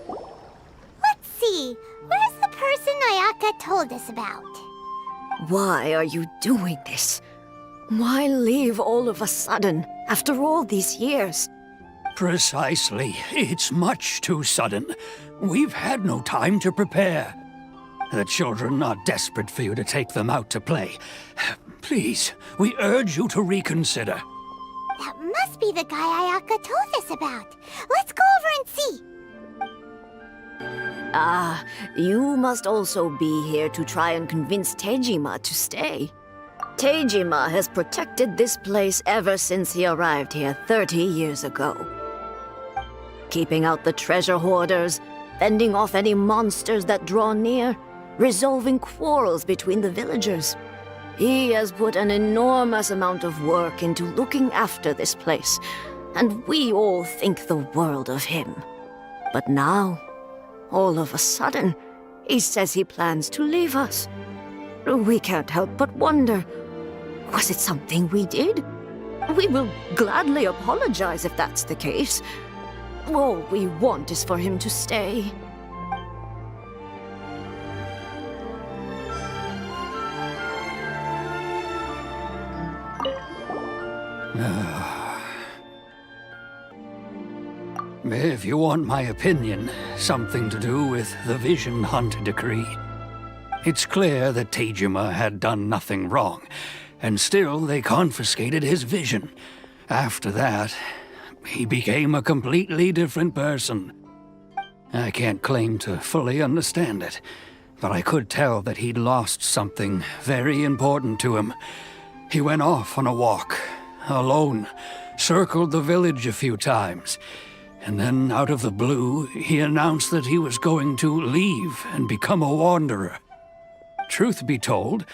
Speaker 1: Let's see. Where's the person Ayaka told us about?
Speaker 11: Why are you doing this? Why leave all of a sudden, after all these years?
Speaker 21: Precisely. It's much too sudden. We've had no time to prepare. The children are desperate for you to take them out to play. Please, we urge you to reconsider.
Speaker 1: That must be the guy Ayaka told us about. Let's go over and see.
Speaker 11: Ah, you must also be here to try and convince Tejima to stay. Tejima has protected this place ever since he arrived here 30 years ago. Keeping out the treasure hoarders, fending off any monsters that draw near, resolving quarrels between the villagers. He has put an enormous amount of work into looking after this place, and we all think the world of him. But now, all of a sudden, he says he plans to leave us. We can't help but wonder, was it something we did? We will gladly apologize if that's the case. All we want is for him to stay.
Speaker 21: If you want my opinion, something to do with the Vision Hunt Decree. It's clear that Tejima had done nothing wrong, and still they confiscated his vision. After that, he became a completely different person. I can't claim to fully understand it, but I could tell that he'd lost something very important to him. He went off on a walk, alone, circled the village a few times, and then out of the blue, he announced that he was going to leave and become a wanderer. Truth be told,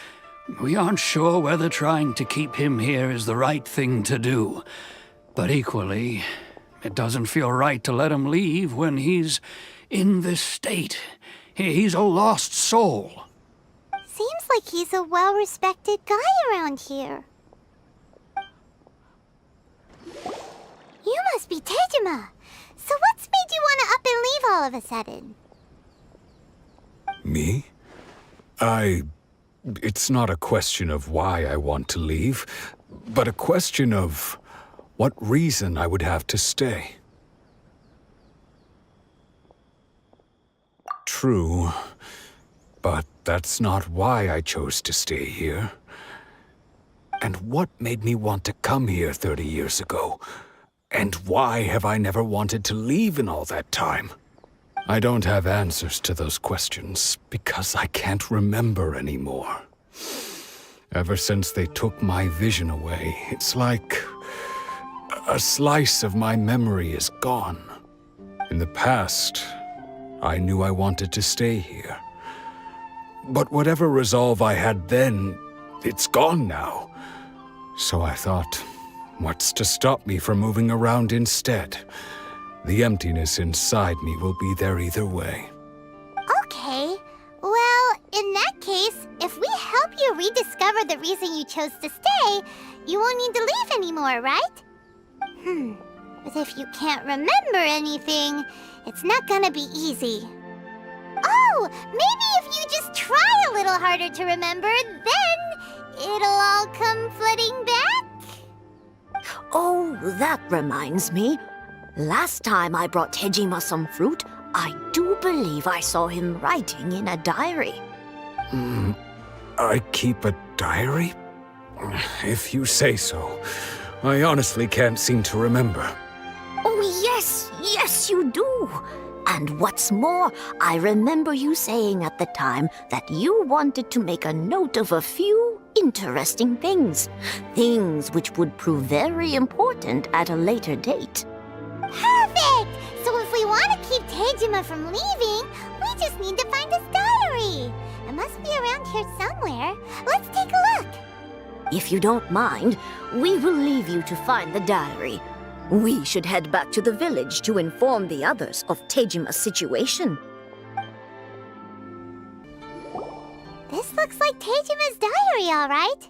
Speaker 21: we aren't sure whether trying to keep him here is the right thing to do. But equally, it doesn't feel right to let him leave when he's in this state. He's a lost soul.
Speaker 1: Seems like he's a well-respected guy around here. You must be Tejima. So what's made you want to up and leave all of a sudden?
Speaker 12: Me? It's not a question of why I want to leave, but a question of what reason I would have to stay. True, but that's not why I chose to stay here. And what made me want to come here 30 years ago? And why have I never wanted to leave in all that time? I don't have answers to those questions because I can't remember anymore. Ever since they took my vision away, it's like a slice of my memory is gone. In the past, I knew I wanted to stay here. But whatever resolve I had then, it's gone now. So I thought, what's to stop me from moving around instead? The emptiness inside me will be there either way.
Speaker 1: Okay. Well, in that case, if we help you rediscover the reason you chose to stay, you won't need to leave anymore, right? But if you can't remember anything, it's not gonna be easy. Oh, maybe if you just try a little harder to remember, then it'll all come flooding back?
Speaker 11: Oh, that reminds me. Last time I brought Tejima some fruit, I do believe I saw him writing in a diary.
Speaker 12: I keep a diary? If you say so. I honestly can't seem to remember.
Speaker 11: Oh, yes, you do. And what's more, I remember you saying at the time that you wanted to make a note of a few interesting things. Things which would prove very important at a later date.
Speaker 1: Perfect! So if we want to keep Tejima from leaving, we just need to find his diary. It must be around here somewhere. Let's take a look.
Speaker 11: If you don't mind, we will leave you to find the diary. We should head back to the village to inform the others of Tejima's situation.
Speaker 1: This looks like Tejima's diary, all right.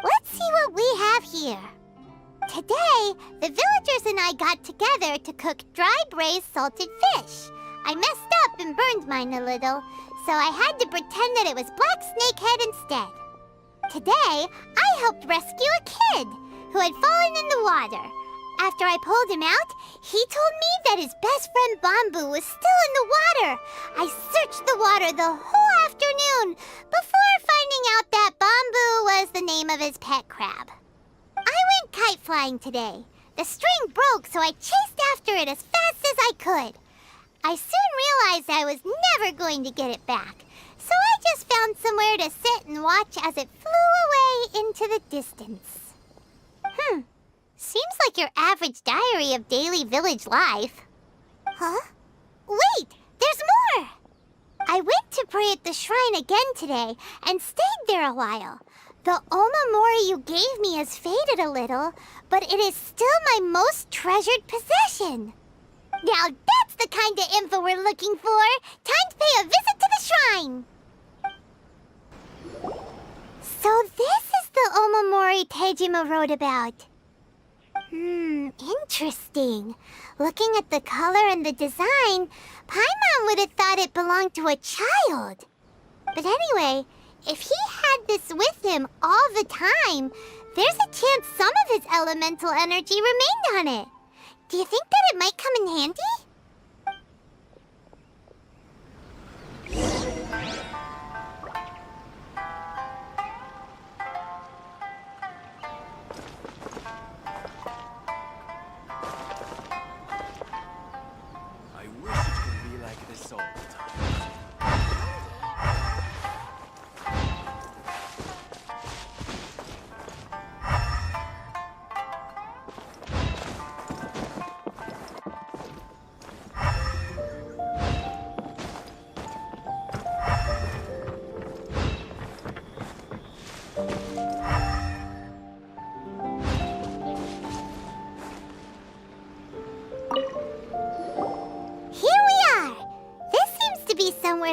Speaker 1: Let's see what we have here. Today, the villagers and I got together to cook dry braised salted fish. I messed up and burned mine a little, so I had to pretend that it was black snakehead instead. Today, I helped rescue a kid who had fallen in the water. After I pulled him out, he told me that his best friend Bamboo was still in the water. I searched the water the whole afternoon before finding out that Bamboo was the name of his pet crab. I went kite flying today. The string broke, so I chased after it as fast as I could. I soon realized I was never going to get it back, so I just found somewhere to sit and watch as it flew away into the distance. Seems like your average diary of daily village life. Huh? Wait, there's more! I went to pray at the shrine again today and stayed there a while. The Omamori you gave me has faded a little, but it is still my most treasured possession. Now that's the kind of info we're looking for. Time to pay a visit to the shrine. So this is the Omamori Tejima wrote about. Interesting. Looking at the color and the design, Paimon would have thought it belonged to a child. But anyway, if he had this with him all the time, there's a chance some of his elemental energy remained on it. Do you think that it might come in handy?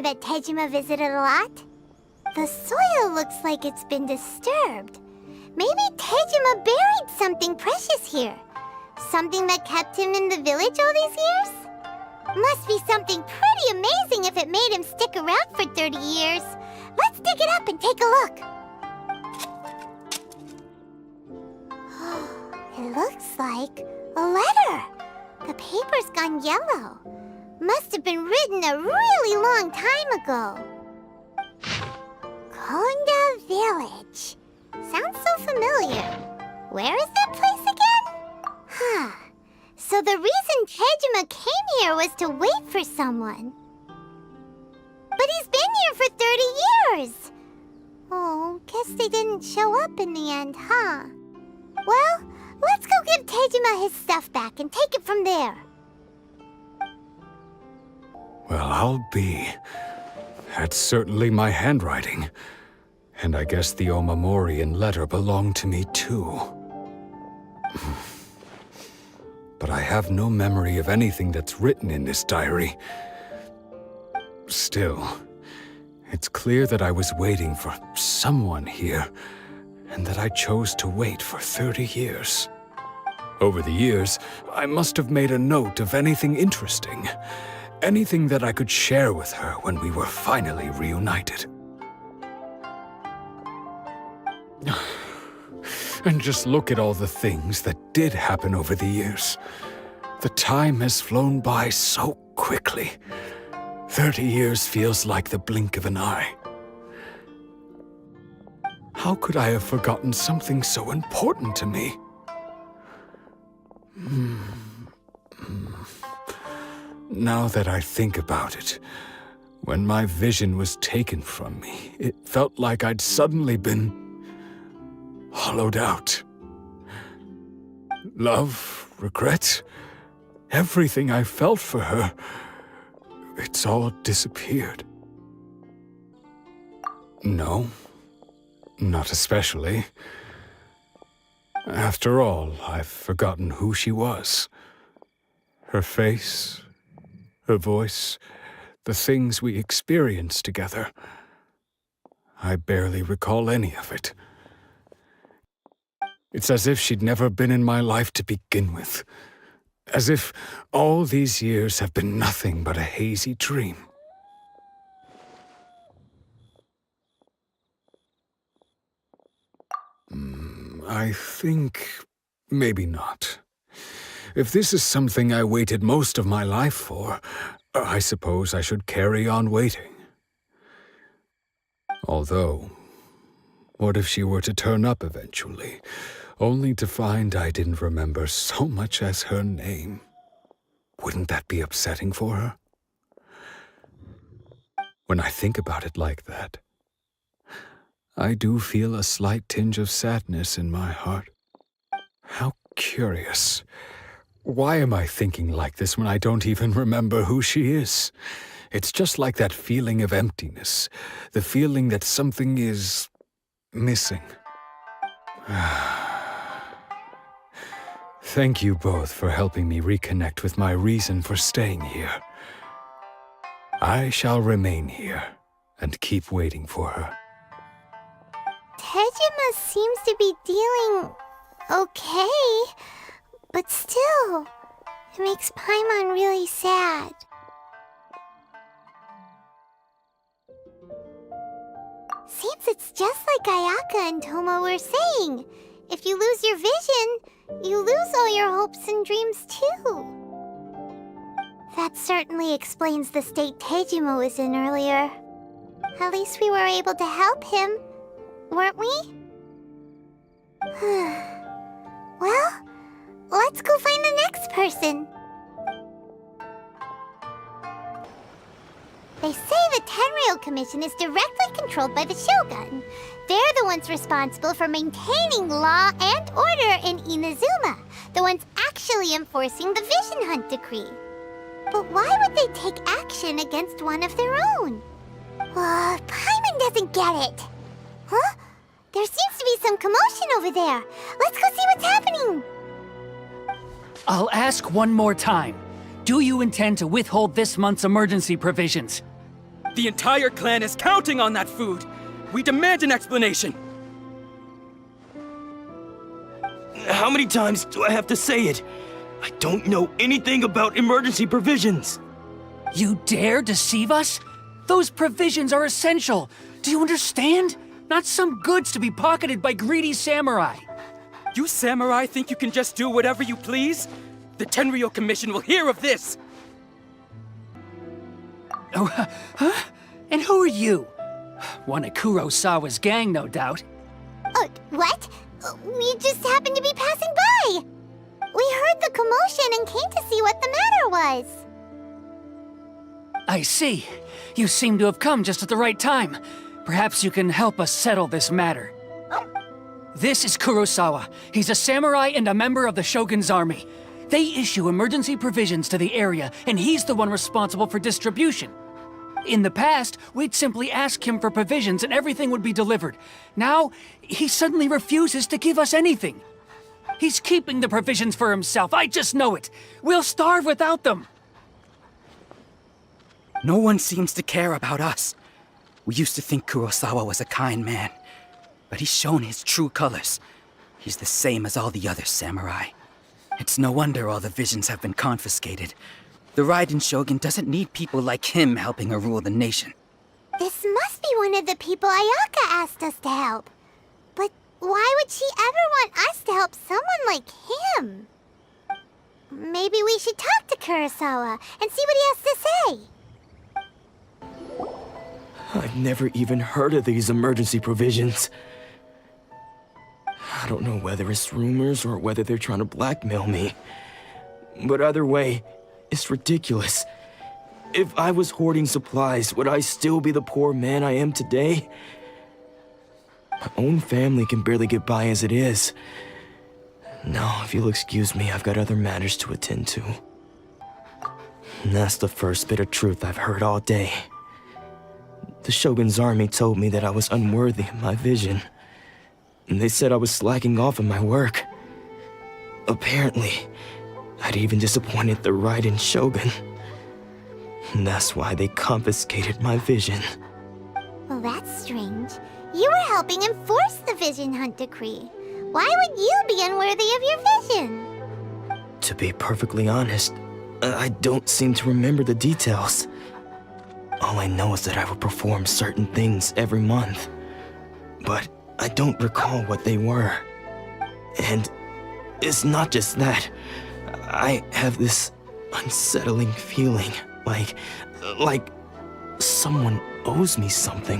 Speaker 1: That Tejima visited a lot. The soil looks like it's been disturbed. Maybe Tejima buried something precious here. Something that kept him in the village all these years? Must be something pretty amazing if it made him stick around for 30 years. Let's dig it up and take a look. It looks like a letter. The paper's gone yellow. Must have been written a really long time ago. Konda Village. Sounds so familiar. Where is that place again? Huh. So the reason Tejima came here was to wait for someone. But he's been here for 30 years. Oh, guess they didn't show up in the end, huh? Well, let's go give Tejima his stuff back and take it from there.
Speaker 12: Well, I'll be. That's certainly my handwriting. And I guess the Omamorian letter belonged to me too. But I have no memory of anything that's written in this diary. Still, it's clear that I was waiting for someone here, and that I chose to wait for 30 years. Over the years, I must have made a note of anything interesting, anything that I could share with her when we were finally reunited. And just look at all the things that did happen over the years. The time has flown by so quickly. 30 years feels like the blink of an eye. How could I have forgotten something so important to me? Now that I think about it, when my vision was taken from me, it felt like I'd suddenly been hollowed out. Love, regret, everything I felt for her, it's all disappeared. No, not especially. After all, I've forgotten who she was. Her face, her voice, the things we experienced together. I barely recall any of it. It's as if she'd never been in my life to begin with. As if all these years have been nothing but a hazy dream. I think maybe not. If this is something I waited most of my life for, I suppose I should carry on waiting. Although, what if she were to turn up eventually, only to find I didn't remember so much as her name? Wouldn't that be upsetting for her? When I think about it like that, I do feel a slight tinge of sadness in my heart. How curious. Why am I thinking like this when I don't even remember who she is? It's just like that feeling of emptiness, the feeling that something is missing. Thank you both for helping me reconnect with my reason for staying here. I shall remain here and keep waiting for her.
Speaker 1: Tejima seems to be dealing okay, but still, it makes Paimon really sad. Seems it's just like Ayaka and Thoma were saying. If you lose your vision, you lose all your hopes and dreams too. That certainly explains the state Tejima was in earlier. At least we were able to help him, weren't we? Well, let's go find the next person. They say the Tenryou Commission is directly controlled by the Shogun. They're the ones responsible for maintaining law and order in Inazuma, the ones actually enforcing the Vision Hunt decree. But why would they take action against one of their own? Paimon doesn't get it. Huh? There seems to be some commotion over there. Let's go see what's happening.
Speaker 21: I'll ask one more time. Do you intend to withhold this month's emergency provisions?
Speaker 14: The entire clan is counting on that food! We demand an explanation! How many times do I have to say it? I don't know anything about emergency provisions.
Speaker 21: You dare deceive us? Those provisions are essential. Do you understand? Not some goods to be pocketed by greedy samurai.
Speaker 14: You samurai think you can just do whatever you please? The Tenryou Commission will hear of this!
Speaker 21: Oh, huh? And who are you? One of Kurosawa's gang, no doubt.
Speaker 1: What? We just happened to be passing by. We heard the commotion and came to see what the matter was.
Speaker 21: I see. You seem to have come just at the right time. Perhaps you can help us settle this matter. This is Kurosawa. He's a samurai and a member of the Shogun's army. They issue emergency provisions to the area, and he's the one responsible for distribution. In the past, we'd simply ask him for provisions and everything would be delivered. Now, he suddenly refuses to give us anything. He's keeping the provisions for himself, I just know it. We'll starve without them.
Speaker 14: No one seems to care about us. We used to think Kurosawa was a kind man, but he's shown his true colors. He's the same as all the other samurai. It's no wonder all the visions have been confiscated. The Raiden Shogun doesn't need people like him helping her rule the nation.
Speaker 1: This must be one of the people Ayaka asked us to help. But why would she ever want us to help someone like him? Maybe we should talk to Kurosawa and see what he has to say.
Speaker 14: I've never even heard of these emergency provisions. I don't know whether it's rumors or whether they're trying to blackmail me. But either way, it's ridiculous. If I was hoarding supplies, would I still be the poor man I am today? My own family can barely get by as it is. Now, if you'll excuse me, I've got other matters to attend to. And that's the first bit of truth I've heard all day. The Shogun's army told me that I was unworthy of my vision. And they said I was slacking off in my work. Apparently, I'd even disappointed the Raiden Shogun. And that's why they confiscated my vision.
Speaker 1: Well, that's strange. You were helping enforce the Vision Hunt Decree. Why would you be unworthy of your vision?
Speaker 14: To be perfectly honest, I don't seem to remember the details. All I know is that I would perform certain things every month. But I don't recall what they were. And it's not just that. I have this unsettling feeling, like someone owes me something.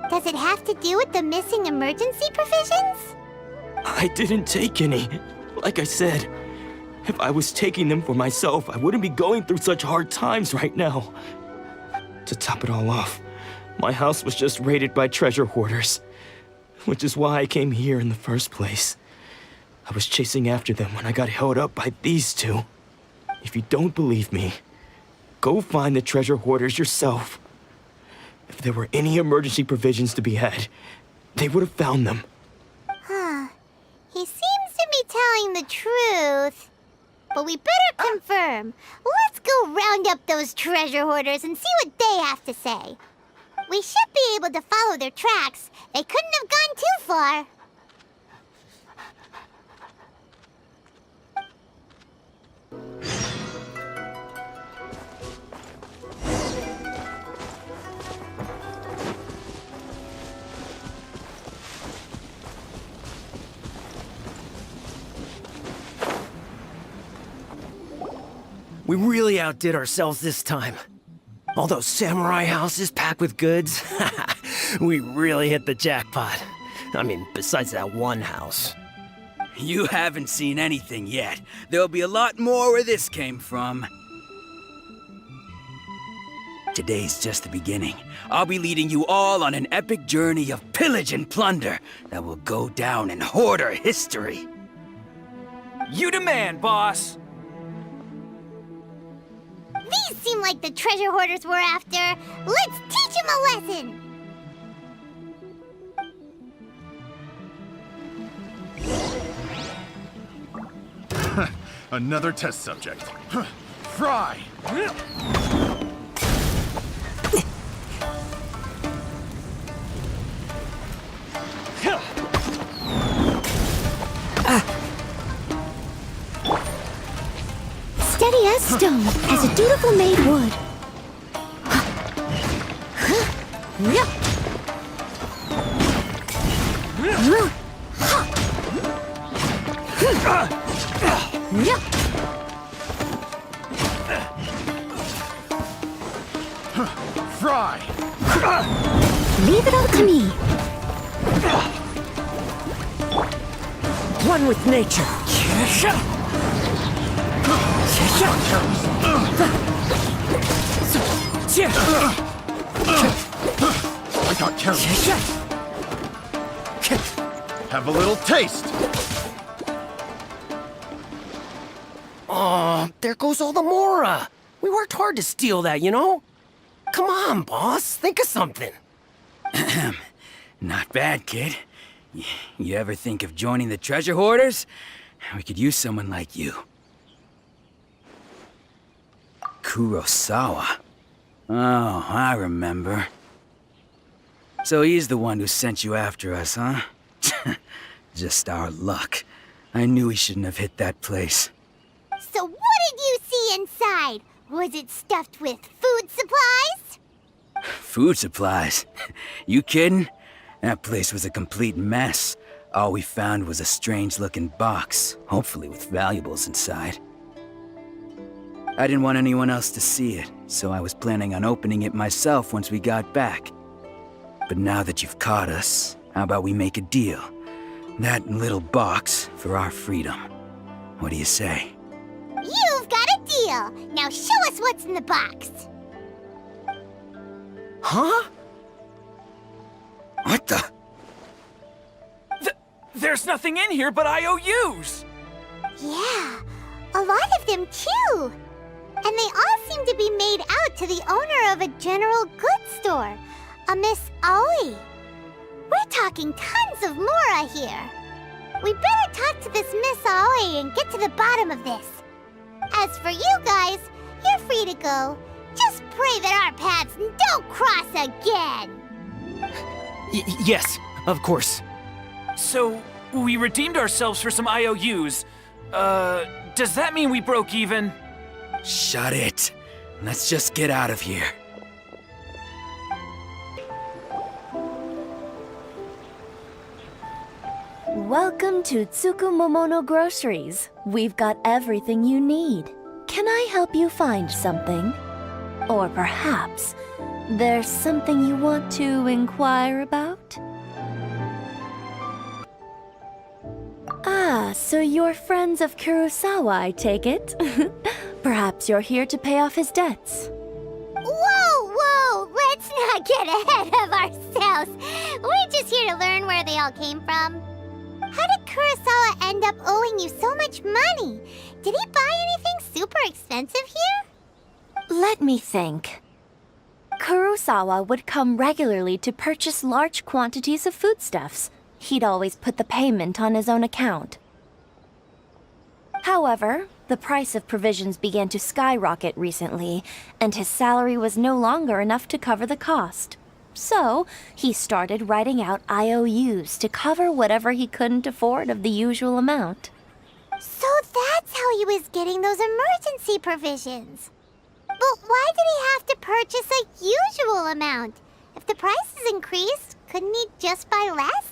Speaker 1: Does it have to do with the missing emergency provisions?
Speaker 14: I didn't take any. Like I said, if I was taking them for myself, I wouldn't be going through such hard times right now. To top it all off, my house was just raided by treasure hoarders, which is why I came here in the first place. I was chasing after them when I got held up by these two. If you don't believe me, go find the treasure hoarders yourself. If there were any emergency provisions to be had, they would have found them.
Speaker 1: Huh. He seems to be telling the truth. But we better confirm. Let's go round up those treasure hoarders and see what they have to say. We should be able to follow their tracks. They couldn't have gone too far.
Speaker 14: We really outdid ourselves this time. All those samurai houses packed with goods. We really hit the jackpot. I mean, besides that one house.
Speaker 20: You haven't seen anything yet. There'll be a lot more where this came from. Today's just the beginning. I'll be leading you all on an epic journey of pillage and plunder that will go down in hoarder history.
Speaker 6: You demand, boss!
Speaker 1: These seem like the treasure hoarders we're after. Let's teach them a lesson!
Speaker 19: Another test subject. Fry!
Speaker 1: steady as stone, as a dutiful maid would.
Speaker 19: Fry!
Speaker 1: Leave it all to me.
Speaker 5: One with nature.
Speaker 19: I got carried. Have a little taste.
Speaker 16: Oh, there goes all the Mora. We worked hard to steal that, you know? Come on, boss. Think of something.
Speaker 20: Not bad, kid. You ever think of joining the treasure hoarders? We could use someone like you. Kurosawa. Oh, I remember. So he's the one who sent you after us, huh? Just our luck. I knew he shouldn't have hit that place.
Speaker 1: So what did you see inside? Was it stuffed with food supplies?
Speaker 20: Food supplies? You kidding? That place was a complete mess. All we found was a strange-looking box, hopefully with valuables inside. I didn't want anyone else to see it, so I was planning on opening it myself once we got back. But now that you've caught us, how about we make a deal? That little box for our freedom. What do you say?
Speaker 1: You've got a deal! Now show us what's in the box!
Speaker 16: Huh?
Speaker 20: What the?
Speaker 6: There's nothing in here but IOUs!
Speaker 1: Yeah, a lot of them too! And they all seem to be made out to the owner of a general goods store, a Miss Aoi. We're talking tons of Mora here. We better talk to this Miss Aoi and get to the bottom of this. As for you guys, you're free to go. Just pray that our paths don't cross again.
Speaker 6: Yes, of course. So, we redeemed ourselves for some IOUs. Does that mean we broke even?
Speaker 20: Shut it. Let's just get out of here.
Speaker 18: Welcome to Tsukumomono Groceries. We've got everything you need. Can I help you find something? Or perhaps there's something you want to inquire about? Ah, so you're friends of Kurosawa, I take it? Perhaps you're here to pay off his debts.
Speaker 1: Whoa! Let's not get ahead of ourselves. We're just here to learn where they all came from. How did Kurosawa end up owing you so much money? Did he buy anything super expensive here?
Speaker 18: Let me think. Kurosawa would come regularly to purchase large quantities of foodstuffs. He'd always put the payment on his own account. However, the price of provisions began to skyrocket recently, and his salary was no longer enough to cover the cost. So, he started writing out IOUs to cover whatever he couldn't afford of the usual amount.
Speaker 1: So that's how he was getting those emergency provisions. But why did he have to purchase a usual amount? If the prices increased, couldn't he just buy less?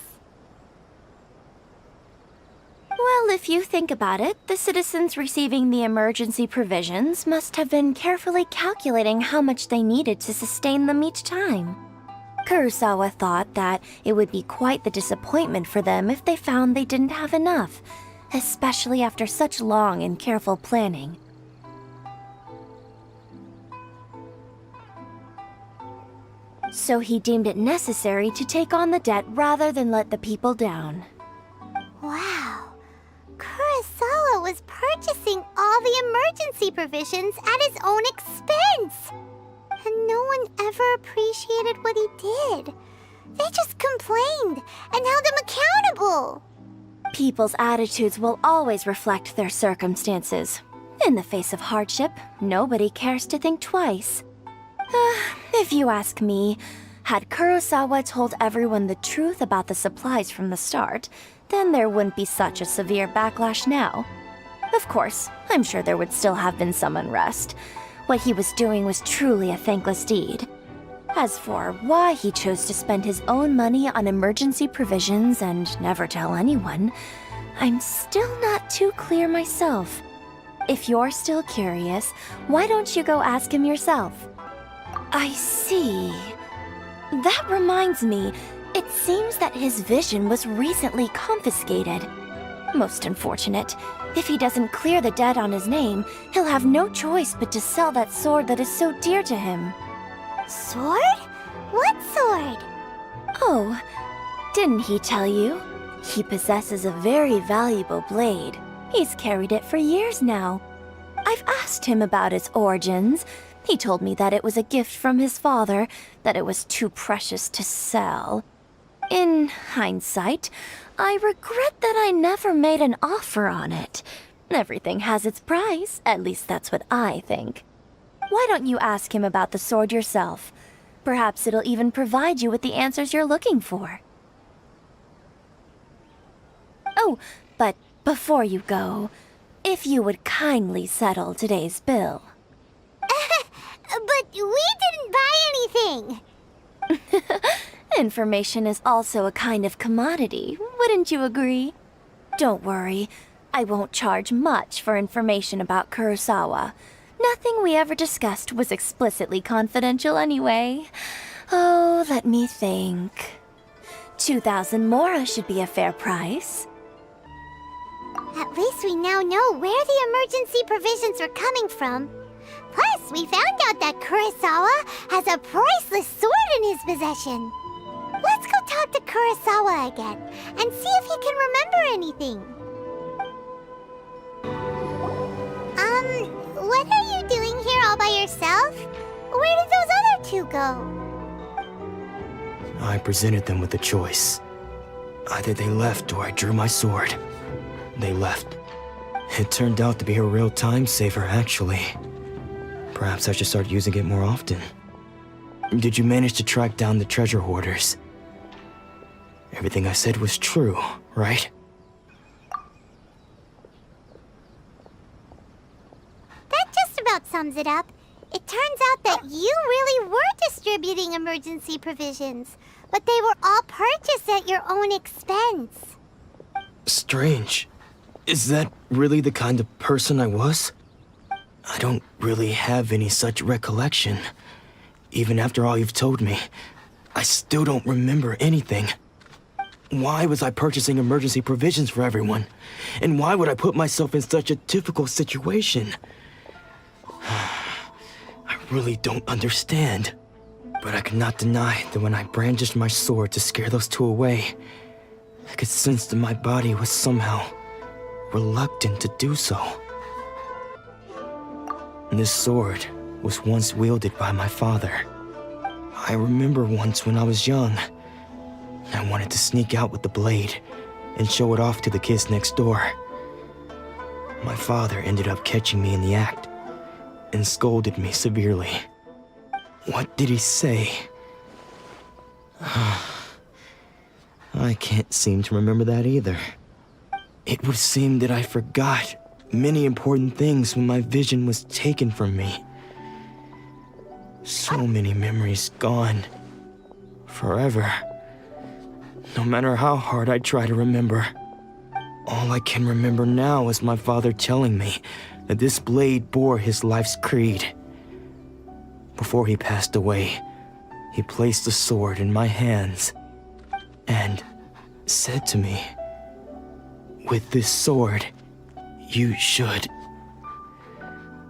Speaker 18: Well, if you think about it, the citizens receiving the emergency provisions must have been carefully calculating how much they needed to sustain them each time. Kurosawa thought that it would be quite the disappointment for them if they found they didn't have enough, especially after such long and careful planning. So he deemed it necessary to take on the debt rather than let the people down.
Speaker 1: Wow. Kurosawa was purchasing all the emergency provisions at his own expense. And no one ever appreciated what he did. They just complained and held him accountable.
Speaker 18: People's attitudes will always reflect their circumstances. In the face of hardship, nobody cares to think twice. If you ask me, had Kurosawa told everyone the truth about the supplies from the start, then there wouldn't be such a severe backlash now. Of course, I'm sure there would still have been some unrest. What he was doing was truly a thankless deed. As for why he chose to spend his own money on emergency provisions and never tell anyone, I'm still not too clear myself. If you're still curious, why don't you go ask him yourself? I see. That reminds me, it seems that his vision was recently confiscated. Most unfortunate. If he doesn't clear the debt on his name, he'll have no choice but to sell that sword that is so dear to him.
Speaker 1: Sword? What sword?
Speaker 18: Oh, didn't he tell you? He possesses a very valuable blade. He's carried it for years now. I've asked him about its origins. He told me that it was a gift from his father, that it was too precious to sell. In hindsight, I regret that I never made an offer on it. Everything has its price, at least that's what I think. Why don't you ask him about the sword yourself? Perhaps it'll even provide you with the answers you're looking for. Oh, but before you go, if you would kindly settle today's bill.
Speaker 1: But we didn't buy anything!
Speaker 18: Information is also a kind of commodity, wouldn't you agree? Don't worry, I won't charge much for information about Kurosawa. Nothing we ever discussed was explicitly confidential anyway. Oh, let me think. 2,000 mora should be a fair price.
Speaker 1: At least we now know where the emergency provisions were coming from. Plus, we found out that Kurosawa has a priceless sword in his possession. Let's go talk to Kurosawa again and see if he can remember anything. What are you doing here all by yourself? Where did those other two go?
Speaker 14: I presented them with a choice. Either they left or I drew my sword. They left. It turned out to be a real time saver, actually. Perhaps I should start using it more often. Did you manage to track down the treasure hoarders? Everything I said was true, right?
Speaker 1: That just about sums it up. It turns out that you really were distributing emergency provisions, but they were all purchased at your own expense.
Speaker 14: Strange. Is that really the kind of person I was? I don't really have any such recollection. Even after all you've told me, I still don't remember anything. Why was I purchasing emergency provisions for everyone? And why would I put myself in such a difficult situation? I really don't understand. But I cannot deny that when I brandished my sword to scare those two away, I could sense that my body was somehow reluctant to do so. This sword was once wielded by my father. I remember once when I was young, I wanted to sneak out with the blade and show it off to the kids next door. My father ended up catching me in the act and scolded me severely. What did he say? I can't seem to remember that either. It would seem that I forgot many important things when my vision was taken from me. So many memories gone. Forever. No matter how hard I try to remember. All I can remember now is my father telling me that this blade bore his life's creed. Before he passed away, he placed the sword in my hands and said to me, "With this sword, you should..."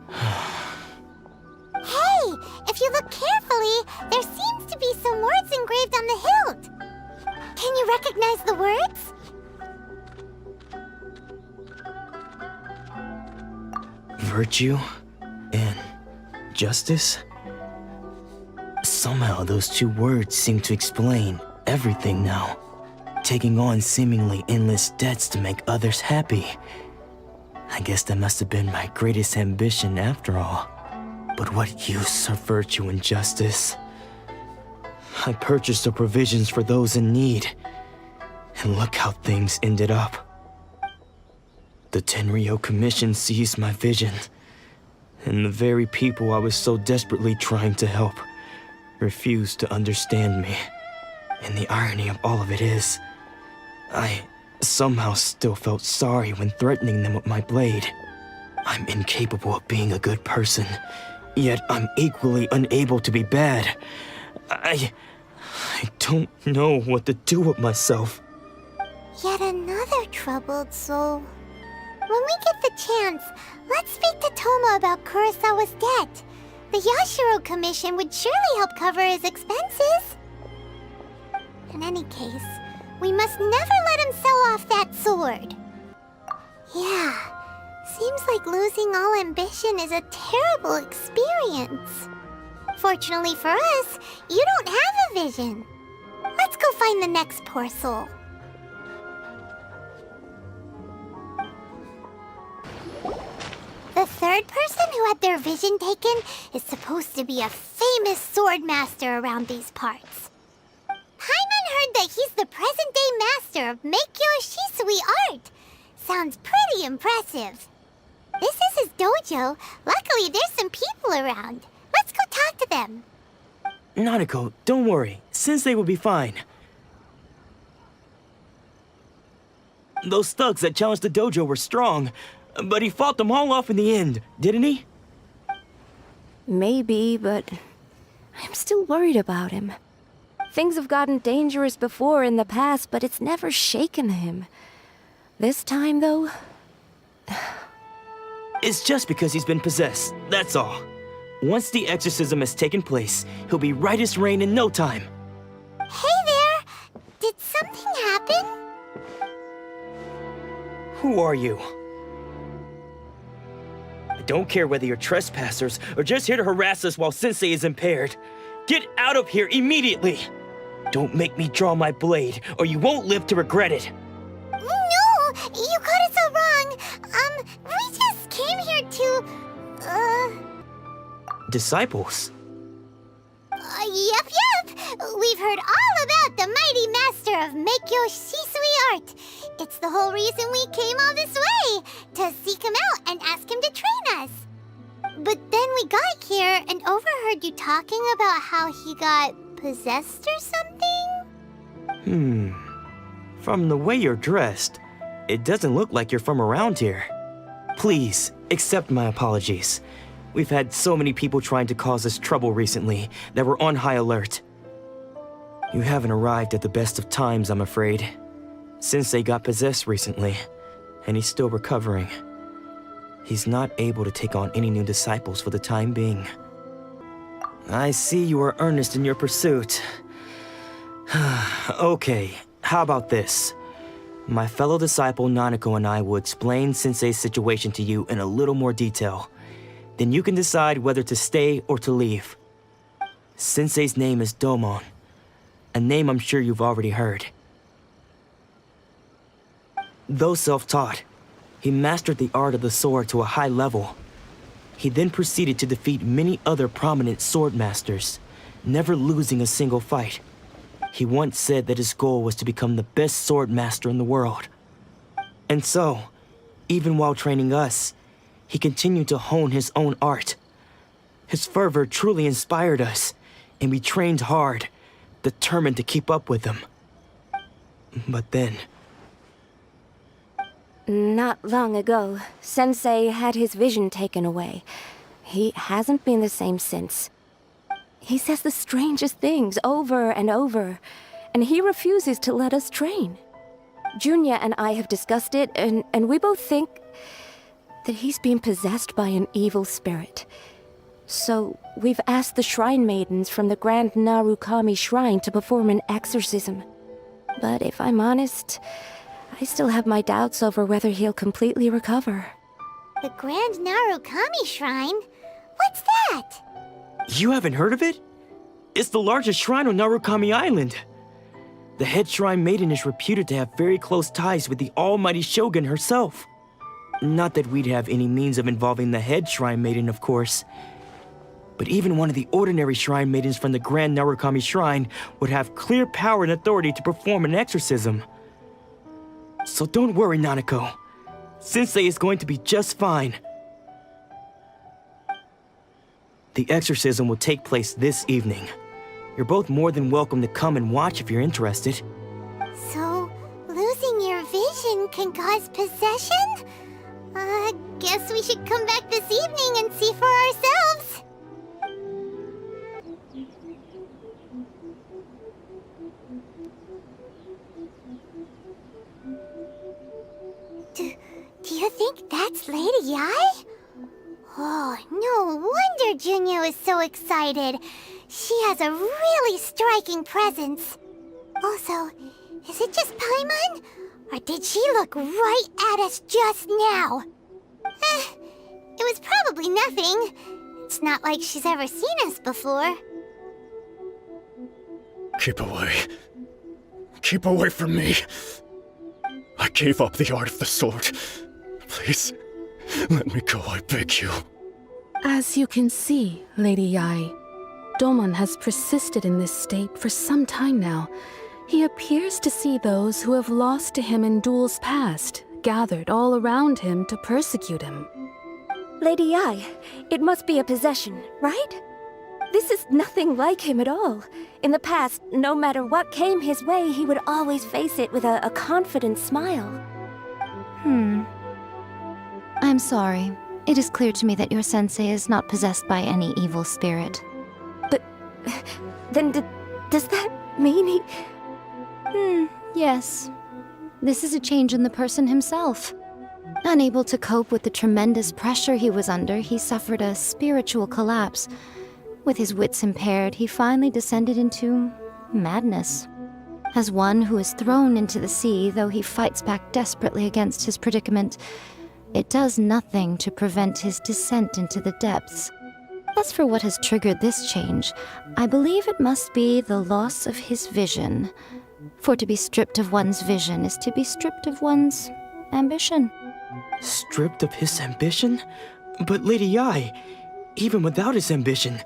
Speaker 1: Hey, if you look carefully, there seems to be some words engraved on the hilt. Can you recognize the words?
Speaker 14: Virtue and justice? Somehow those two words seem to explain everything now. Taking on seemingly endless debts to make others happy. I guess that must have been my greatest ambition after all. But what use of virtue and justice? I purchased the provisions for those in need. And look how things ended up. The Tenryo Commission seized my vision, and the very people I was so desperately trying to help refused to understand me. And the irony of all of it is, I somehow still felt sorry when threatening them with my blade. I'm incapable of being a good person, yet I'm equally unable to be bad. I don't know what to do with myself.
Speaker 1: Yet another troubled soul. When we get the chance, let's speak to Thoma about Kurosawa's debt. The Yashiro Commission would surely help cover his expenses. In any case, we must never let him sell off that sword. Yeah, seems like losing all ambition is a terrible experience. Fortunately for us, you don't have a vision. Let's go find the next poor soul. The third person who had their vision taken is supposed to be a famous sword master around these parts. Paimon heard that he's the present-day master of Meikyo Shisui art. Sounds pretty impressive. This is his dojo. Luckily, there's some people around. Let's go talk to them.
Speaker 14: Nanako, don't worry. Sensei will be fine. Those thugs that challenged the dojo were strong, but he fought them all off in the end, didn't he?
Speaker 9: Maybe, but I'm still worried about him. Things have gotten dangerous before in the past, but it's never shaken him. This time, though...
Speaker 14: It's just because he's been possessed, that's all. Once the exorcism has taken place, he'll be right as rain in no time.
Speaker 1: Hey there! Did something happen?
Speaker 14: Who are you? I don't care whether you're trespassers or just here to harass us while Sensei is impaired. Get out of here immediately! Don't make me draw my blade, or you won't live to regret it.
Speaker 1: No! You got it so wrong! We just came here to...
Speaker 14: Disciples?
Speaker 1: Yep. We've heard all about the mighty master of Meikyo Shisui art. It's the whole reason we came all this way, to seek him out and ask him to train us. But then we got here and overheard you talking about how he got possessed or something?
Speaker 14: From the way you're dressed, it doesn't look like you're from around here. Please, accept my apologies. We've had so many people trying to cause us trouble recently that we're on high alert. You haven't arrived at the best of times, I'm afraid. Sensei got possessed recently, and he's still recovering. He's not able to take on any new disciples for the time being. I see you are earnest in your pursuit. Okay, how about this? My fellow disciple Nanako and I will explain Sensei's situation to you in a little more detail. Then you can decide whether to stay or to leave. Sensei's name is Domon, a name I'm sure you've already heard. Though self-taught, he mastered the art of the sword to a high level. He then proceeded to defeat many other prominent sword masters, never losing a single fight. He once said that his goal was to become the best sword master in the world. And so, even while training us, he continued to hone his own art. His fervor truly inspired us, and we trained hard, determined to keep up with him. But then...
Speaker 9: Not long ago, Sensei had his vision taken away. He hasn't been the same since. He says the strangest things over and over, and he refuses to let us train. Junya and I have discussed it, and we both think that he's been possessed by an evil spirit. So we've asked the shrine maidens from the Grand Narukami Shrine to perform an exorcism. But if I'm honest, I still have my doubts over whether he'll completely recover.
Speaker 1: The Grand Narukami Shrine? What's that?
Speaker 14: You haven't heard of it? It's the largest shrine on Narukami Island. The head shrine maiden is reputed to have very close ties with the almighty Shogun herself. Not that we'd have any means of involving the head shrine maiden, of course. But even one of the ordinary shrine maidens from the Grand Narukami Shrine would have clear power and authority to perform an exorcism. So don't worry, Nanako. Sensei is going to be just fine. The exorcism will take place this evening. You're both more than welcome to come and watch if you're interested.
Speaker 1: So, losing your vision can cause possession? Guess we should come back this evening and see for ourselves. Do you think that's Lady Yai? Oh, no wonder Junya is so excited. She has a really striking presence. Also, is it just Paimon? Or did she look right at us just now? It was probably nothing. It's not like she's ever seen us before.
Speaker 19: Keep away. Keep away from me. I gave up the art of the sword. Please, let me go, I beg you.
Speaker 10: As you can see, Lady Yai, Domon has persisted in this state for some time now. He appears to see those who have lost to him in duels past, gathered all around him to persecute him.
Speaker 9: Lady Yai, it must be a possession, right? This is nothing like him at all. In the past, no matter what came his way, he would always face it with a confident smile.
Speaker 18: I'm sorry. It is clear to me that your sensei is not possessed by any evil spirit.
Speaker 9: But then does that mean he...
Speaker 18: Yes. This is a change in the person himself. Unable to cope with the tremendous pressure he was under, he suffered a spiritual collapse. With his wits impaired, he finally descended into madness. As one who is thrown into the sea, though he fights back desperately against his predicament, it does nothing to prevent his descent into the depths. As for what has triggered this change, I believe it must be the loss of his vision. For to be stripped of one's vision is to be stripped of one's ambition.
Speaker 14: Stripped of his ambition? But Lady Yai, even without his ambition,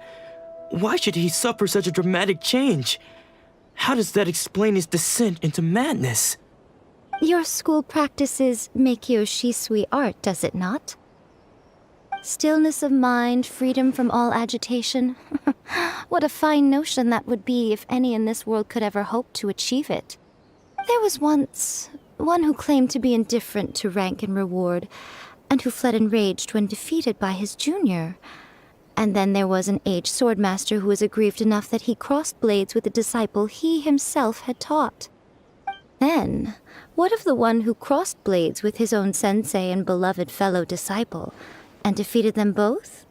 Speaker 14: why should he suffer such a dramatic change? How does that explain his descent into madness?
Speaker 18: Your school practices Meikyo Shisui art, does it not? Stillness of mind, freedom from all agitation. What a fine notion that would be if any in this world could ever hope to achieve it. There was once one who claimed to be indifferent to rank and reward, and who fled enraged when defeated by his junior. And then there was an aged swordmaster who was aggrieved enough that he crossed blades with a disciple he himself had taught. Then, what of the one who crossed blades with his own sensei and beloved fellow disciple, and defeated them both?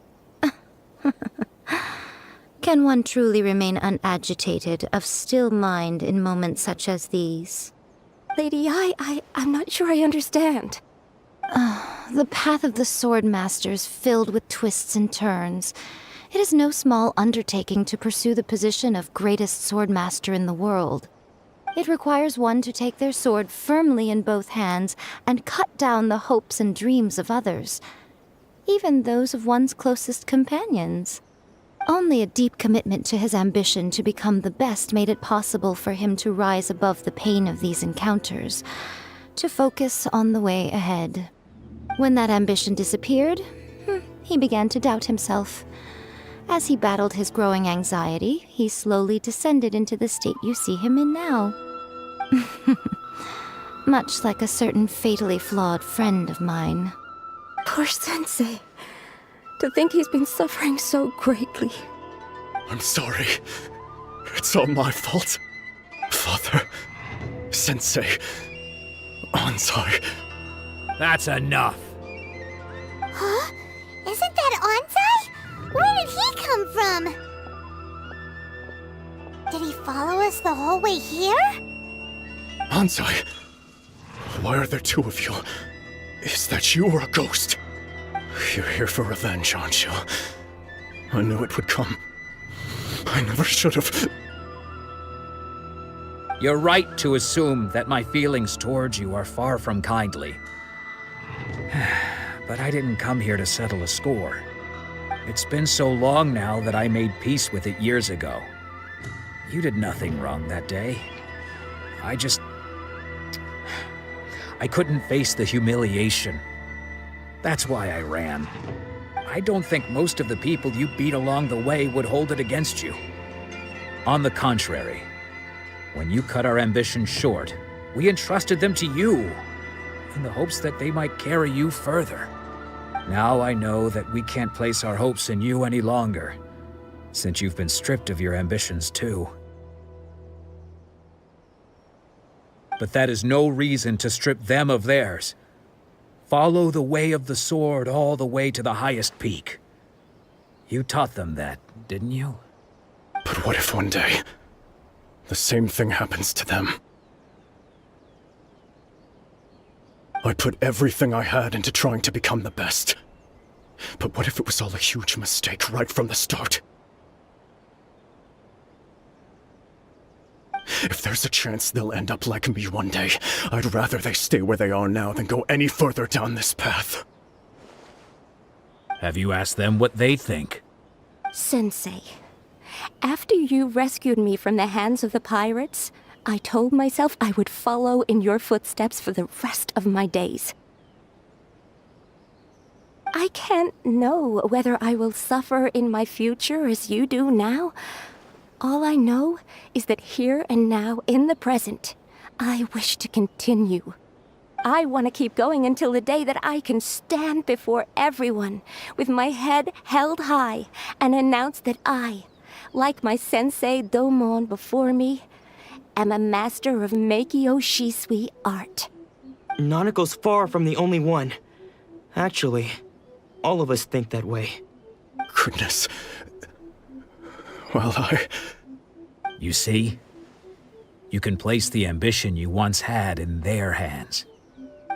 Speaker 18: Can one truly remain unagitated, of still mind in moments such as these?
Speaker 9: Lady Yai, I'm not sure I understand.
Speaker 18: The path of the swordmaster is filled with twists and turns. It is no small undertaking to pursue the position of greatest swordmaster in the world. It requires one to take their sword firmly in both hands and cut down the hopes and dreams of others, even those of one's closest companions. Only a deep commitment to his ambition to become the best made it possible for him to rise above the pain of these encounters, to focus on the way ahead. When that ambition disappeared, he began to doubt himself. As he battled his growing anxiety, he slowly descended into the state you see him in now. Much like a certain fatally flawed friend of mine.
Speaker 9: Poor Sensei. To think he's been suffering so greatly.
Speaker 19: I'm sorry. It's all my fault. Father, Sensei, Ansai.
Speaker 20: That's enough.
Speaker 1: Huh? Isn't that Ansai? Where did he come from? Did he follow us the whole way here?
Speaker 19: Ansai, why are there two of you? Is that you or a ghost? You're here for revenge, aren't you? I knew it would come. I never should have.
Speaker 20: You're right to assume that my feelings towards you are far from kindly. But I didn't come here to settle a score. It's been so long now that I made peace with it years ago. You did nothing wrong that day. I couldn't face the humiliation
Speaker 17: That's why I ran. I don't think most of the people you beat along the way would hold it against you. On the contrary, when you cut our ambitions short, we entrusted them to you, in the hopes that they might carry you further. Now I know that we can't place our hopes in you any longer, since you've been stripped of your ambitions too. But that is no reason to strip them of theirs. Follow the way of the sword all the way to the highest peak. You taught them that, didn't you?
Speaker 19: But what if one day, the same thing happens to them? I put everything I had into trying to become the best. But what if it was all a huge mistake right from the start? If there's a chance they'll end up like me one day, I'd rather they stay where they are now than go any further down this path.
Speaker 17: Have you asked them what they think?
Speaker 22: Sensei, after you rescued me from the hands of the pirates, I told myself I would follow in your footsteps for the rest of my days. I can't know whether I will suffer in my future as you do now. All I know is that here and now, in the present, I wish to continue. I want to keep going until the day that I can stand before everyone with my head held high and announce that I, like my sensei Domon before me, am a master of Meikyo Shisui art.
Speaker 14: Nanako's far from the only one. Actually, all of us think that way.
Speaker 19: Goodness. Well,
Speaker 17: You see? You can place the ambition you once had in their hands.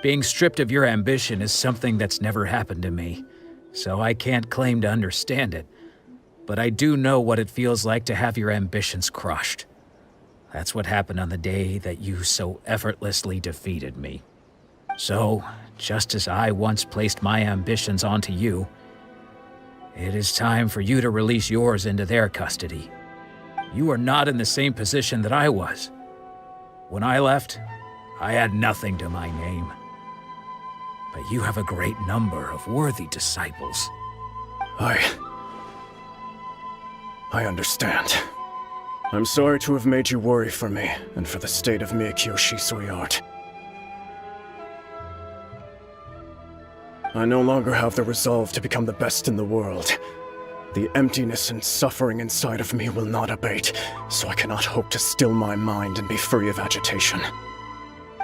Speaker 17: Being stripped of your ambition is something that's never happened to me, so I can't claim to understand it. But I do know what it feels like to have your ambitions crushed. That's what happened on the day that you so effortlessly defeated me. So, just as I once placed my ambitions onto you, it is time for you to release yours into their custody. You are not in the same position that I was. When I left, I had nothing to my name. But you have a great number of worthy disciples.
Speaker 19: I understand. I'm sorry to have made you worry for me, and for the state of Meikyo Shisui art. I no longer have the resolve to become the best in the world. The emptiness and suffering inside of me will not abate, so I cannot hope to still my mind and be free of agitation.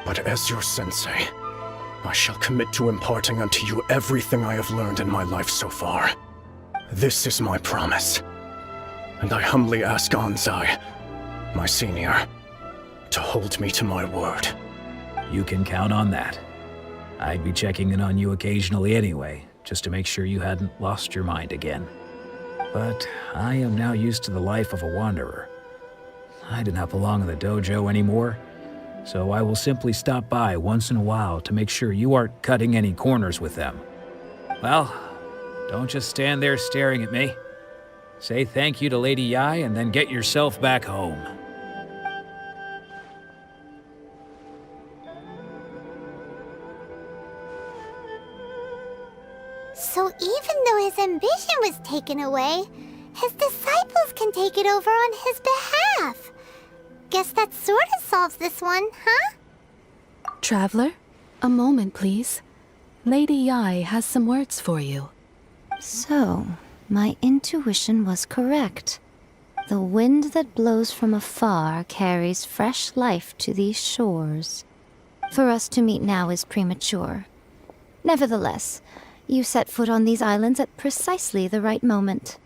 Speaker 19: But as your sensei, I shall commit to imparting unto you everything I have learned in my life so far. This is my promise. And I humbly ask Anzai, my senior, to hold me to my word.
Speaker 17: You can count on that. I'd be checking in on you occasionally anyway, just to make sure you hadn't lost your mind again. But I am now used to the life of a wanderer. I do not belong in the dojo anymore, so I will simply stop by once in a while to make sure you aren't cutting any corners with them. Well, don't just stand there staring at me. Say thank you to Lady Yai and then get yourself back home.
Speaker 1: So even though his ambition was taken away, his disciples can take it over on his behalf. Guess that sort of solves this one, huh?
Speaker 10: Traveler, a moment, please. Lady Yai has some words for you.
Speaker 18: So, my intuition was correct. The wind that blows from afar carries fresh life to these shores. For us to meet now is premature. Nevertheless, you set foot on these islands at precisely the right moment.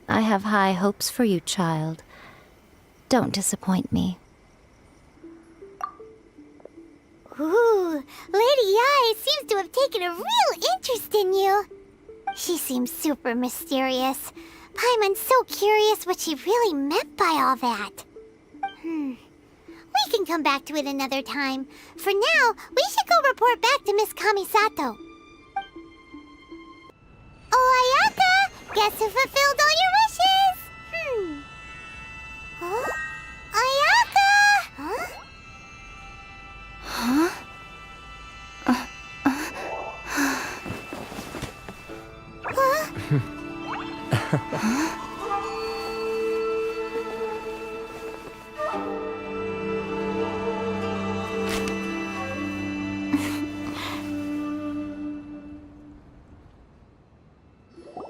Speaker 18: I have high hopes for you, child. Don't disappoint me.
Speaker 1: Ooh, Lady Yai seems to have taken a real interest in you. She seems super mysterious. Paimon's so curious what she really meant by all that. We can come back to it another time. For now, we should go report back to Miss Kamisato. Oh, Ayaka! Guess who fulfilled all your wishes? Huh? Ayaka! Huh?
Speaker 18: Huh?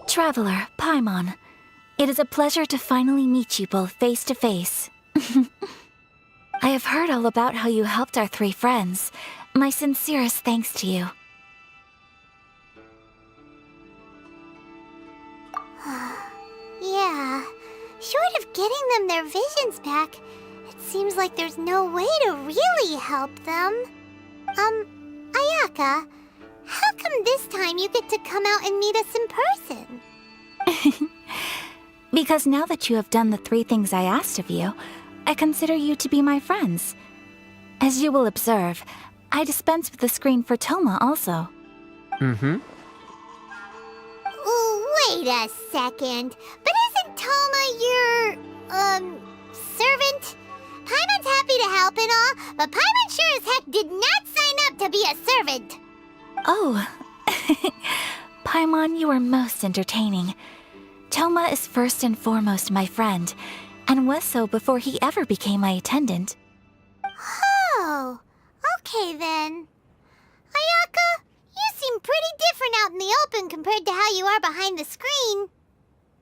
Speaker 18: Traveler, Paimon, it is a pleasure to finally meet you both face to face. I have heard all about how you helped our 3 friends. My sincerest thanks to you.
Speaker 1: Yeah, short of getting them their visions back, it seems like there's no way to really help them. Ayaka, how come this time you get to come out and meet us in person?
Speaker 13: Because now that you have done the 3 things I asked of you, I consider you to be my friends. As you will observe, I dispense with the screen for Thoma also.
Speaker 15: Mm-hmm.
Speaker 1: Wait a second, but isn't Thoma your, servant? Paimon's happy to help and all, but Paimon sure as heck did not sign up to be a servant.
Speaker 13: Oh. Paimon, you are most entertaining. Thoma is first and foremost my friend, and was so before he ever became my attendant.
Speaker 1: Oh, okay then. Ayaka, you seem pretty different out in the open compared to how you are behind the screen.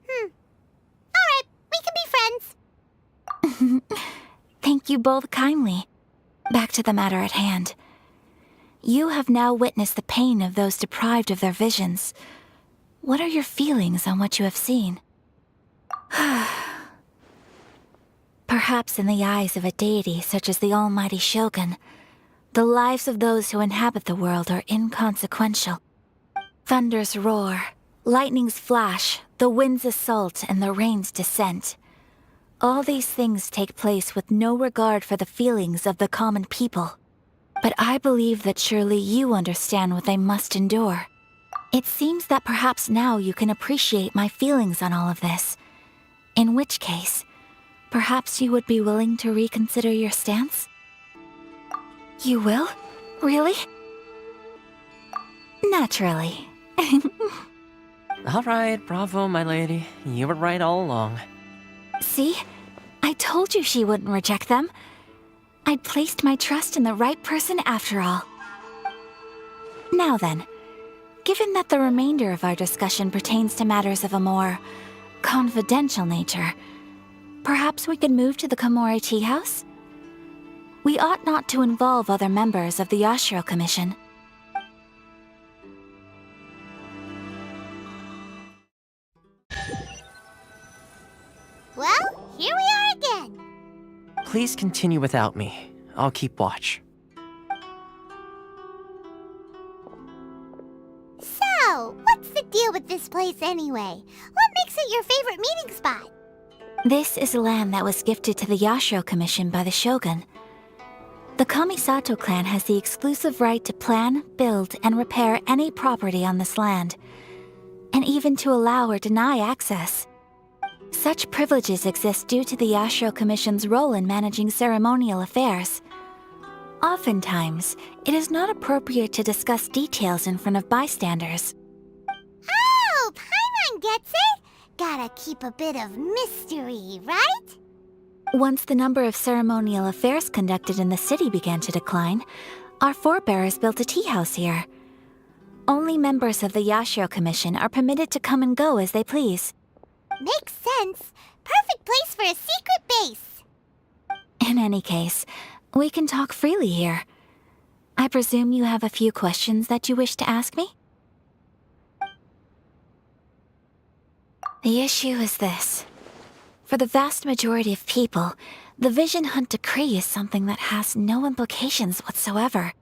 Speaker 1: Alright, we can be friends.
Speaker 13: Thank you both kindly. Back to the matter at hand. You have now witnessed the pain of those deprived of their visions. What are your feelings on what you have seen? Perhaps in the eyes of a deity such as the almighty Shogun, the lives of those who inhabit the world are inconsequential. Thunders roar, lightnings flash, the winds assault, and the rains descent. All these things take place with no regard for the feelings of the common people. But I believe that surely you understand what they must endure. It seems that perhaps now you can appreciate my feelings on all of this. In which case, perhaps you would be willing to reconsider your stance? You will? Really? Naturally.
Speaker 15: All right, bravo, my lady. You were right all along.
Speaker 13: See? I told you she wouldn't reject them. I'd placed my trust in the right person after all. Now then, given that the remainder of our discussion pertains to matters of a more confidential nature, perhaps we could move to the Komori Tea House? We ought not to involve other members of the Yashiro Commission.
Speaker 1: Well, here we are again.
Speaker 15: Please continue without me. I'll keep watch.
Speaker 1: So, what's the deal with this place anyway? What makes it your favorite meeting spot?
Speaker 13: This is land that was gifted to the Yashiro Commission by the Shogun. The Kamisato clan has the exclusive right to plan, build, and repair any property on this land, and even to allow or deny access. Such privileges exist due to the Yashiro Commission's role in managing ceremonial affairs. Oftentimes, it is not appropriate to discuss details in front of bystanders.
Speaker 1: Oh, Paimon gets it! Gotta keep a bit of mystery, right?
Speaker 13: Once the number of ceremonial affairs conducted in the city began to decline, our forebears built a tea house here. Only members of the Yashiro Commission are permitted to come and go as they please.
Speaker 1: Makes sense. Perfect place for a secret base.
Speaker 13: In any case, we can talk freely here. I presume you have a few questions that you wish to ask me? The issue is this. For the vast majority of people, the Vision Hunt Decree is something that has no implications whatsoever.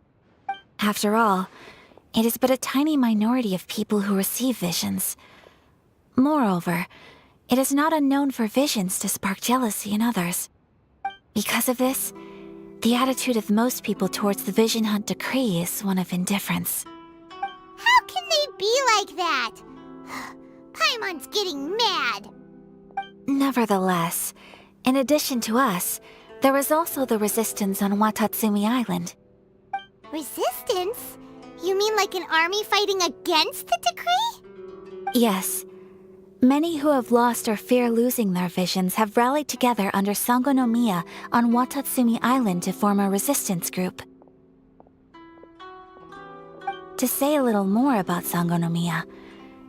Speaker 13: After all, it is but a tiny minority of people who receive visions. Moreover, it is not unknown for visions to spark jealousy in others. Because of this, the attitude of most people towards the Vision Hunt Decree is one of indifference.
Speaker 1: How can they be like that? Paimon's getting mad.
Speaker 13: Nevertheless, In addition to us, there was also the resistance on Watatsumi Island.
Speaker 1: Resistance? You mean like an army fighting against the decree?
Speaker 13: Yes. Many who have lost or fear losing their visions have rallied together under Sangonomiya on Watatsumi Island to form a resistance group. To say a little more about Sangonomiya,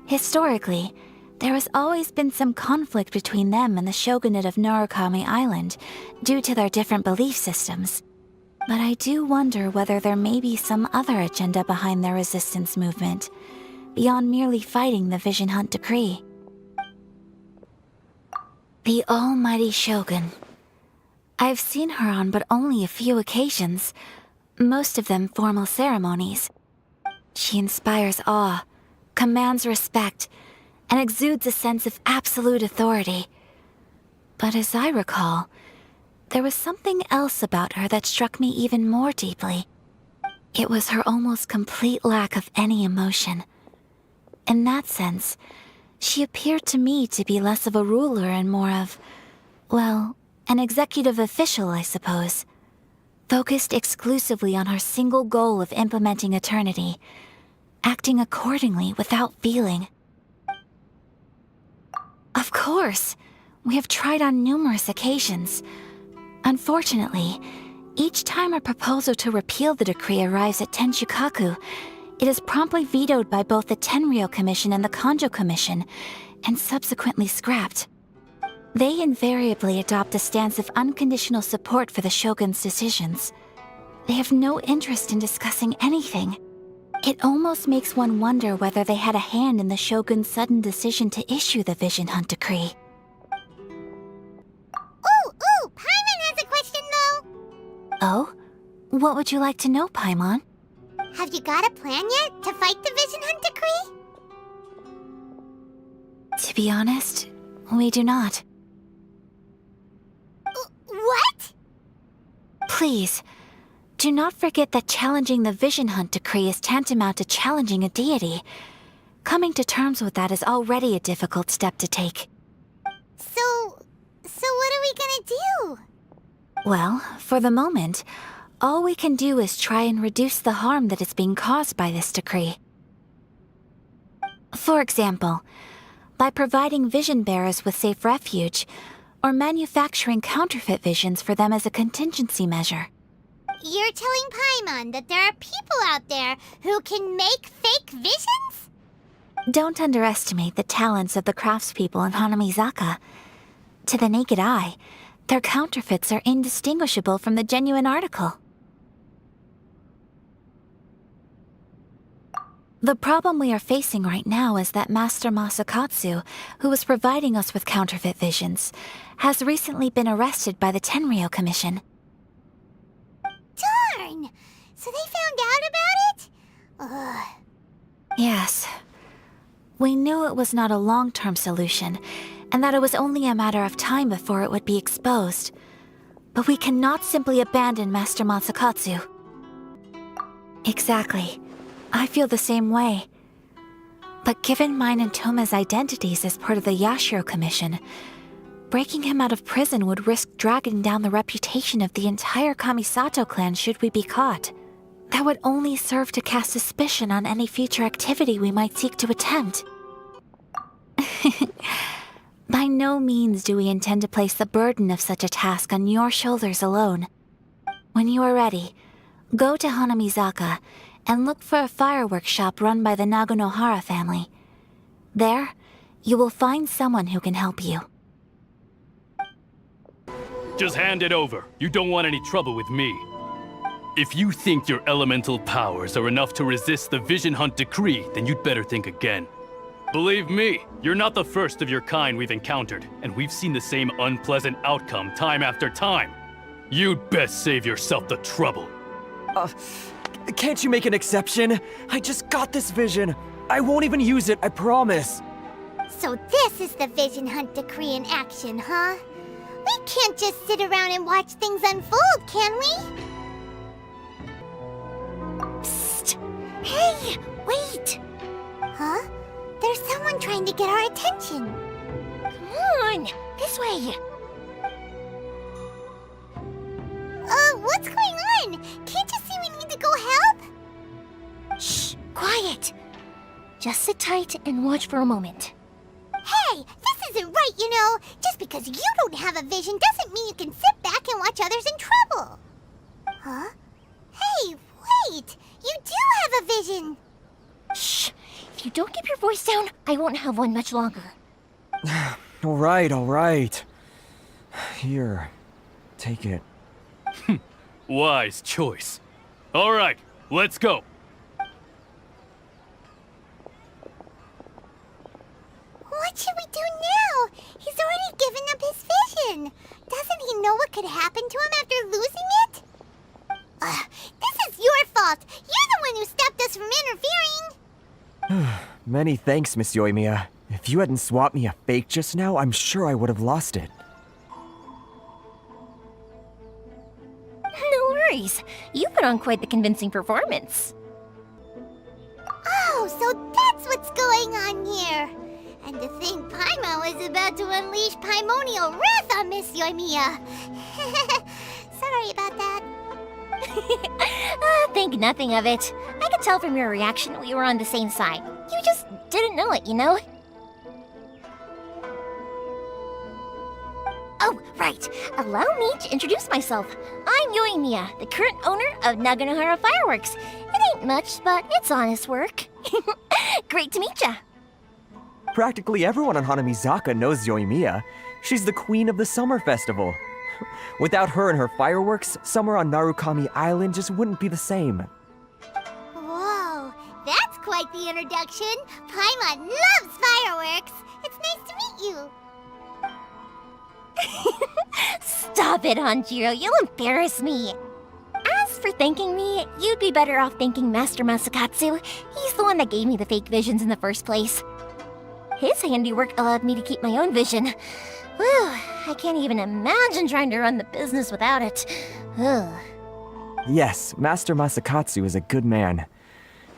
Speaker 13: historically, there has always been some conflict between them and the shogunate of Narukami Island due to their different belief systems. But I do wonder whether there may be some other agenda behind their resistance movement, beyond merely fighting the Vision Hunt decree. The almighty Shogun. I've seen her on but only a few occasions, most of them formal ceremonies. She inspires awe, commands respect, and exudes a sense of absolute authority. But as I recall, there was something else about her that struck me even more deeply. It was her almost complete lack of any emotion. In that sense, she appeared to me to be less of a ruler and more of, well, an executive official, I suppose. Focused exclusively on her single goal of implementing eternity, acting accordingly without feeling. Of course, we have tried on numerous occasions. Unfortunately, each time a proposal to repeal the decree arrives at Tenshukaku, it is promptly vetoed by both the Tenryou Commission and the Kanjo Commission, and subsequently scrapped. They invariably adopt a stance of unconditional support for the Shogun's decisions. They have no interest in discussing anything. It almost makes one wonder whether they had a hand in the Shogun's sudden decision to issue the Vision Hunt decree.
Speaker 1: Ooh, Paimon has a question though!
Speaker 13: Oh? What would you like to know, Paimon?
Speaker 1: Have you got a plan yet to fight the Vision Hunt decree?
Speaker 13: To be honest, we do not.
Speaker 1: What?
Speaker 13: Please, do not forget that challenging the Vision Hunt decree is tantamount to challenging a deity. Coming to terms with that is already a difficult step to take.
Speaker 1: So what are we gonna do?
Speaker 13: Well, for the moment, all we can do is try and reduce the harm that is being caused by this decree. For example, by providing vision bearers with safe refuge, or manufacturing counterfeit visions for them as a contingency measure.
Speaker 1: You're telling Paimon that there are people out there who can make fake visions?
Speaker 13: Don't underestimate the talents of the craftspeople in Hanamizaka. To the naked eye, their counterfeits are indistinguishable from the genuine article. The problem we are facing right now is that Master Masakatsu, who was providing us with counterfeit visions, has recently been arrested by the Tenryou Commission.
Speaker 1: Darn! So they found out about it? Ugh.
Speaker 13: Yes. We knew it was not a long-term solution, and that it was only a matter of time before it would be exposed. But we cannot simply abandon Master Masakatsu. Exactly. I feel the same way. But given mine and Thoma's identities as part of the Yashiro Commission, breaking him out of prison would risk dragging down the reputation of the entire Kamisato clan should we be caught. That would only serve to cast suspicion on any future activity we might seek to attempt. By no means do we intend to place the burden of such a task on your shoulders alone. When you are ready, go to Hanamizaka and look for a fireworks shop run by the Naganohara family. There, you will find someone who can help you.
Speaker 2: Just hand it over. You don't want any trouble with me. If you think your elemental powers are enough to resist the Vision Hunt decree, then you'd better think again. Believe me, you're not the first of your kind we've encountered, and we've seen the same unpleasant outcome time after time. You'd best save yourself the trouble.
Speaker 15: Can't you make an exception? I just got this vision. I won't even use it, I promise.
Speaker 1: So this is the Vision Hunt decree in action, huh? We can't just sit around and watch things unfold, can we? Psst! Hey, wait! Huh? There's someone trying to get our attention. Come on, this way.
Speaker 18: Just sit tight and watch for a moment.
Speaker 1: Hey, this isn't right, you know. Just because you don't have a vision doesn't mean you can sit back and watch others in trouble. Huh? Hey, wait! You do have a vision!
Speaker 18: Shh! If you don't keep your voice down, I won't have one much longer.
Speaker 3: All right. Here, take it.
Speaker 2: Wise choice. All right, let's go.
Speaker 1: What should we do now? He's already given up his vision. Doesn't he know what could happen to him after losing it? This is your fault. You're the one who stopped us from interfering.
Speaker 3: Many thanks, Miss Yoimiya. If you hadn't swapped me a fake just now, I'm sure I would have lost it.
Speaker 18: No worries. You put on quite the convincing performance.
Speaker 1: Oh, so that's what's going on here. And to think Paimon was about to unleash Paimonial wrath on Miss Yoimiya. Sorry about that.
Speaker 18: Think nothing of it. I could tell from your reaction we were on the same side. You just didn't know it, you know? Oh, right. Allow me to introduce myself. I'm Yoimiya, the current owner of Naganohara Fireworks. It ain't much, but it's honest work. Great to meet ya.
Speaker 3: Practically everyone on Hanamizaka knows Yoimiya. She's the queen of the summer festival. Without her and her fireworks, summer on Narukami Island just wouldn't be the same.
Speaker 1: Whoa, that's quite the introduction. Paimon loves fireworks. It's nice to meet you.
Speaker 18: Stop it, Hanjiro. You'll embarrass me. As for thanking me, you'd be better off thanking Master Masakatsu. He's the one that gave me the fake visions in the first place. His handiwork allowed me to keep my own vision. Whew, I can't even imagine trying to run the business without it. Ugh.
Speaker 3: Yes, Master Masakatsu is a good man.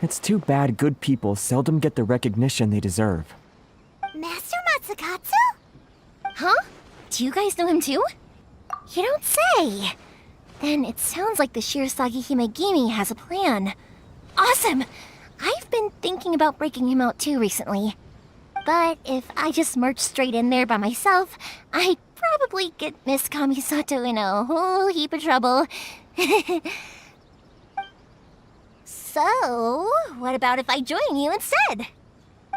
Speaker 3: It's too bad good people seldom get the recognition they deserve.
Speaker 1: Master Masakatsu?
Speaker 18: Huh? Do you guys know him too? You don't say! Then it sounds like the Shirasagi Himegimi has a plan. Awesome! I've been thinking about breaking him out too recently. But if I just marched straight in there by myself, I'd probably get Miss Kamisato in a whole heap of trouble. So, what about if I join you instead?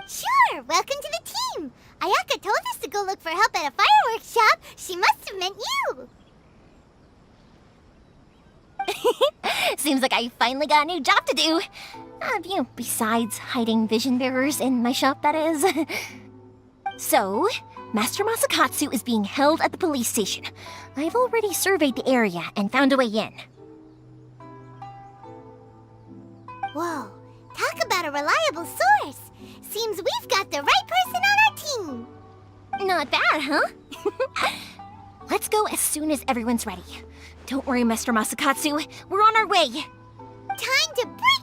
Speaker 1: Sure, welcome to the team. Ayaka told us to go look for help at a fireworks shop. She must have meant you.
Speaker 18: Seems like I finally got a new job to do. Besides hiding vision bearers in my shop, that is. So, Master Masakatsu is being held at the police station. I've already surveyed the area and found a way in.
Speaker 1: Whoa, talk about a reliable source. Seems we've got the right person on our team.
Speaker 18: Not bad, huh? Let's go as soon as everyone's ready. Don't worry, Master Masakatsu. We're on our way.
Speaker 1: Time to bring